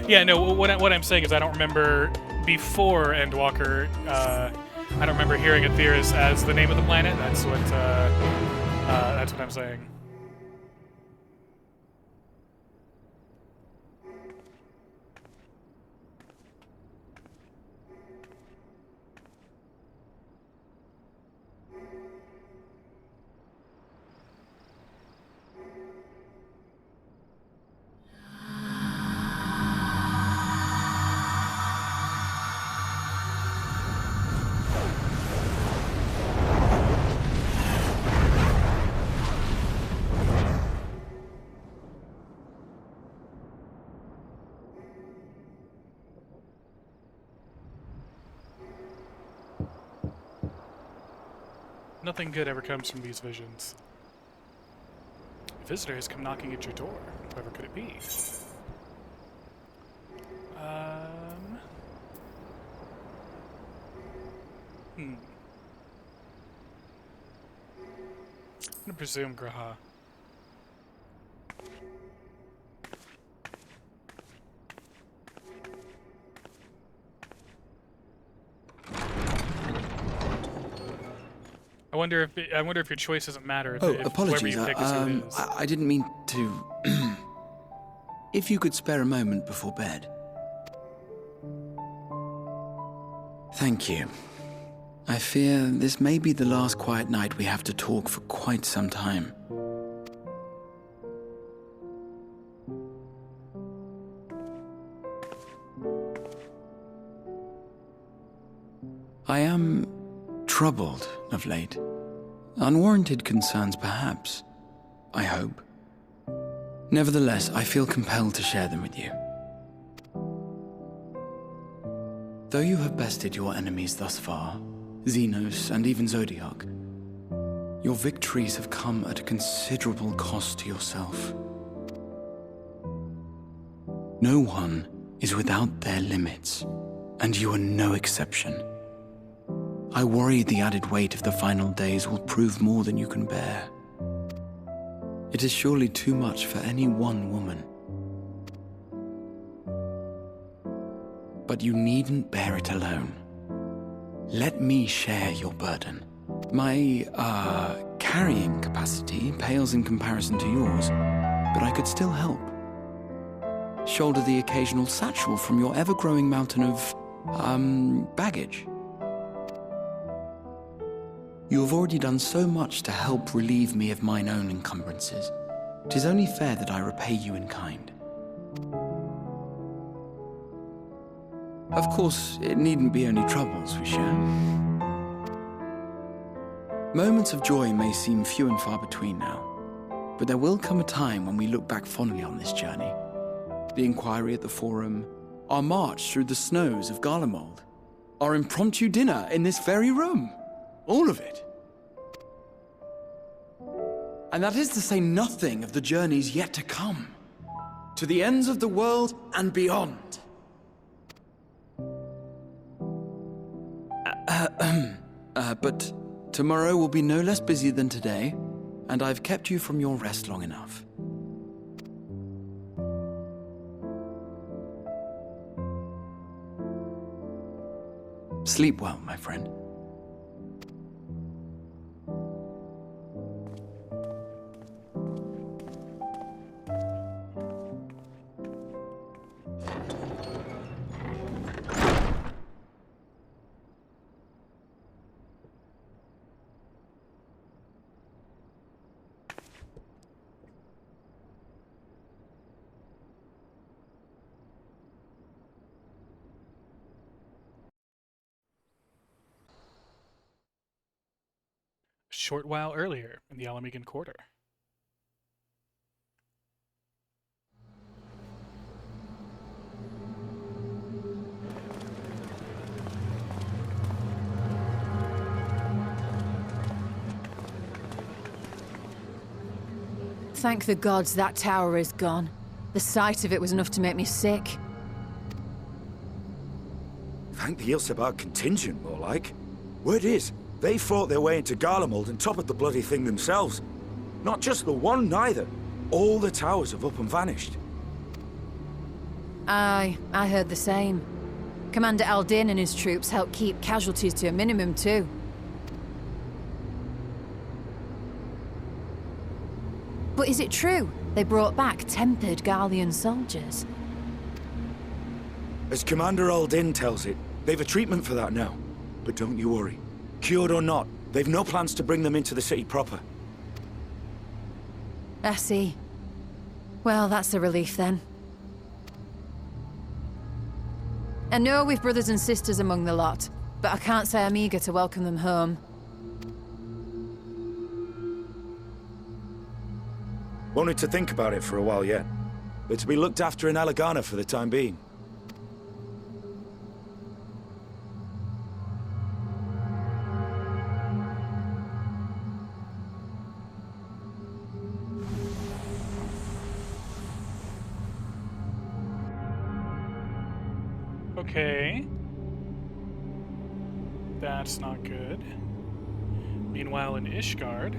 Yeah, no, what I'm saying is I don't remember before Endwalker, I don't remember hearing Aetheris as the name of the planet. That's what I'm saying. Nothing good ever comes from these visions. A visitor has come knocking at your door. Whoever could it be? I'm gonna presume Graha. I wonder if your choice doesn't matter. If Apologies. Whoever you pick is who it is. I didn't mean to. If you could spare a moment before bed. Thank you. I fear this may be the last quiet night we have to talk for quite some time. I am troubled of late. Unwarranted concerns, perhaps. I hope. Nevertheless, I feel compelled to share them with you. Though you have bested your enemies thus far, Xenos and even Zodiac, your victories have come at a considerable cost to yourself. No one is without their limits, and you are no exception. I worry the added weight of the final days will prove more than you can bear. It is surely too much for any one woman. But you needn't bear it alone. Let me share your burden. My, carrying capacity pales in comparison to yours, but I could still help. Shoulder the occasional satchel from your ever-growing mountain of, baggage. You have already done so much to help relieve me of mine own encumbrances. 'Tis only fair that I repay you in kind. Of course, it needn't be only troubles we share. Moments of joy may seem few and far between now, but there will come a time when we look back fondly on this journey. The inquiry at the Forum, our march through the snows of Garlemald, our impromptu dinner in this very room. All of it. And that is to say nothing of the journeys yet to come, to the ends of the world and beyond. But tomorrow will be no less busy than today, and I've kept you from your rest long enough. Sleep well, my friend. A short while earlier in the Alamegan Quarter. Thank the gods that tower is gone. The sight of it was enough to make me sick. Thank the Ilsebar contingent, more like. Word is, they fought their way into Garlemald and toppled the bloody thing themselves. Not just the one, neither. All the towers have up and vanished. Aye, I heard the same. Commander Aldin and his troops helped keep casualties to a minimum, too. But is it true they brought back tempered Garlean soldiers? As Commander Aldin tells it, they've a treatment for that now. But don't you worry. Cured or not, they've no plans to bring them into the city proper. I see. Well, that's a relief then. I know we've brothers and sisters among the lot, but I can't say I'm eager to welcome them home. Wanted to think about it for a while yet. They're to be looked after in Alagana for the time being. Okay. That's not good. Meanwhile, in Ishgard...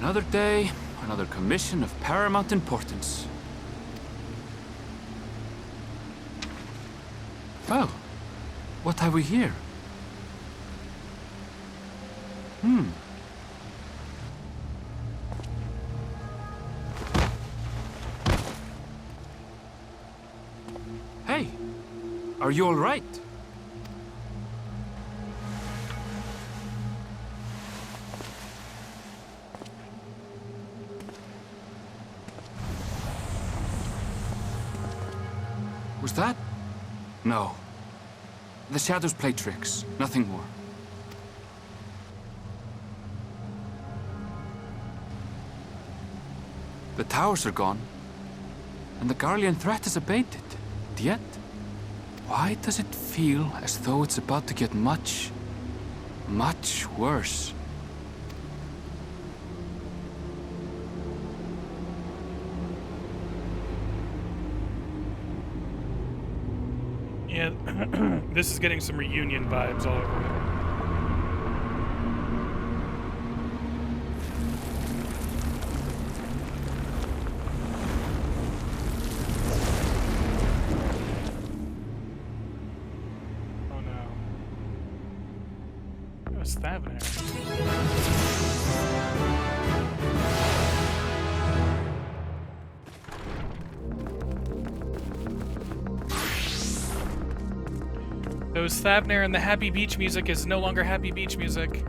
Another day, another commission of paramount importance. Well, what have we here? Hey, are you all right? Was that? No. The shadows play tricks, nothing more. The towers are gone, and the Garlean threat is abated. And yet, why does it feel as though it's about to get much, much worse? Yeah, this is getting some reunion vibes all over it. Thavnair. Those Thavnair and the happy beach music is no longer happy beach music.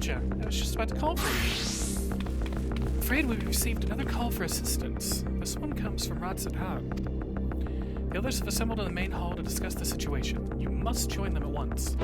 I was just about to call for you. I'm afraid we've received another call for assistance. This one comes from Radzat Han. The others have assembled in the main hall to discuss the situation. You must join them at once.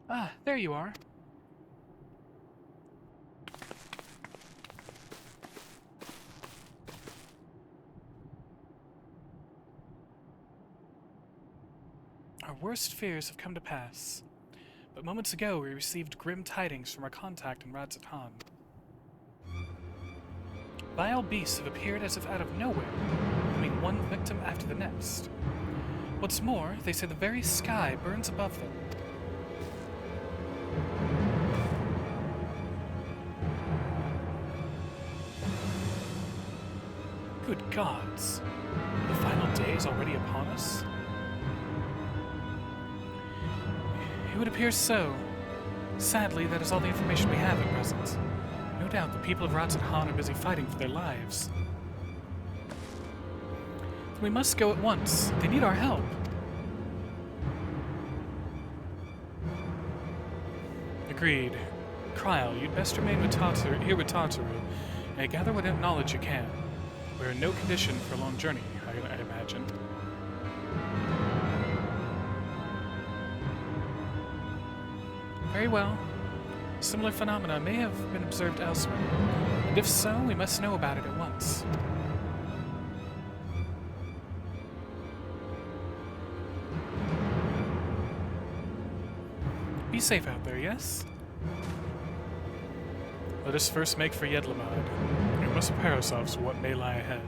Ah, there you are. Our worst fears have come to pass. But moments ago, we received grim tidings from our contact in Radzat Han. Vile beasts have appeared as if out of nowhere, becoming one victim after the next. What's more, they say the very sky burns above them. Good gods. The final day is already upon us? It would appear so. Sadly, that is all the information we have at present. No doubt the people of Radzat Han are busy fighting for their lives. We must go at once. They need our help. Agreed. Kryl, you'd best remain with here with Tataru, and gather what knowledge you can. We're in no condition for a long journey, I imagine. Very well. Similar phenomena may have been observed elsewhere, and if so, we must know about it at once. Be safe out there, yes? Let us first make for Yedlamad. We must prepare ourselves for what may lie ahead.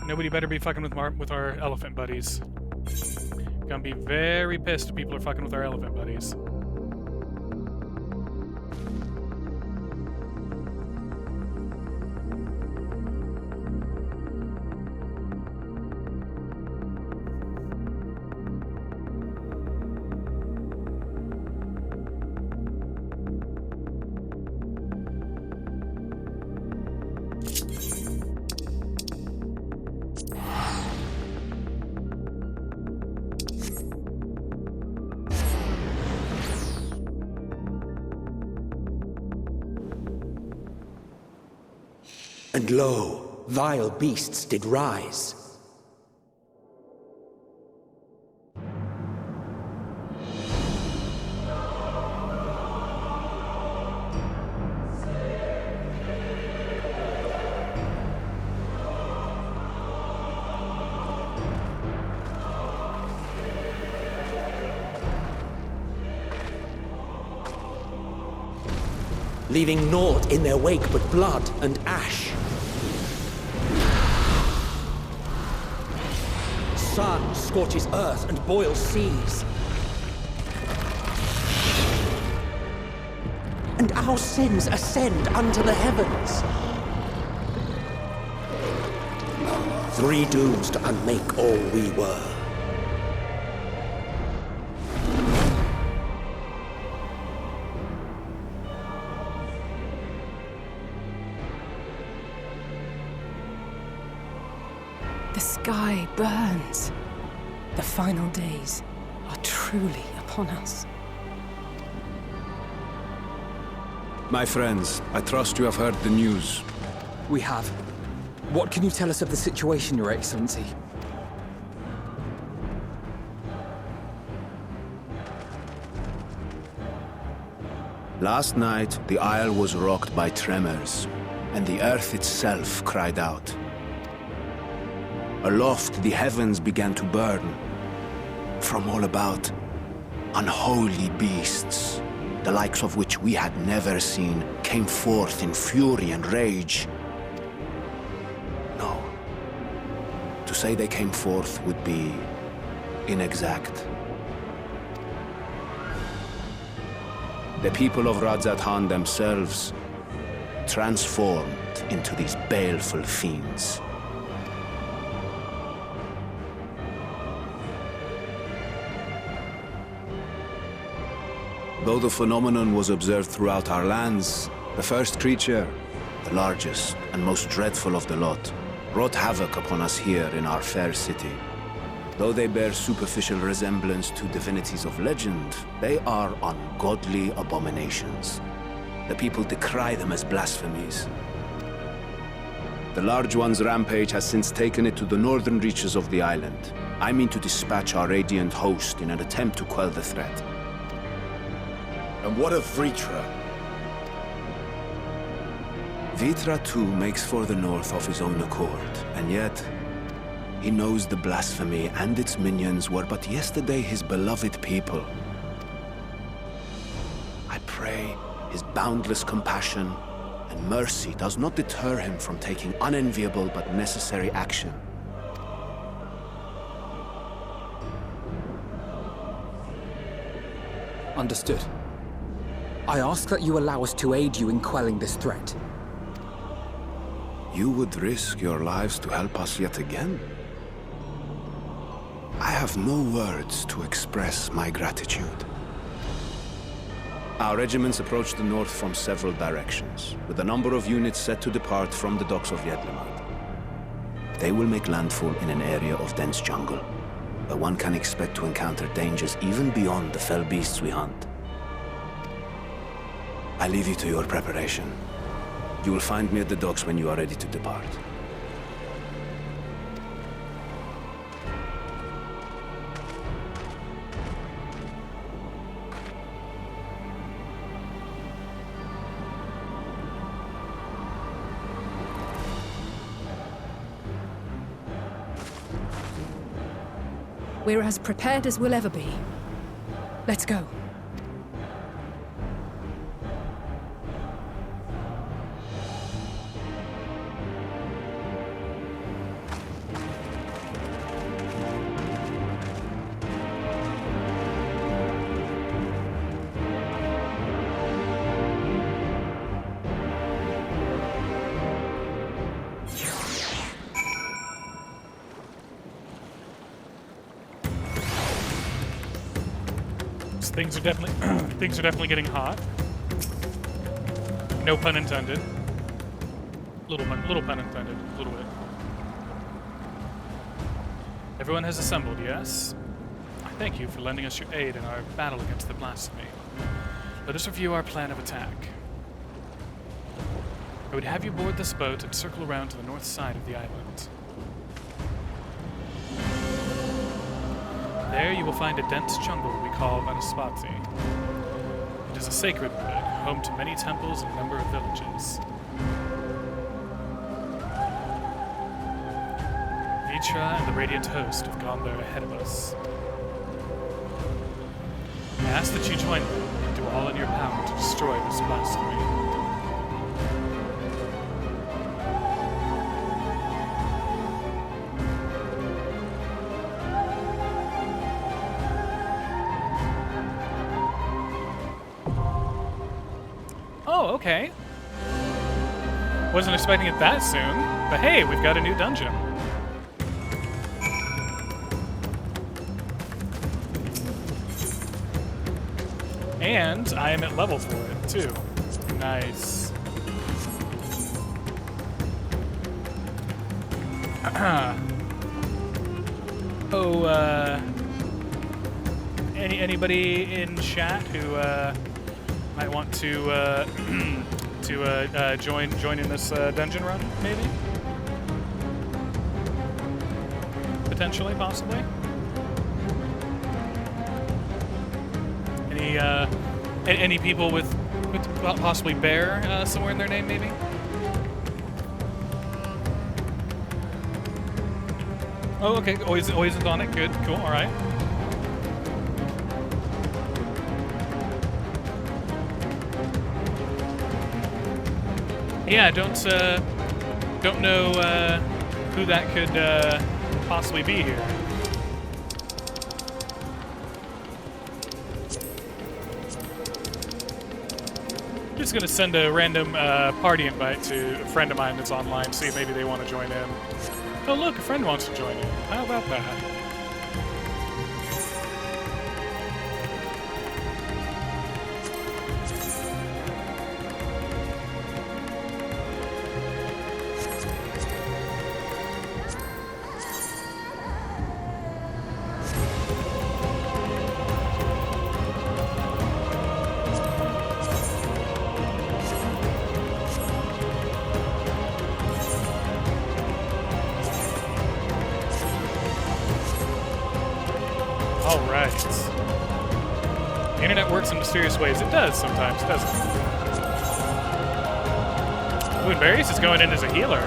Nobody better be fucking with our elephant buddies. Gonna be very pissed if people are fucking with our elephant buddies. And lo, vile beasts did rise. Leaving naught in their wake but blood and ash. Sun scorches earth and boils seas. And our sins ascend unto the heavens. Three dooms to unmake all we were. The sky burns. The final days are truly upon us. My friends, I trust you have heard the news. We have. What can you tell us of the situation, Your Excellency? Last night, the Isle was rocked by tremors, and the earth itself cried out. Aloft, the heavens began to burn. From all about, unholy beasts, the likes of which we had never seen, came forth in fury and rage. No. To say they came forth would be inexact. The people of Radzat-Han themselves transformed into these baleful fiends. Though the phenomenon was observed throughout our lands, the first creature, the largest and most dreadful of the lot, wrought havoc upon us here in our fair city. Though they bear superficial resemblance to divinities of legend, they are ungodly abominations. The people decry them as blasphemies. The Large One's rampage has since taken it to the northern reaches of the island. I mean to dispatch our radiant host in an attempt to quell the threat. And what of Vritra? Vritra too makes for the north of his own accord, and yet he knows the blasphemy and its minions were but yesterday his beloved people. I pray his boundless compassion and mercy does not deter him from taking unenviable but necessary action. Understood. I ask that you allow us to aid you in quelling this threat. You would risk your lives to help us yet again? I have no words to express my gratitude. Our regiments approach the north from several directions, with a number of units set to depart from the docks of Yedlamad. They will make landfall in an area of dense jungle, where one can expect to encounter dangers even beyond the fell beasts we hunt. I leave you to your preparation. You will find me at the docks when you are ready to depart. We're as prepared as we'll ever be. Let's go. Things are definitely getting hot. No pun intended. Little pun intended. A little bit. Everyone has assembled, yes? I thank you for lending us your aid in our battle against the blasphemy. Let us review our plan of attack. I would have you board this boat and circle around to the north side of the island. There you will find a dense jungle we call Vanaspati. It is a sacred wood, home to many temples and a number of villages. Vritra and the Radiant Host have gone there ahead of us. I ask that you join me and do all in your power to destroy this blasphemy. Oh, okay. Wasn't expecting it that soon, but hey, we've got a new dungeon. And I am at level for it, too. Nice. anybody in chat who might want to to join in this dungeon run, maybe? Potentially, possibly. Any people with possibly bear somewhere in their name, maybe? Oh, okay. Always on it. Good. Cool. All right. Yeah, don't know who that could possibly be here. Just gonna send a random party invite to a friend of mine that's online, see if maybe they want to join in. Oh look, a friend wants to join in. How about that? Alright. The internet works in mysterious ways. It does sometimes, doesn't it? Ooh, and Various is going in as a healer.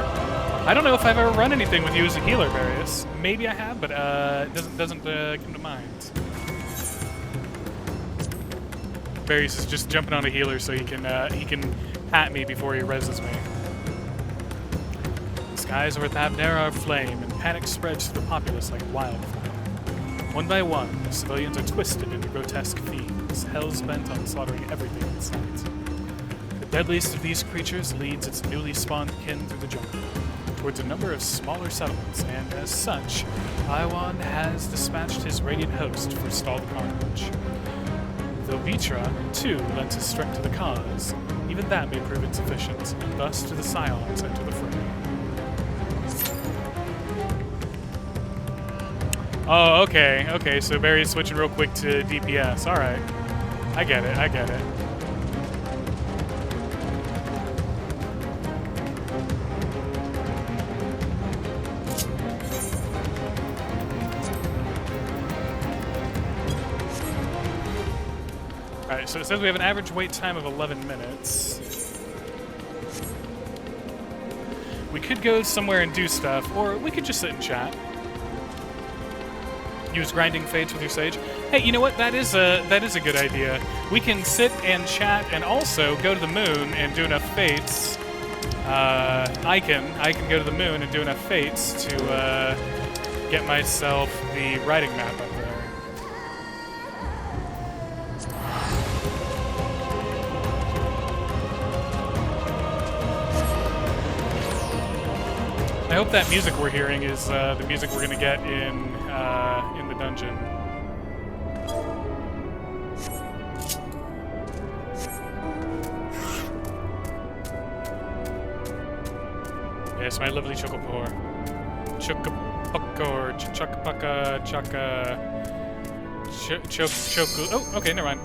I don't know if I've ever run anything with you as a healer, Various. Maybe I have, but it doesn't come to mind. Various is just jumping on a healer so he can pat me before he reses me. The skies over Thabner are aflame, and panic spreads to the populace like wildfire. One by one, the civilians are twisted into grotesque fiends, hell's bent on slaughtering everything in sight. The deadliest of these creatures leads its newly spawned kin through the jungle, towards a number of smaller settlements, and as such, Iwan has dispatched his radiant host to forestall the carnage. Though Vitra, too, lends his strength to the cause, even that may prove insufficient, and thus do the Scions enter the fray. Oh, okay, so Barry's switching real quick to DPS. Alright. I get it. Alright, so it says we have an average wait time of 11 minutes. We could go somewhere and do stuff, or we could just sit and chat. Use grinding fates with your sage. Hey, you know what? That is a good idea. We can sit and chat and also go to the moon and do enough fates. I can go to the moon and do enough fates to get myself the writing map up there. I hope that music we're hearing is the music we're gonna get in the dungeon. Yes, my lovely Chocopore. Chocopokor, Chocopaka, Choku. Oh, okay, never mind.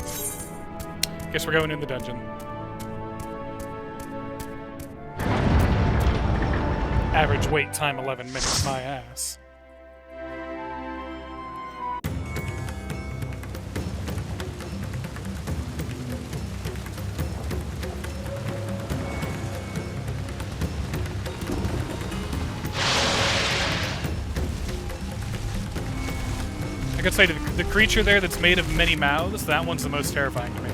Guess we're going in the dungeon. Average wait time 11 minutes, my ass. I could say the creature there that's made of many mouths, that one's the most terrifying to me.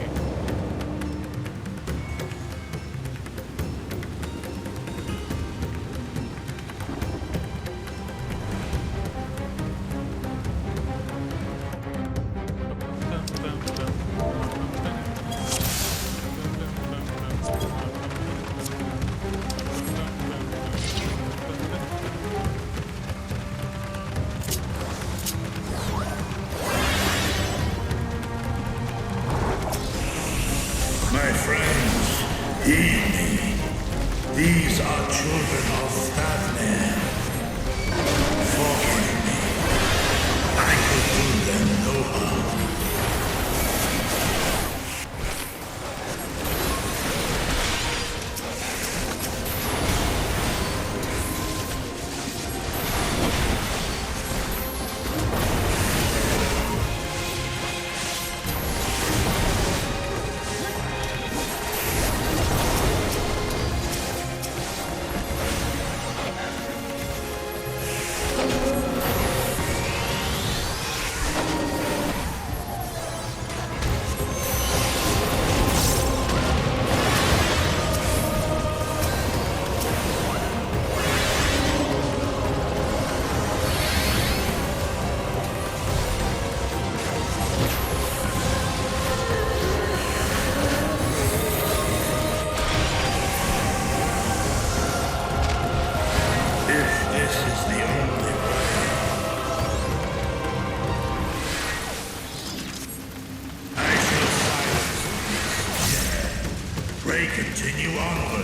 My friends, heed me. These are children of Thavner. Forgive me. I could do them no harm. may continue onward.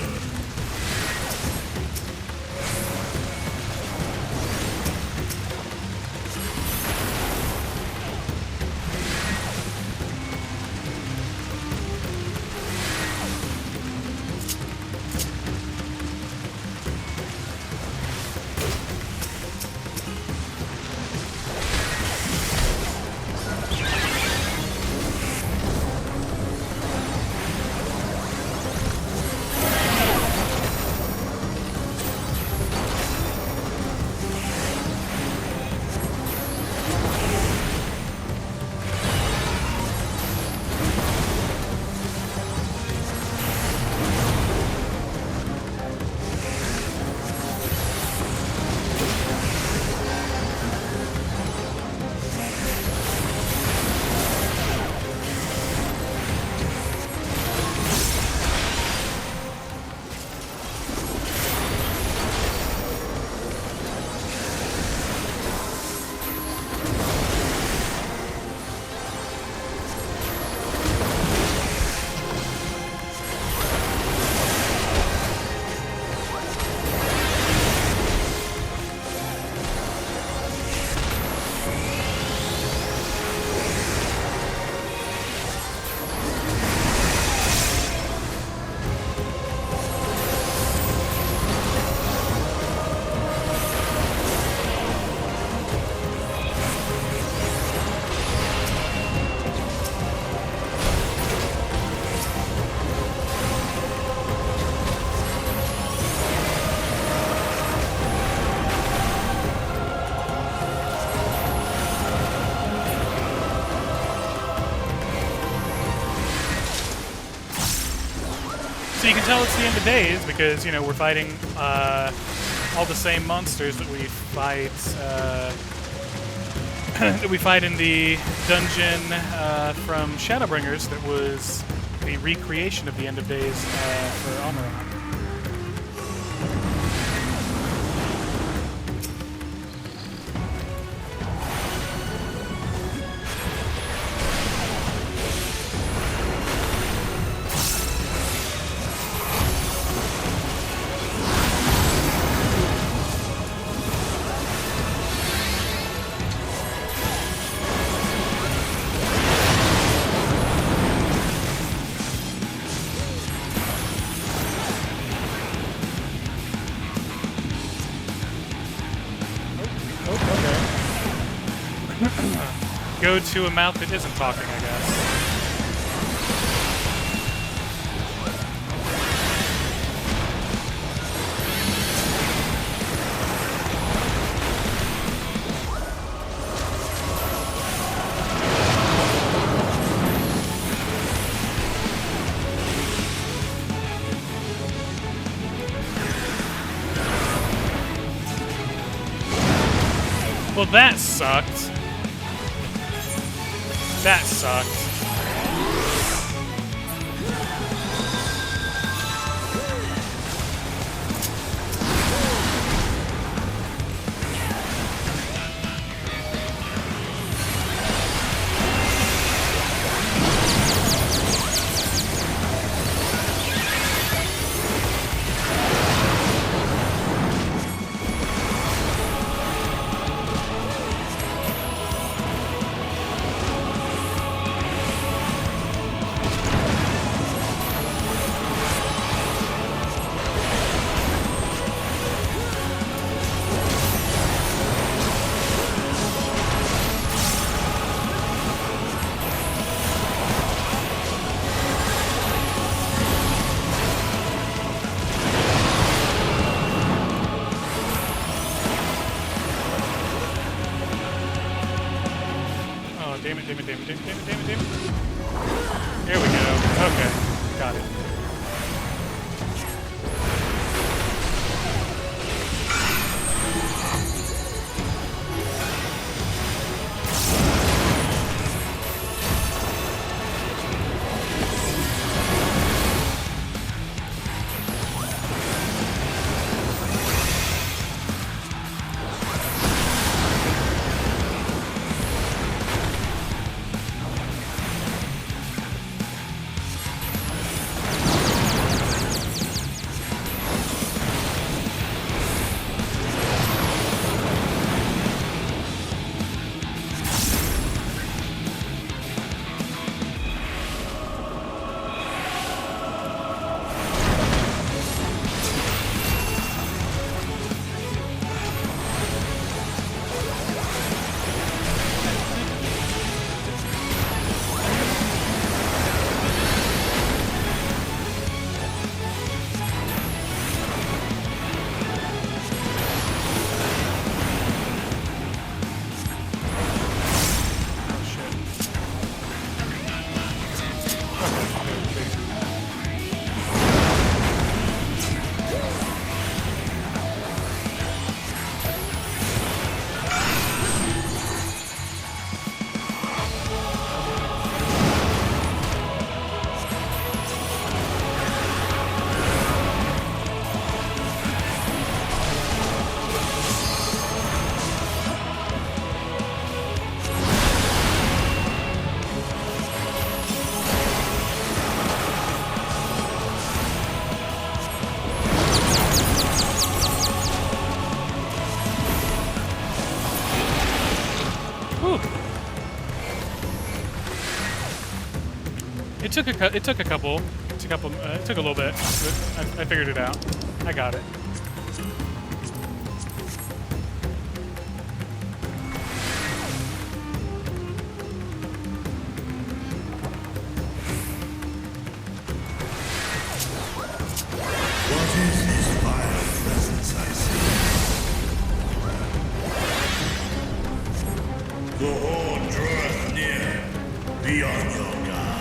So you can tell it's the end of days because, you know, we're fighting all the same monsters that we fight in the dungeon from Shadowbringers that was the recreation of the end of days for Amaran. Go to a mouth that isn't talking, I guess. Well, that sucked. That sucked. Damn it. Here we go. Okay. Got it. It took a couple. It took a little bit, but I figured it out. I got it. What is this vile presence I see? The horde draweth near. Be on your guard.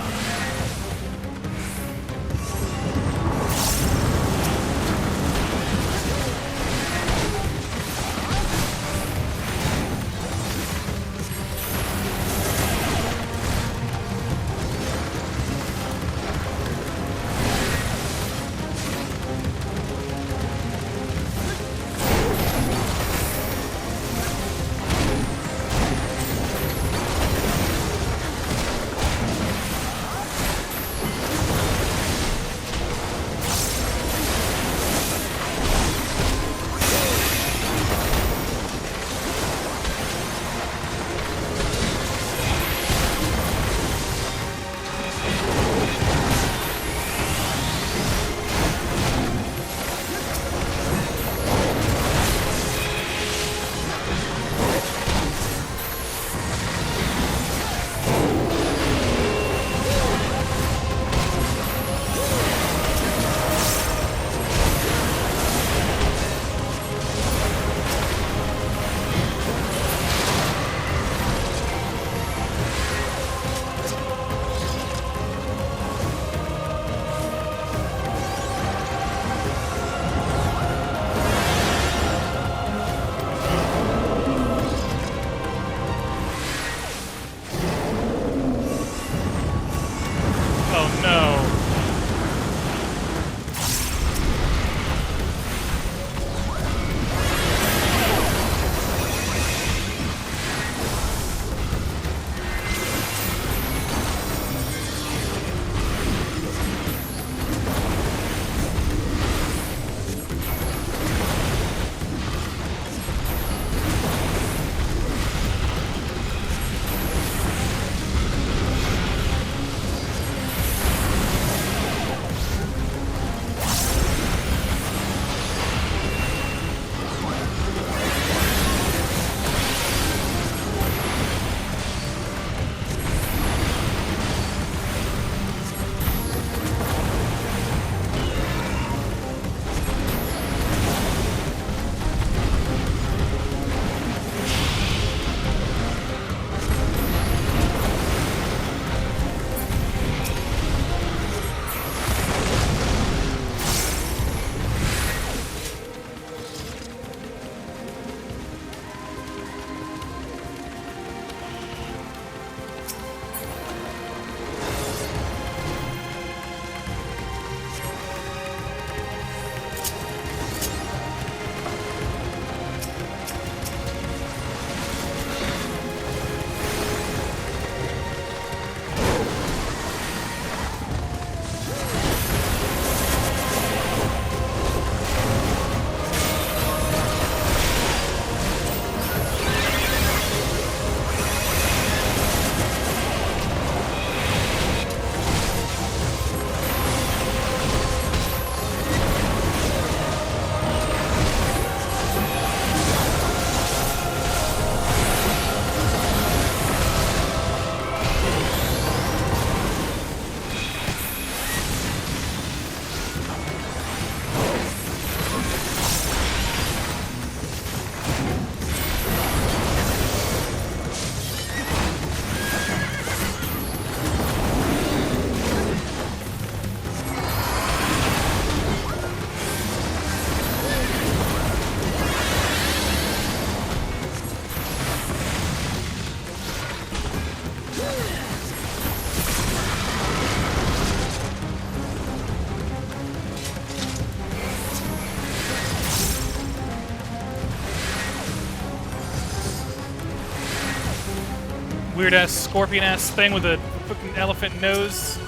weird ass scorpion ass thing with a fucking elephant nose.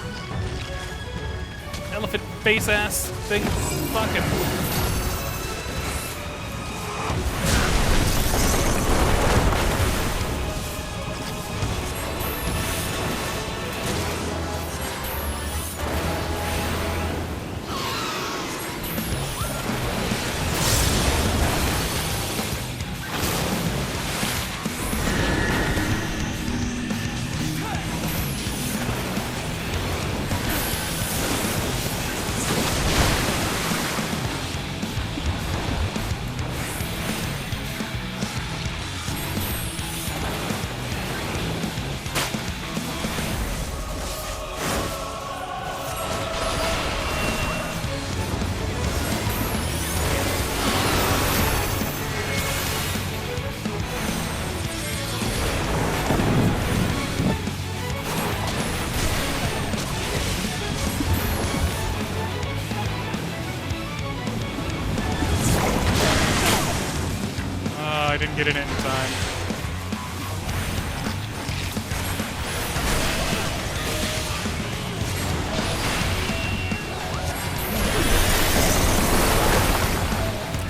Elephant face ass thing. Fucking. get in it in time.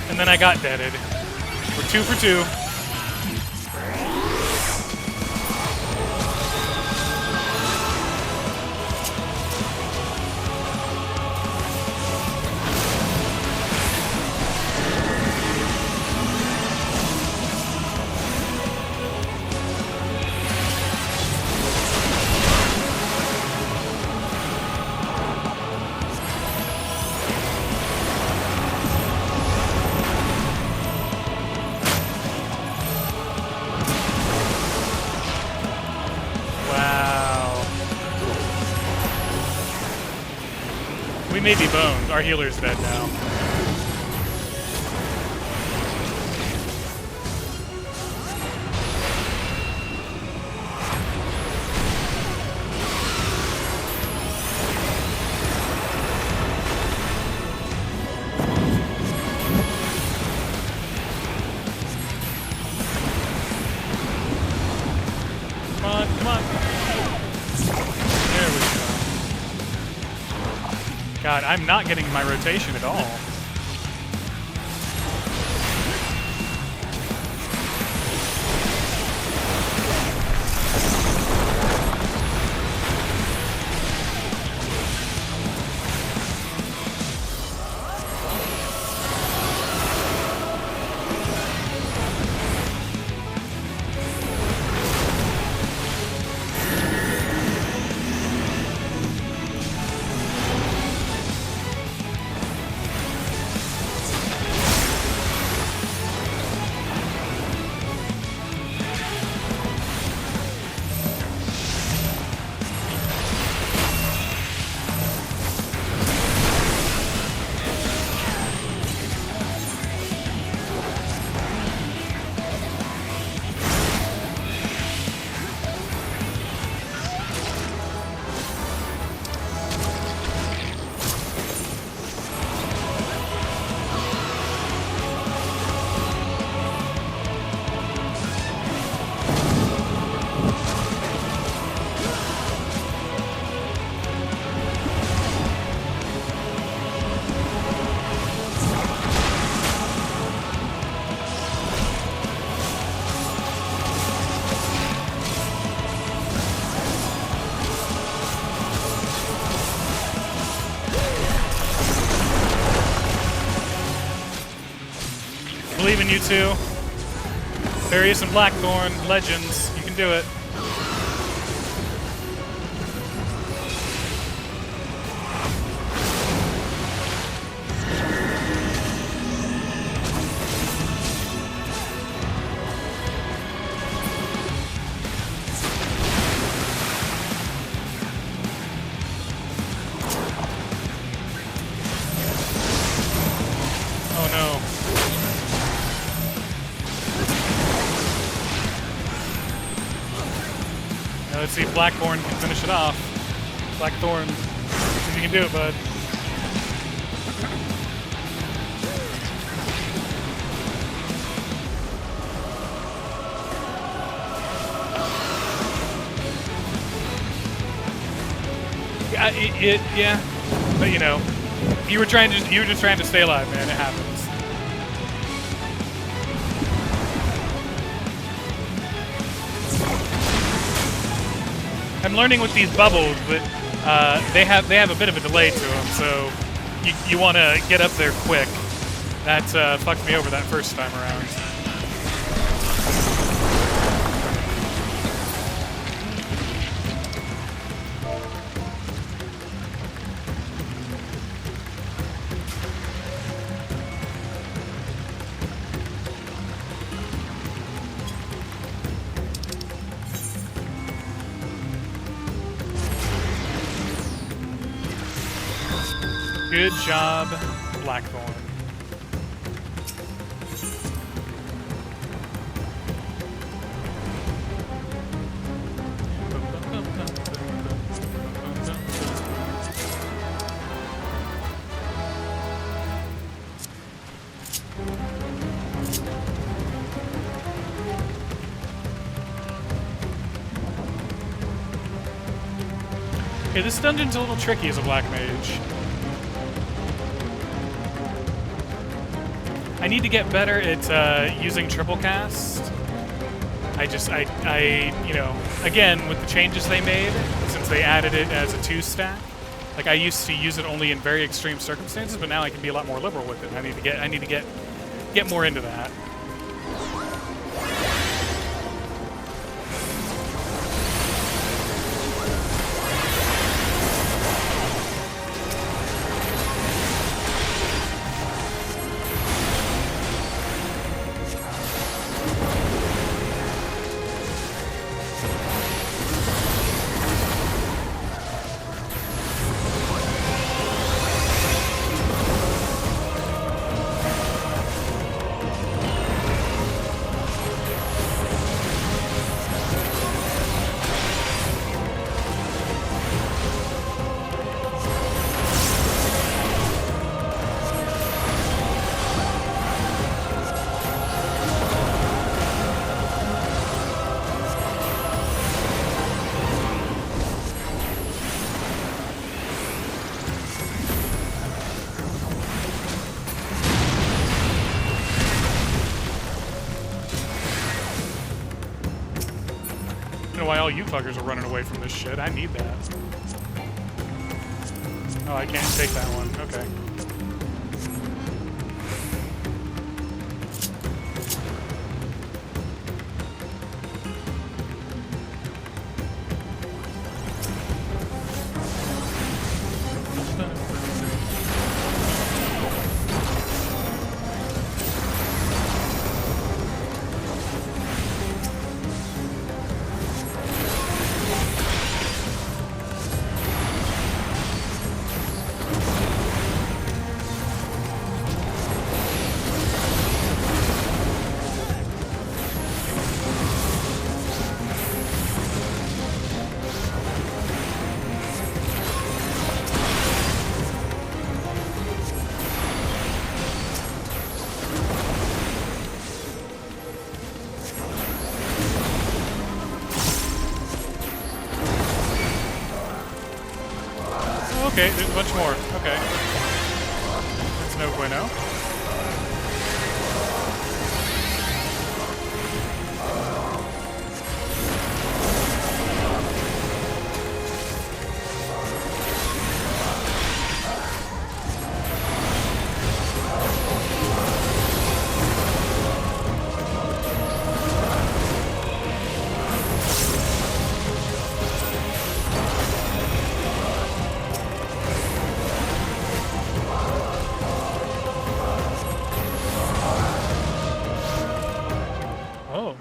And then I got deaded. We're 2 for 2. We may be boned. Our healer's dead now. Come on, come on. There we go. God, I'm not getting my rotation at all. Believe in you two. Various and Blackthorn, legends. You can do it. Oh no. Now let's see if Blackthorn can finish it off. Blackthorn, see if you can do it, bud. Yeah, but you know, you were just trying to stay alive, man. It happens. I'm learning with these bubbles that they have a bit of a delay to them, so you want to get up there quick. That fucked me over that first time around. Good job, Blackthorn. Okay, this dungeon's a little tricky as a black mage. I need to get better at using triple cast. You know, again, with the changes they made, since they added it as a 2-stack, like I used to use it only in very extreme circumstances, but now I can be a lot more liberal with it. I need to get more into that. Why all you fuckers are running away from this shit. I need that. Oh, I can't take that one. Okay. Okay, there's a bunch more. Okay. That's no bueno.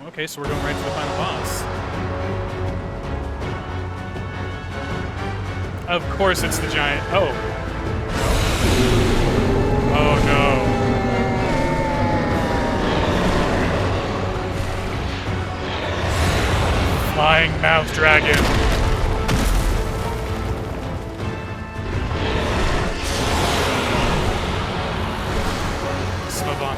Okay, so we're going right to the final boss. Of course it's the giant... Oh. Oh no. Flying mouth dragon. Smogon.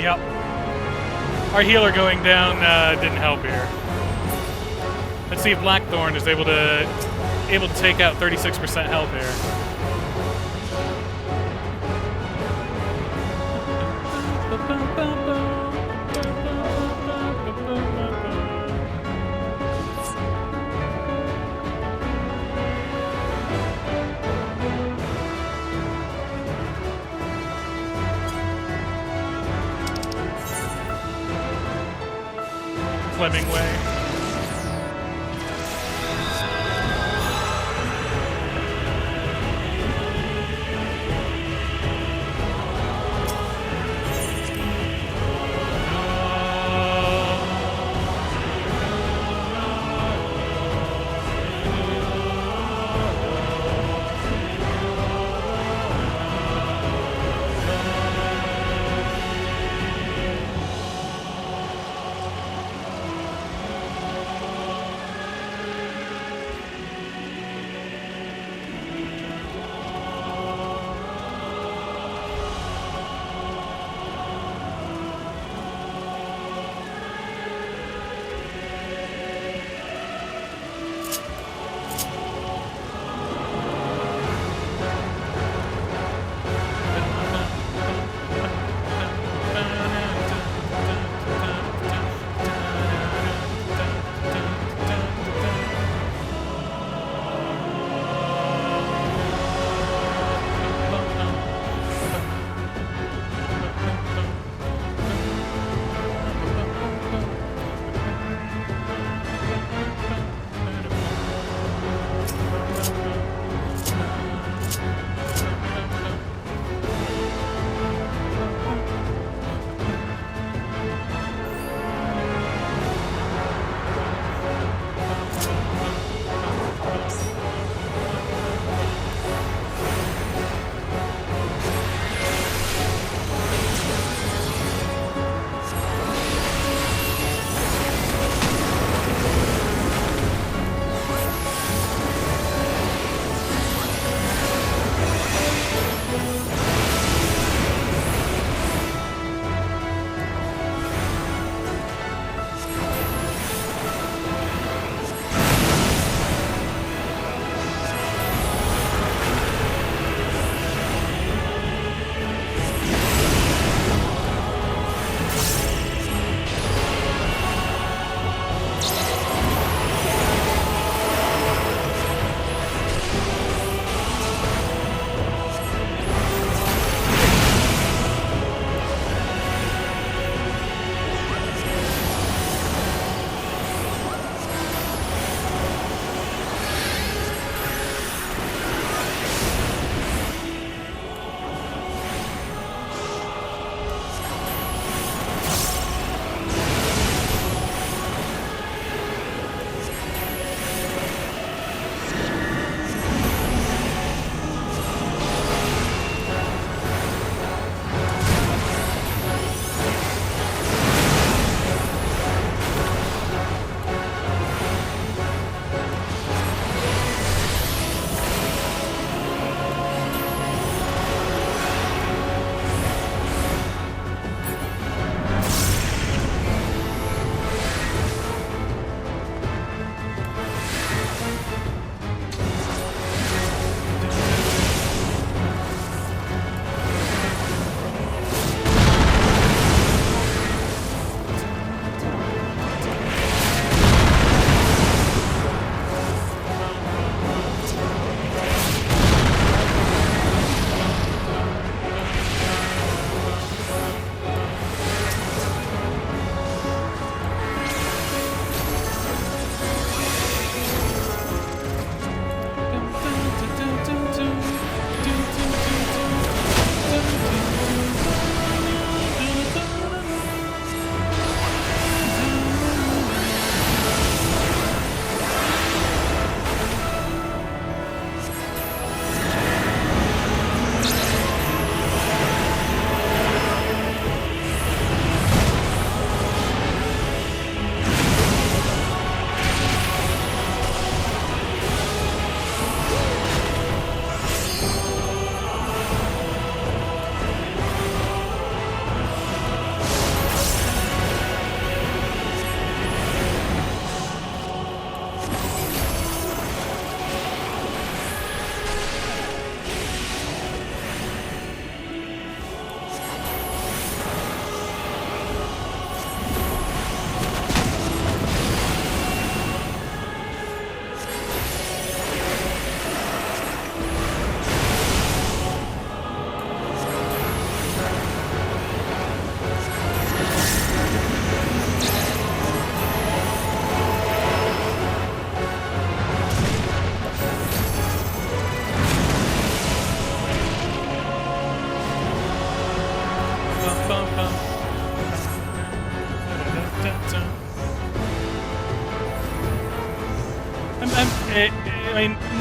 Yep. Our healer going down didn't help here. Let's see if Blackthorn is able to take out 36% health here. Fleming Way.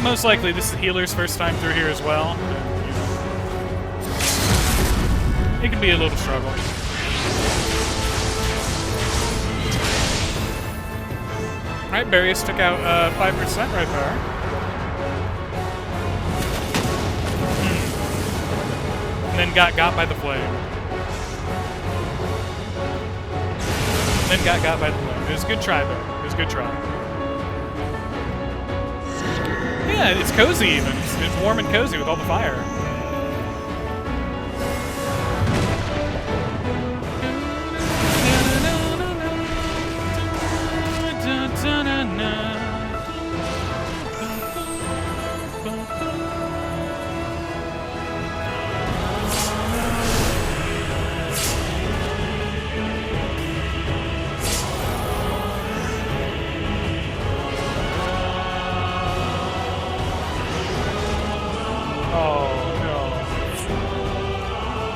most likely this is Healer's first time through here as well. And, you know, it can be a little struggle. Alright, Barrius took out 5% right there. And then got by the flame. And then got by the flame. It was a good try, though. It was a good try. Yeah, it's cozy even. It's warm and cozy with all the fire.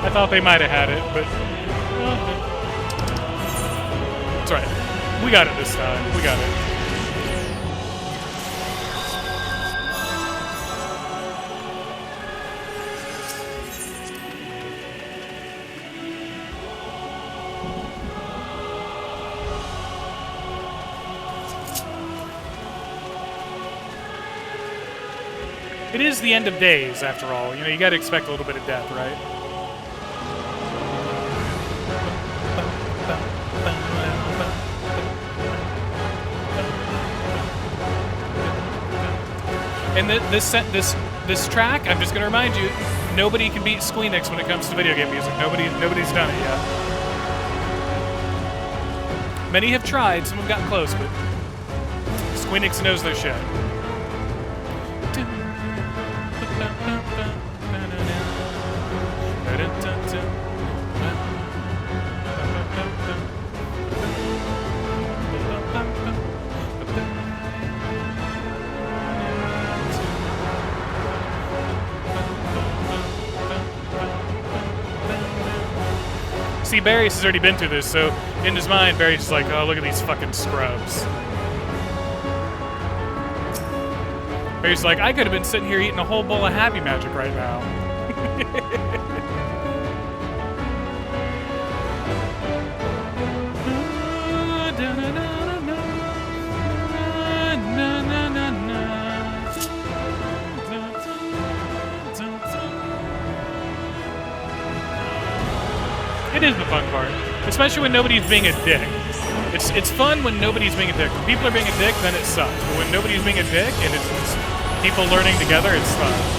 I thought they might have had it, but it's alright. We got it this time. We got it. It is the end of days, after all. You know, you got to expect a little bit of death, right? And this track, I'm just going to remind you, nobody can beat Squeenix when it comes to video game music. Nobody's done it yet. Many have tried, some have gotten close, but Squeenix knows their shit. See, Barrius has already been through this, so in his mind, Barrius is like, oh, look at these fucking scrubs. Barrius is like, I could have been sitting here eating a whole bowl of Happy Magic right now. It is the fun part, especially when nobody's being a dick. It's fun when nobody's being a dick. When people are being a dick, then it sucks. But when nobody's being a dick and it's people learning together, it's fun.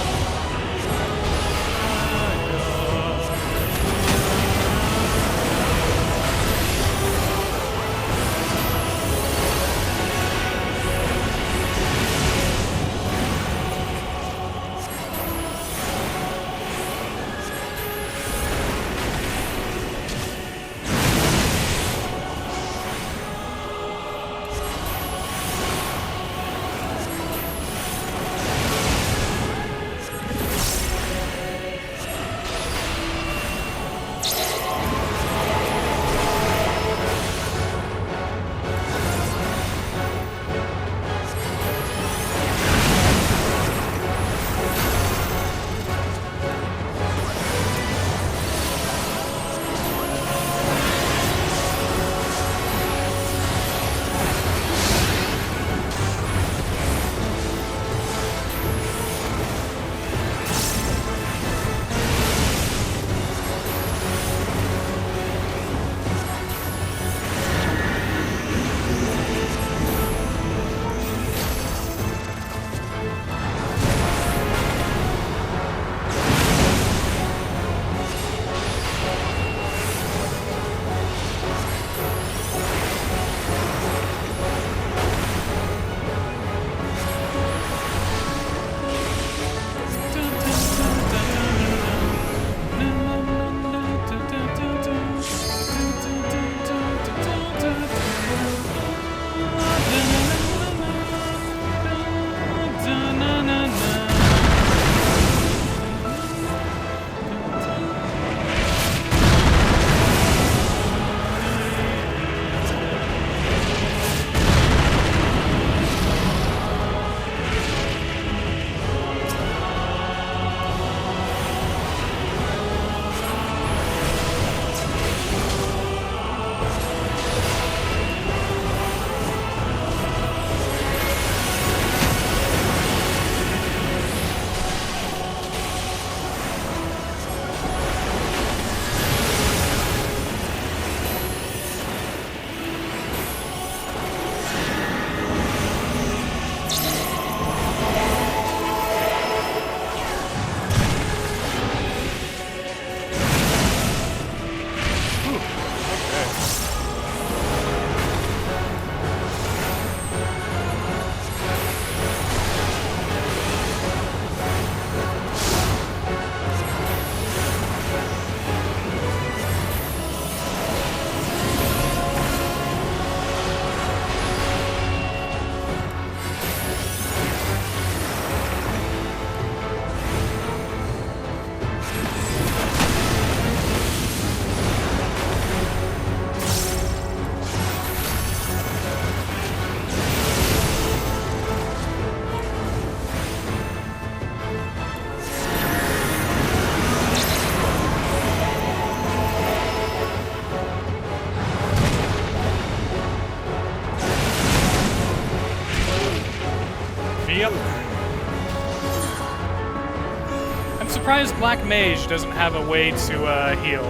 surprised Black Mage doesn't have a way to heal.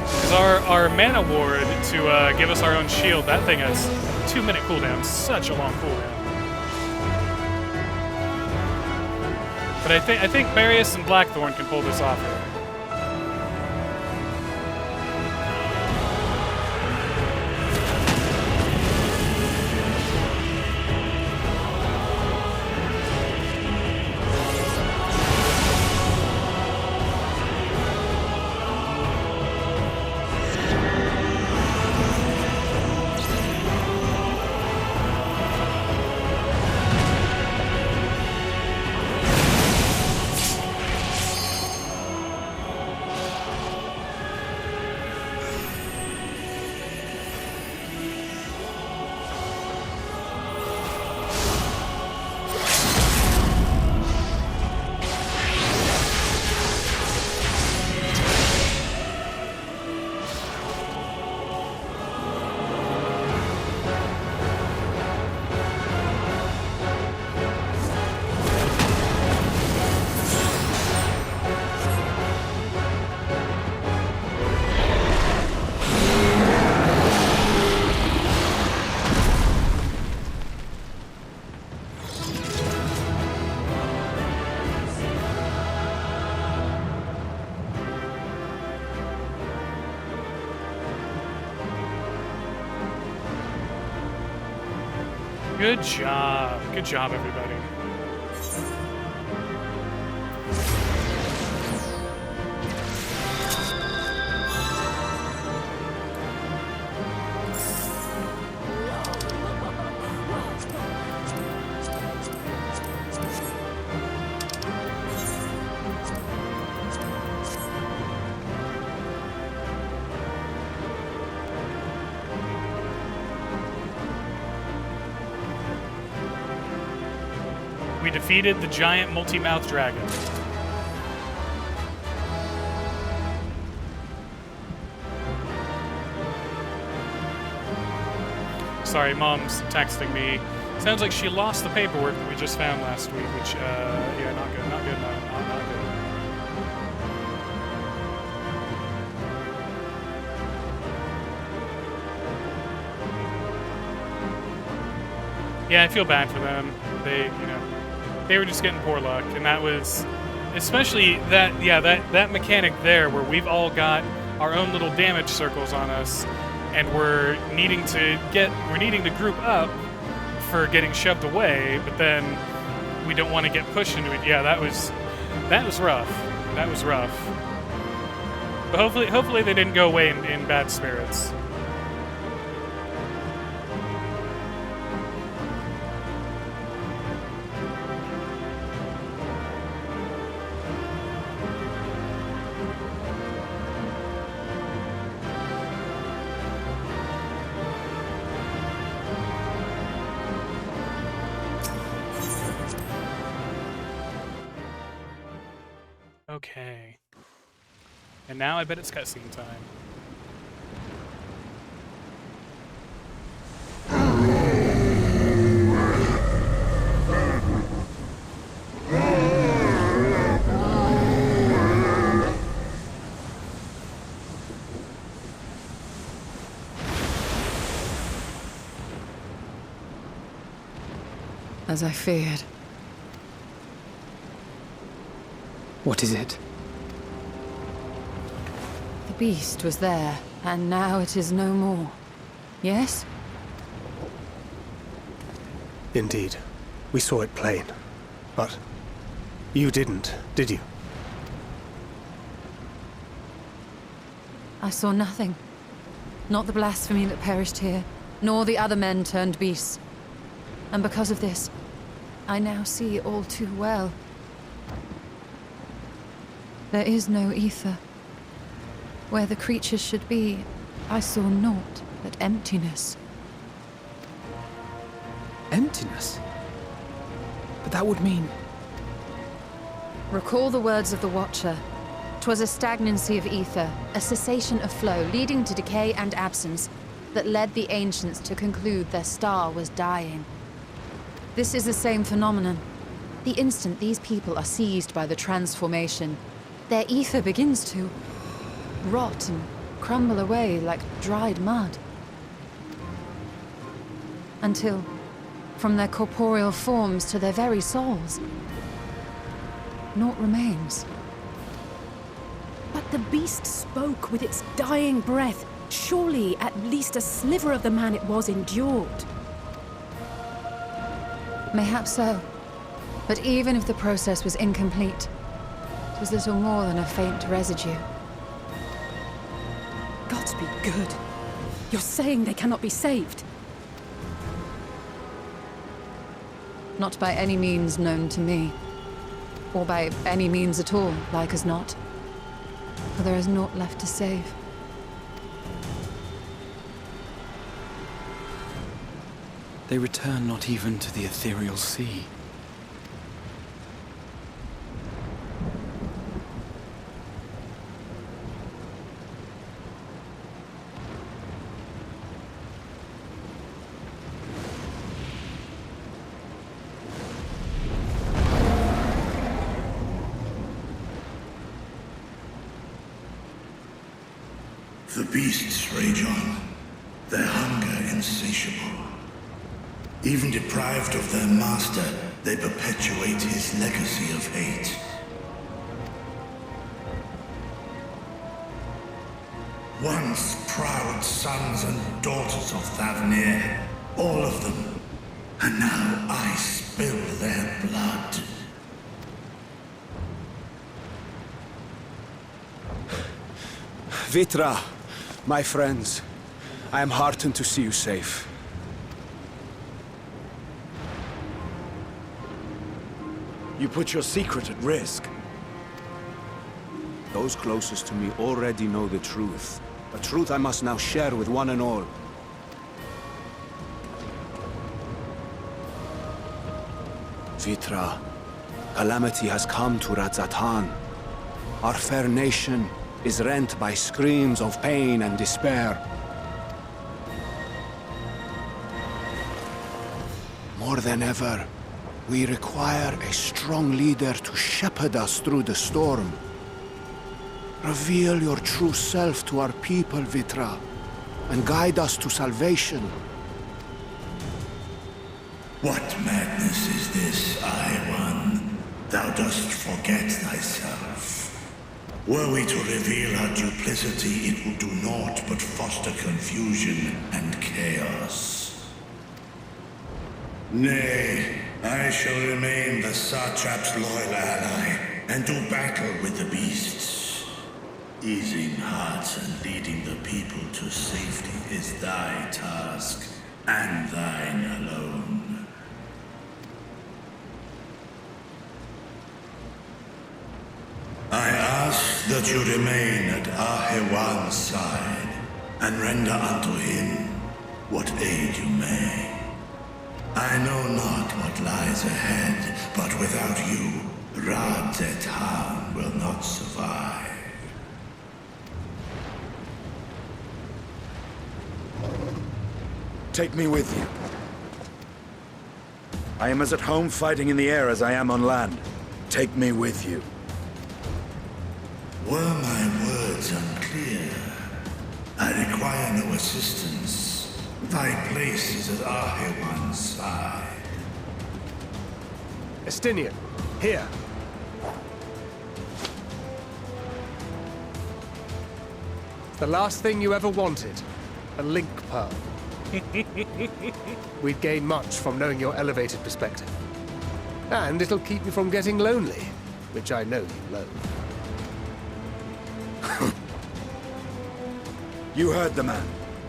Because our mana ward to give us our own shield, that thing has 2-minute cooldown, such a long cooldown. But I think Marius and Blackthorn can pull this off here. Good job. Good job, everybody. We defeated the giant multi-mouth dragon. Sorry, Mom's texting me. Sounds like she lost the paperwork that we just found last week, which, yeah, not good, not good, not good. Yeah, I feel bad for them. They, you know, they were just getting poor luck, and that was, especially that, yeah, that mechanic there where we've all got our own little damage circles on us, and we're needing to group up for getting shoved away, but then we don't want to get pushed into it. Yeah, that was rough. That was rough. But hopefully they didn't go away in bad spirits. Okay. And now I bet it's cutscene time. As I feared. What is it? The beast was there, and now it is no more. Yes? Indeed. We saw it plain. But you didn't, did you? I saw nothing. Not the blasphemy that perished here, nor the other men turned beasts. And because of this, I now see all too well. There is no ether. Where the creatures should be, I saw naught but emptiness. Emptiness? But that would mean... Recall the words of the Watcher. 'Twas a stagnancy of ether, a cessation of flow, leading to decay and absence, that led the ancients to conclude their star was dying. This is the same phenomenon. The instant these people are seized by the transformation, their ether begins to rot and crumble away like dried mud. Until, from their corporeal forms to their very souls, naught remains. But the beast spoke with its dying breath. Surely at least a sliver of the man it was endured. Mayhaps so. But even if the process was incomplete, it was little more than a faint residue. Gods be good. You're saying they cannot be saved? Not by any means known to me. Or by any means at all, like as not. For there is naught left to save. They return not even to the ethereal sea. The beasts rage on, their hunger insatiable. Even deprived of their master, they perpetuate his legacy of hate. Once proud sons and daughters of Thavnir, all of them, and now I spill their blood. Vitra, my friends, I am heartened to see you safe. You put your secret at risk. Those closest to me already know the truth. A truth I must now share with one and all. Vitra, calamity has come to Radzatan. Our fair nation is rent by screams of pain and despair. More than ever, we require a strong leader to shepherd us through the storm. Reveal your true self to our people, Vitra, and guide us to salvation. What madness is this, One? Thou dost forget thyself. Were we to reveal our duplicity, it would do naught but foster confusion and chaos. Nay, I shall remain the Satrap's loyal ally, and do battle with the beasts. Easing hearts and leading the people to safety is thy task, and thine alone. I ask that you remain at Ahewan's side, and render unto him what aid you may. I know not what lies ahead, but without you, Radzatan will not survive. Take me with you. I am as at home fighting in the air as I am on land. Take me with you. Were my words unclear? I require no assistance. Thy place is at Ahewan's side. Estinian, here. The last thing you ever wanted. A link pearl. We'd gain much from knowing your elevated perspective. And it'll keep you from getting lonely, which I know you loathe. You heard the man.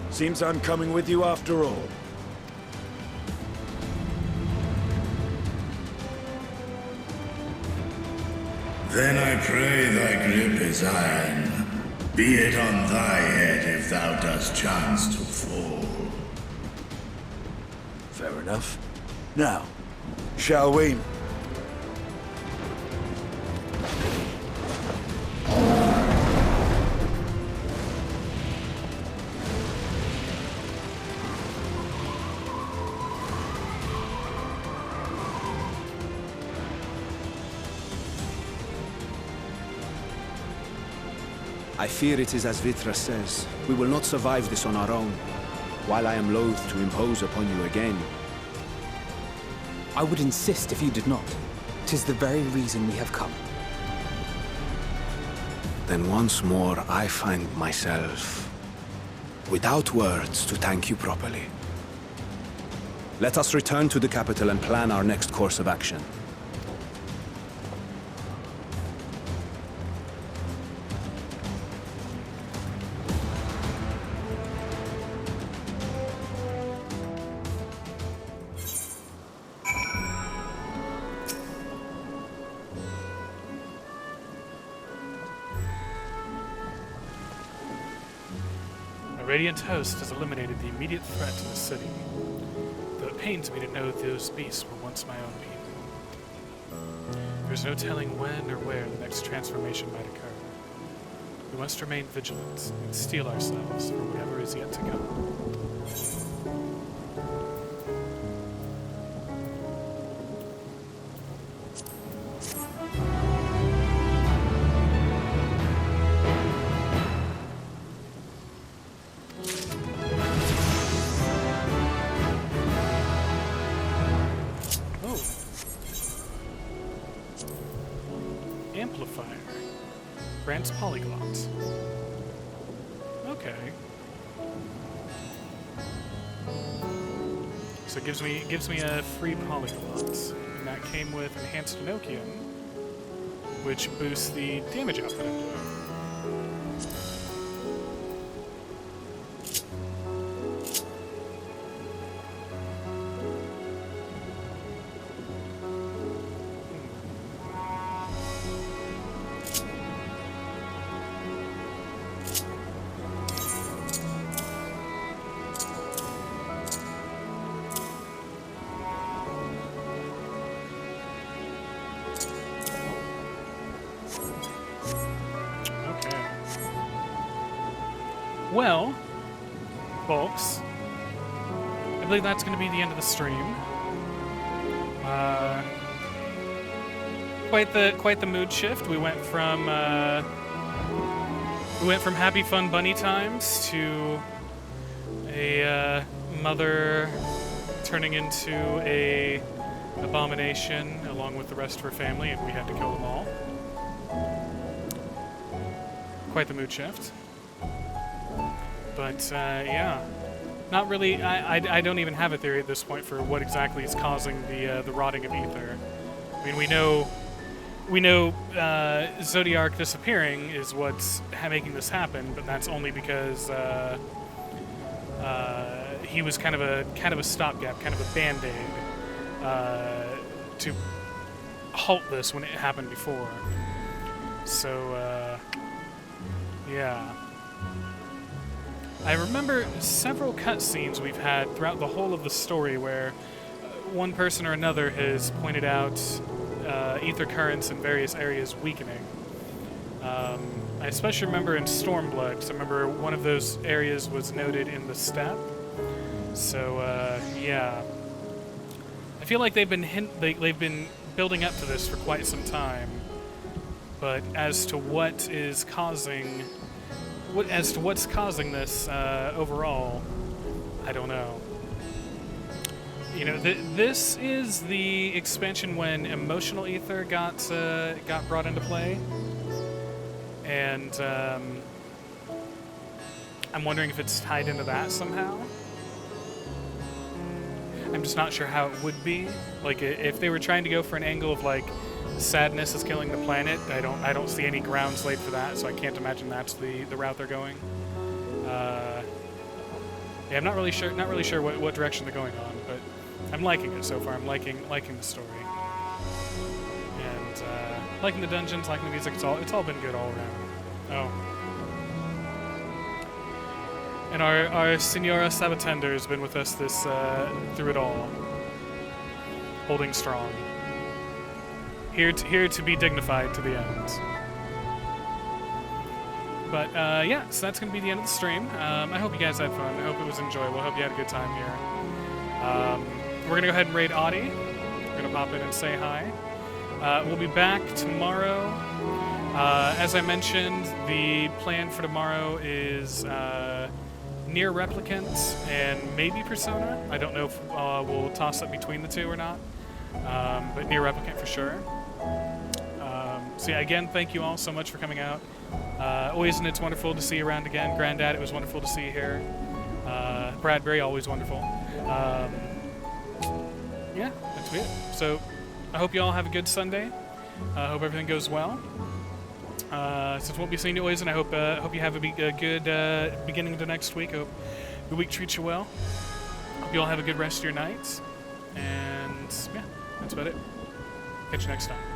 Seems I'm coming with you after all. Then I pray thy grip is iron. Be it on thy head if thou dost chance to fall. Fair enough. Now, shall we? I fear it is as Vitra says. We will not survive this on our own. While I am loath to impose upon you again, I would insist if you did not. 'Tis the very reason we have come. then once more I find myself without words to thank you properly. Let us return to the capital and plan our next course of action. A radiant host has eliminated the immediate threat to the city, though it pains me to know those beasts were once my own people. There's no telling when or where the next transformation might occur. We must remain vigilant and steel ourselves for whatever is yet to come. Amplifier. Grants polyglot. Okay. So it gives me a free polyglot. And that came with enhanced Enochian, which boosts the damage output I'm doing. Well, folks, I believe that's going to be the end of the stream. Quite the mood shift. We went from happy fun bunny times to a mother turning into a abomination along with the rest of her family, and we had to kill them all. Quite the mood shift. But, yeah. Not really, I don't even have a theory at this point for what exactly is causing the rotting of ether. I mean, we know Zodiark disappearing is what's making this happen, but that's only because he was kind of a stopgap, kind of a band-aid to halt this when it happened before. So, yeah. I remember several cutscenes we've had throughout the whole of the story where one person or another has pointed out ether currents in various areas weakening. I especially remember in Stormblood, because I remember one of those areas was noted in the steppe. So, yeah. I feel like they've been building up to this for quite some time, but as to what is causing... what's causing this overall, I don't know. You know, this is the expansion when emotional ether got brought into play, and I'm wondering if it's tied into that somehow. I'm just not sure how it would be. Like, if they were trying to go for an angle of like sadness is killing the planet, I don't see any grounds laid for that, so I can't imagine that's the route they're going. Yeah, I'm not really sure what direction they're going on, but I'm liking it so far. I'm liking the story, and liking the dungeons, liking the music. It's all been good all around. Oh, and our Senora Sabatender has been with us this through it all, holding strong. Here to be dignified to the end. But, yeah, so that's going to be the end of the stream. I hope you guys had fun. I hope it was enjoyable. I hope you had a good time here. We're going to go ahead and raid Audie. We're going to pop in and say hi. We'll be back tomorrow As I mentioned, the plan for tomorrow is near Replicant and maybe Persona. I don't know if we'll toss up between the two or not, but near Replicant for sure. So yeah, again, thank you all so much for coming out. Always, and it's wonderful to see you around again. Granddad, it was wonderful to see you here. Bradbury, always wonderful. Yeah, that's it. So I hope you all have a good Sunday. I hope everything goes well. Since we'll be seeing you always, and I hope you have a good beginning to next week. I hope the week treats you well. Hope you all have a good rest of your nights. And yeah, that's about it. Catch you next time.